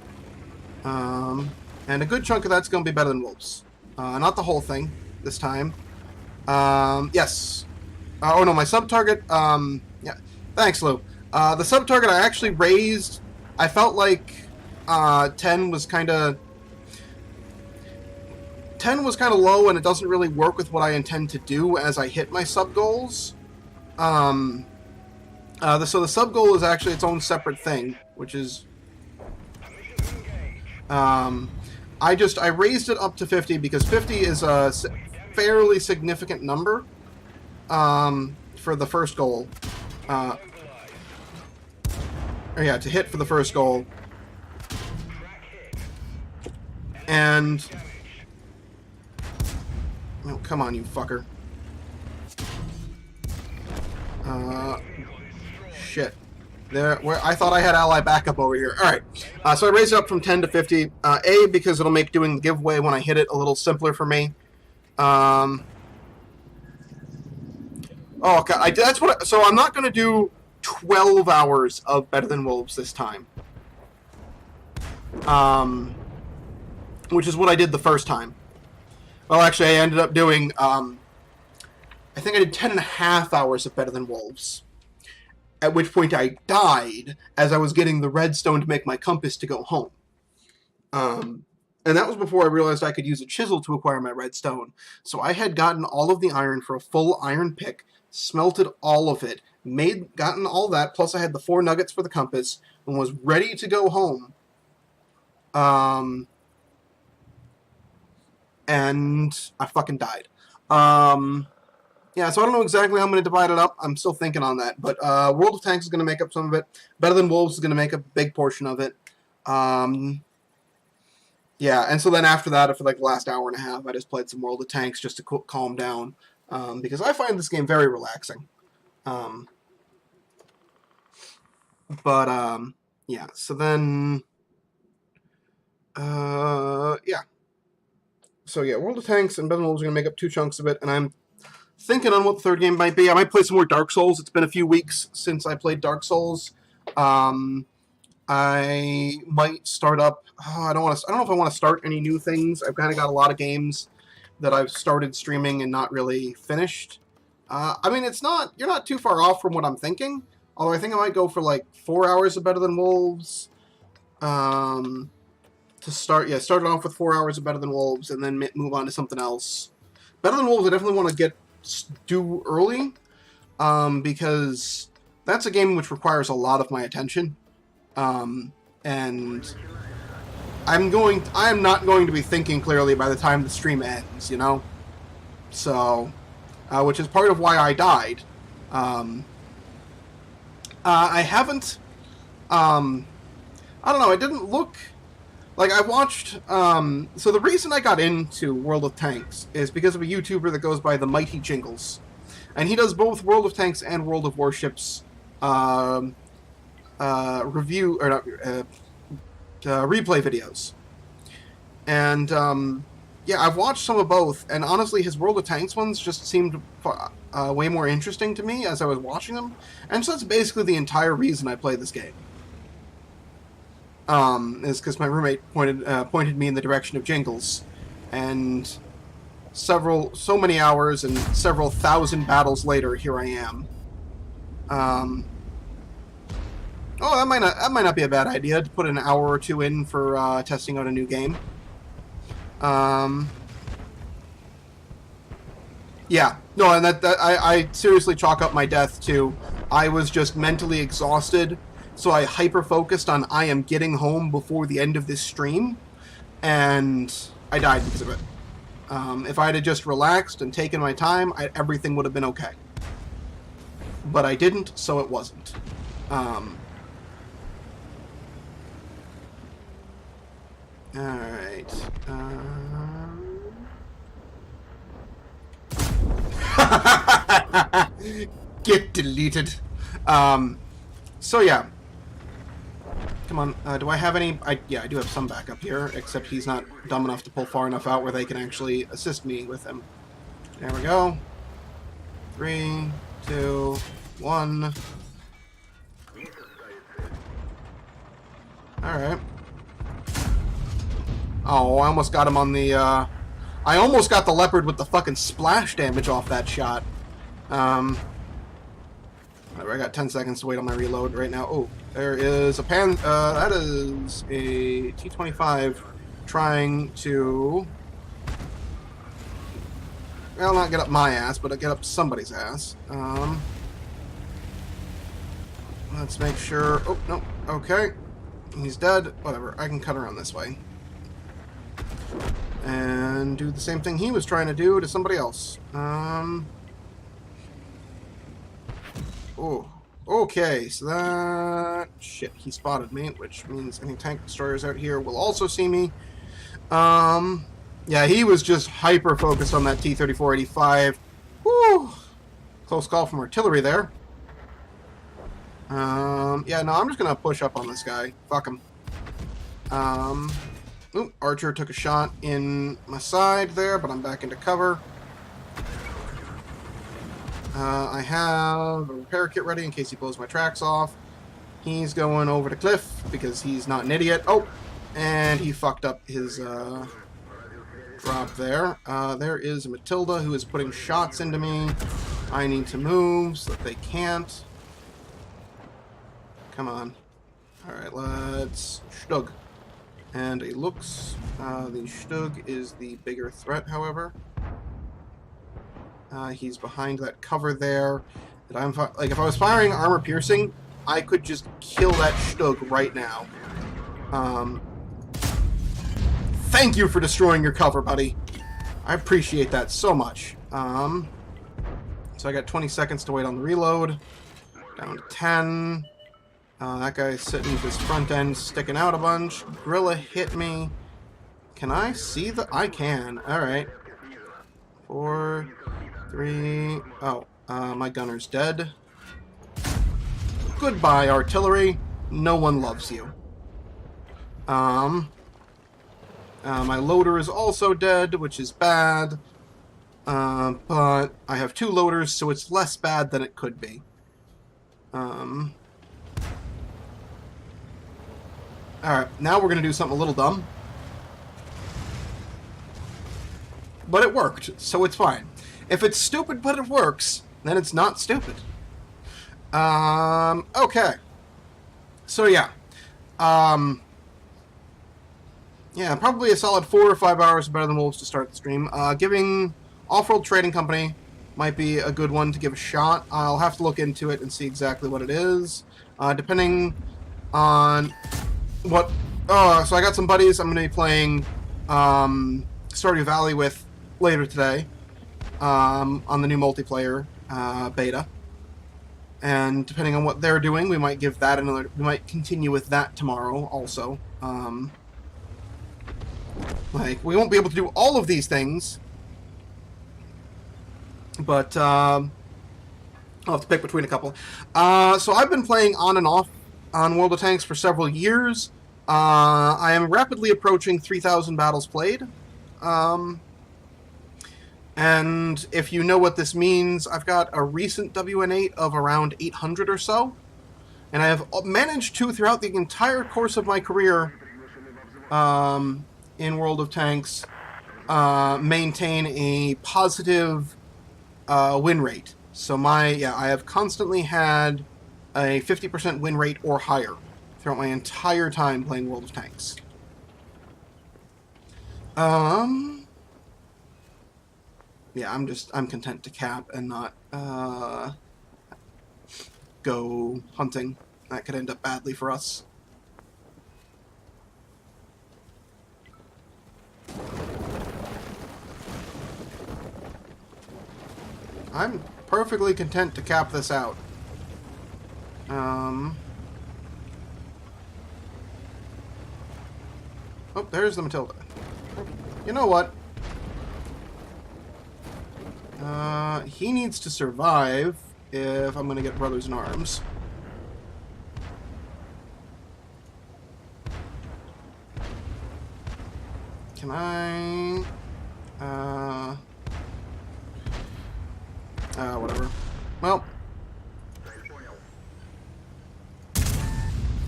And a good chunk of that's going to be better than Wolves. Not the whole thing this time. Yes. Oh, no, my sub-target... yeah. Thanks, Lou. The sub-target I actually raised... I felt like 10 was kind of... 10 was kind of low, and it doesn't really work with what I intend to do as I hit my sub-goals. So the sub-goal is actually its own separate thing, which is... I raised it up to 50 because 50 is a fairly significant number for the first goal. Yeah, to hit for the first goal. And... Oh, come on, you fucker. Shit. Where I thought I had ally backup over here. Alright, so I raised it up from 10 to 50. A, because it'll make doing the giveaway when I hit it a little simpler for me. Oh, God, so I'm not going to do 12 hours of Better Than Wolves this time. Which is what I did the first time. Well, actually, I ended up doing, I think I did 10.5 hours of Better Than Wolves. At which point I died as I was getting the redstone to make my compass to go home. And that was before I realized I could use a chisel to acquire my redstone. So I had gotten all of the iron for a full iron pick, smelted all of it, gotten all that, plus I had the 4 nuggets for the compass, and was ready to go home. And I fucking died. Yeah, so I don't know exactly how I'm going to divide it up. I'm still thinking on that. But World of Tanks is going to make up some of it. Better Than Wolves is going to make up a big portion of it. Yeah, and so then after that, for like the last hour and a half, I just played some World of Tanks just to calm down. Because I find this game very relaxing. Yeah, so then... yeah. So yeah, World of Tanks and Better Than Wolves are going to make up 2 chunks of it, and I'm thinking on what the third game might be. I might play some more Dark Souls. It's been a few weeks since I played Dark Souls. I might start up... I don't know if I want to start any new things. I've kind of got a lot of games that I've started streaming and not really finished. I mean, you're not too far off from what I'm thinking. Although I think I might go for like 4 hours of Better Than Wolves. To start it off with 4 hours of Better Than Wolves, and then move on to something else. Better Than Wolves, I definitely want to do early, because that's a game which requires a lot of my attention, and I am not going to be thinking clearly by the time the stream ends, you know? So, which is part of why I died. I haven't, I don't know, it didn't look... Like, I watched, so the reason I got into World of Tanks is because of a YouTuber that goes by The Mighty Jingles. And he does both World of Tanks and World of Warships, replay videos. And, yeah, I've watched some of both, and honestly, his World of Tanks ones just seemed way more interesting to me as I was watching them. And so that's basically the entire reason I play this game. Is because my roommate pointed me in the direction of Jingles, and so many hours and several thousand battles later, here I am. Oh, that might not be a bad idea to put an hour or 2 in for testing out a new game. Yeah, no, and I seriously chalk up my death to I was just mentally exhausted. So I hyper-focused on I am getting home before the end of this stream, and I died because of it. If I had just relaxed and taken my time, everything would have been okay. But I didn't, so it wasn't. Alright. Get deleted. So yeah. Come on, do I have any... yeah, I do have some backup here, except he's not dumb enough to pull far enough out where they can actually assist me with him. There we go. 3, 2, 1. Alright. Oh, I almost got him on the, I almost got the leopard with the fucking splash damage off that shot. Whatever, I got 10 seconds to wait on my reload right now. Oh, there is a that is a T-25 trying to Well, not get up my ass, but get up somebody's ass. Let's make sure... Oh, no. Okay. He's dead. Whatever. I can cut around this way. And do the same thing he was trying to do to somebody else. Oh. Okay, so that... Shit, he spotted me, which means any tank destroyers out here will also see me. Yeah, he was just hyper-focused on that T-34-85. Whew! Close call from artillery there. Yeah, no, I'm just gonna push up on this guy. Fuck him. Ooh, Archer took a shot in my side there, but I'm back into cover. I have a repair kit ready in case he blows my tracks off. He's going over the cliff because he's not an idiot. Oh, and he fucked up his drop there. There is a Matilda who is putting shots into me. I need to move so that they can't. Come on. Alright, let's... Stug. And it looks... the Stug is the bigger threat, however. He's behind that cover there. That I'm like, if I was firing armor piercing, I could just kill that Stug right now. Thank you for destroying your cover, buddy. I appreciate that so much. So I got 20 seconds to wait on the reload. Down to 10. That guy's sitting with his front end sticking out a bunch. Gorilla hit me. Can I see the... I can. Alright. 4, 3... Oh, my gunner's dead. Goodbye, artillery. No one loves you. My loader is also dead, which is bad. But I have 2 loaders, so it's less bad than it could be. Alright, now we're going to do something a little dumb. But it worked, so it's fine. If it's stupid but it works, then it's not stupid. Okay. So yeah. Yeah, probably a solid 4 or 5 hours better than Wolves to start the stream. Giving Off-World Trading Company might be a good one to give a shot. I'll have to look into it and see exactly what it is. Depending on what... Oh, so I got some buddies I'm going to be playing Stardew Valley with later today on the new multiplayer beta. And depending on what they're doing, we might give that another... We might continue with that tomorrow also. Like, we won't be able to do all of these things, but I'll have to pick between a couple. So I've been playing on and off on World of Tanks for several years. I am rapidly approaching 3,000 battles played. And if you know what this means, I've got a recent WN8 of around 800 or so. And I have managed to, throughout the entire course of my career in World of Tanks, maintain a positive win rate. So I have constantly had a 50% win rate or higher throughout my entire time playing World of Tanks. Yeah, I'm content to cap and not go hunting. That could end up badly for us. I'm perfectly content to cap this out. Oh, there's the Matilda. You know what? He needs to survive if I'm gonna get Brothers in Arms. Can I... whatever. Well.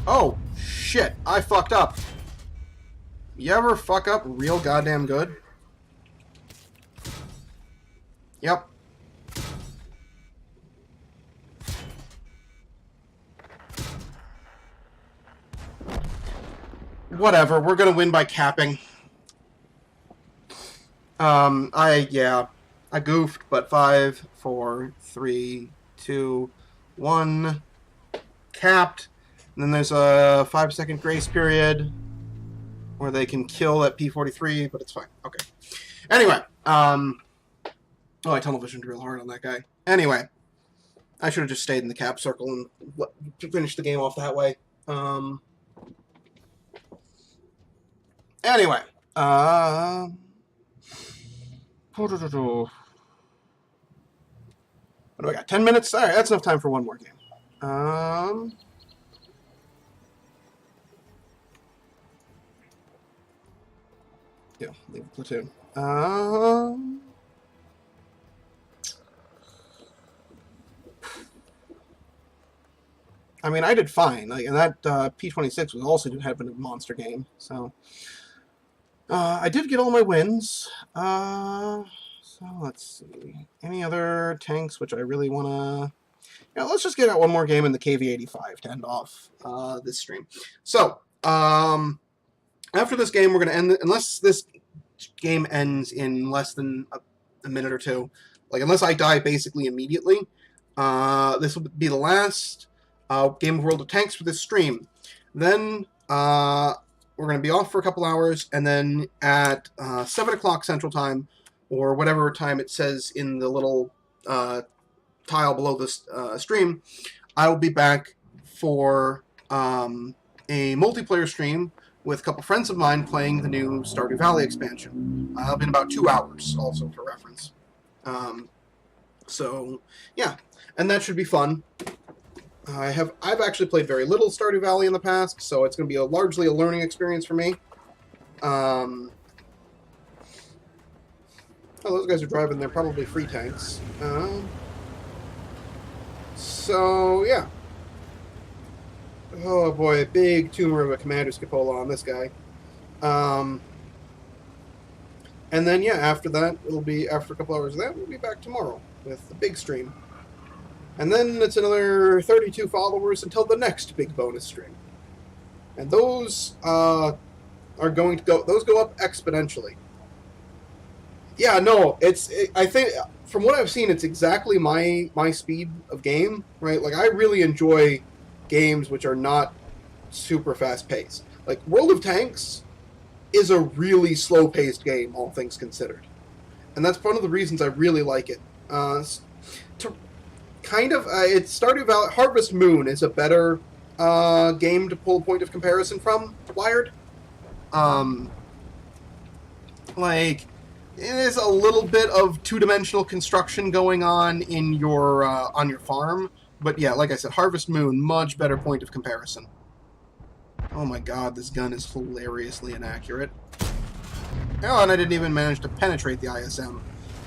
Oh, shit. I fucked up. You ever fuck up real goddamn good? Yep. Whatever, we're gonna win by capping. Yeah. I goofed, but 5, 4, 3, 2, 1. Capped. And then there's a 5-second grace period where they can kill that P-43, but it's fine. Okay. Anyway, oh, I tunnel visioned real hard on that guy. Anyway, I should have just stayed in the cap circle and finished the game off that way. Anyway, what do I got? 10 minutes? All right, that's enough time for one more game. Yeah, leave the platoon. I mean, I did fine. Like, and that P-26 was also had been a monster game. So, I did get all my wins. So let's see. Any other tanks which I really want to... Yeah, let's just get out one more game in the KV-85 to end off this stream. So, after this game, we're going to end... Unless this game ends in less than a minute or two, like, unless I die basically immediately, this will be the last game of World of Tanks for this stream. Then, we're going to be off for a couple hours, and then at 7 o'clock Central Time, or whatever time it says in the little tile below this stream, I will be back for a multiplayer stream with a couple friends of mine playing the new Stardew Valley expansion. It'll be in about 2 hours, also for reference. So, yeah, and that should be fun. I've actually played very little Stardew Valley in the past, so it's going to be largely a learning experience for me. Oh, those guys are driving. They're probably free tanks. So, yeah. Oh, boy. A big tumor of a Commander's Cupola on this guy. And then, yeah, after that, it'll be, after a couple hours of that, we'll be back tomorrow with the big stream. And then it's another 32 followers until the next big bonus stream. And those are going to go, those go up exponentially. Yeah, no, I think, from what I've seen, it's exactly my speed of game, right? Like, I really enjoy games which are not super fast-paced. Like, World of Tanks is a really slow-paced game, all things considered. And that's one of the reasons I really like it. It's Stardew Valley. Harvest Moon is a better game to pull a point of comparison from, Wired. Like, it is a little bit of two-dimensional construction going on in your on your farm, but yeah, like I said, Harvest Moon, much better point of comparison. Oh my god, this gun is hilariously inaccurate. Oh, and I didn't even manage to penetrate the ISM.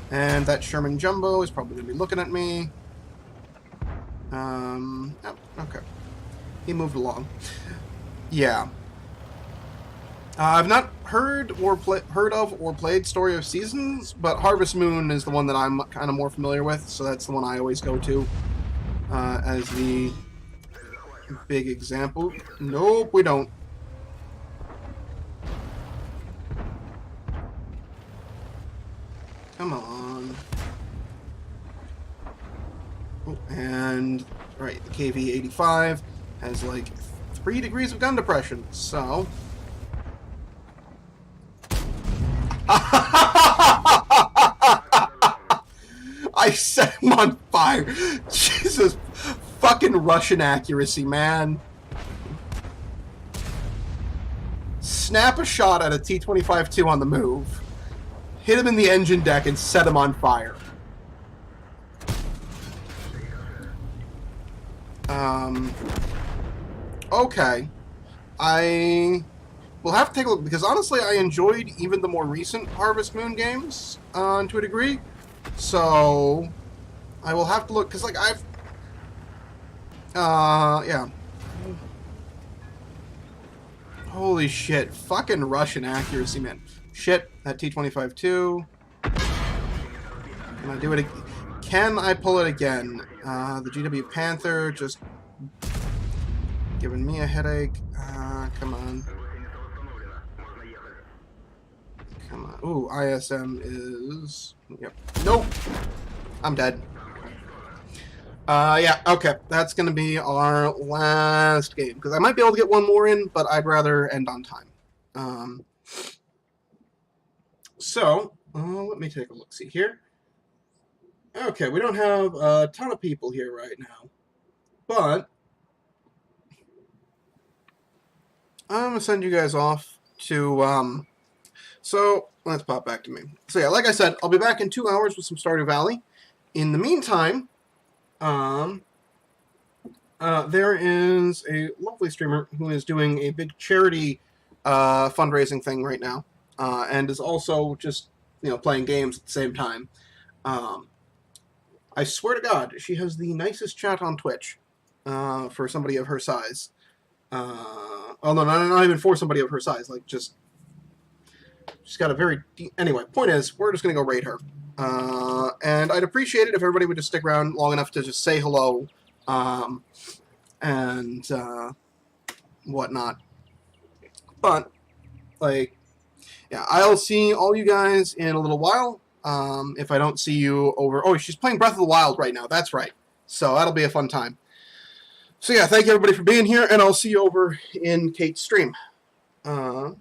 And that Sherman Jumbo is probably going to be looking at me. Oh, okay. He moved along. Yeah. I've not heard of or played Story of Seasons, but Harvest Moon is the one that I'm kind of more familiar with, so that's the one I always go to as the big example. Nope, we don't. Come on. Oh, and, right, the KV-85 has like 3 degrees of gun depression, so... I set him on fire. Jesus, fucking Russian accuracy, man. Snap a shot at a T-25-2 on the move. Hit him in the engine deck and set him on fire. Okay. We'll have to take a look, because honestly, I enjoyed even the more recent Harvest Moon games, to a degree. So, I will have to look, because, like, yeah. Holy shit. Fucking Russian accuracy, man. Shit, that T-25-2. Can I do it again? Can I pull it again? The GW Panther just giving me a headache. Come on. Come on. Ooh, ISM is... Yep. Nope. I'm dead. Yeah, okay. That's going to be our last game. Because I might be able to get one more in, but I'd rather end on time. Let me take a look-see here. Okay, we don't have a ton of people here right now. But I'm going to send you guys off to... So, let's pop back to me. So yeah, like I said, I'll be back in 2 hours with some Stardew Valley. In the meantime, there is a lovely streamer who is doing a big charity fundraising thing right now, and is also just playing games at the same time. I swear to God, she has the nicest chat on Twitch for somebody of her size. Oh no, not even for somebody of her size. Like she's got a very anyway. Point is, we're just gonna go raid her, and I'd appreciate it if everybody would just stick around long enough to just say hello. And whatnot. But, like, yeah, I'll see all you guys in a little while. If I don't see you over... Oh, she's playing Breath of the Wild right now. That's right. So that'll be a fun time. So yeah, thank you everybody for being here, and I'll see you over in Kate's stream. Yeah.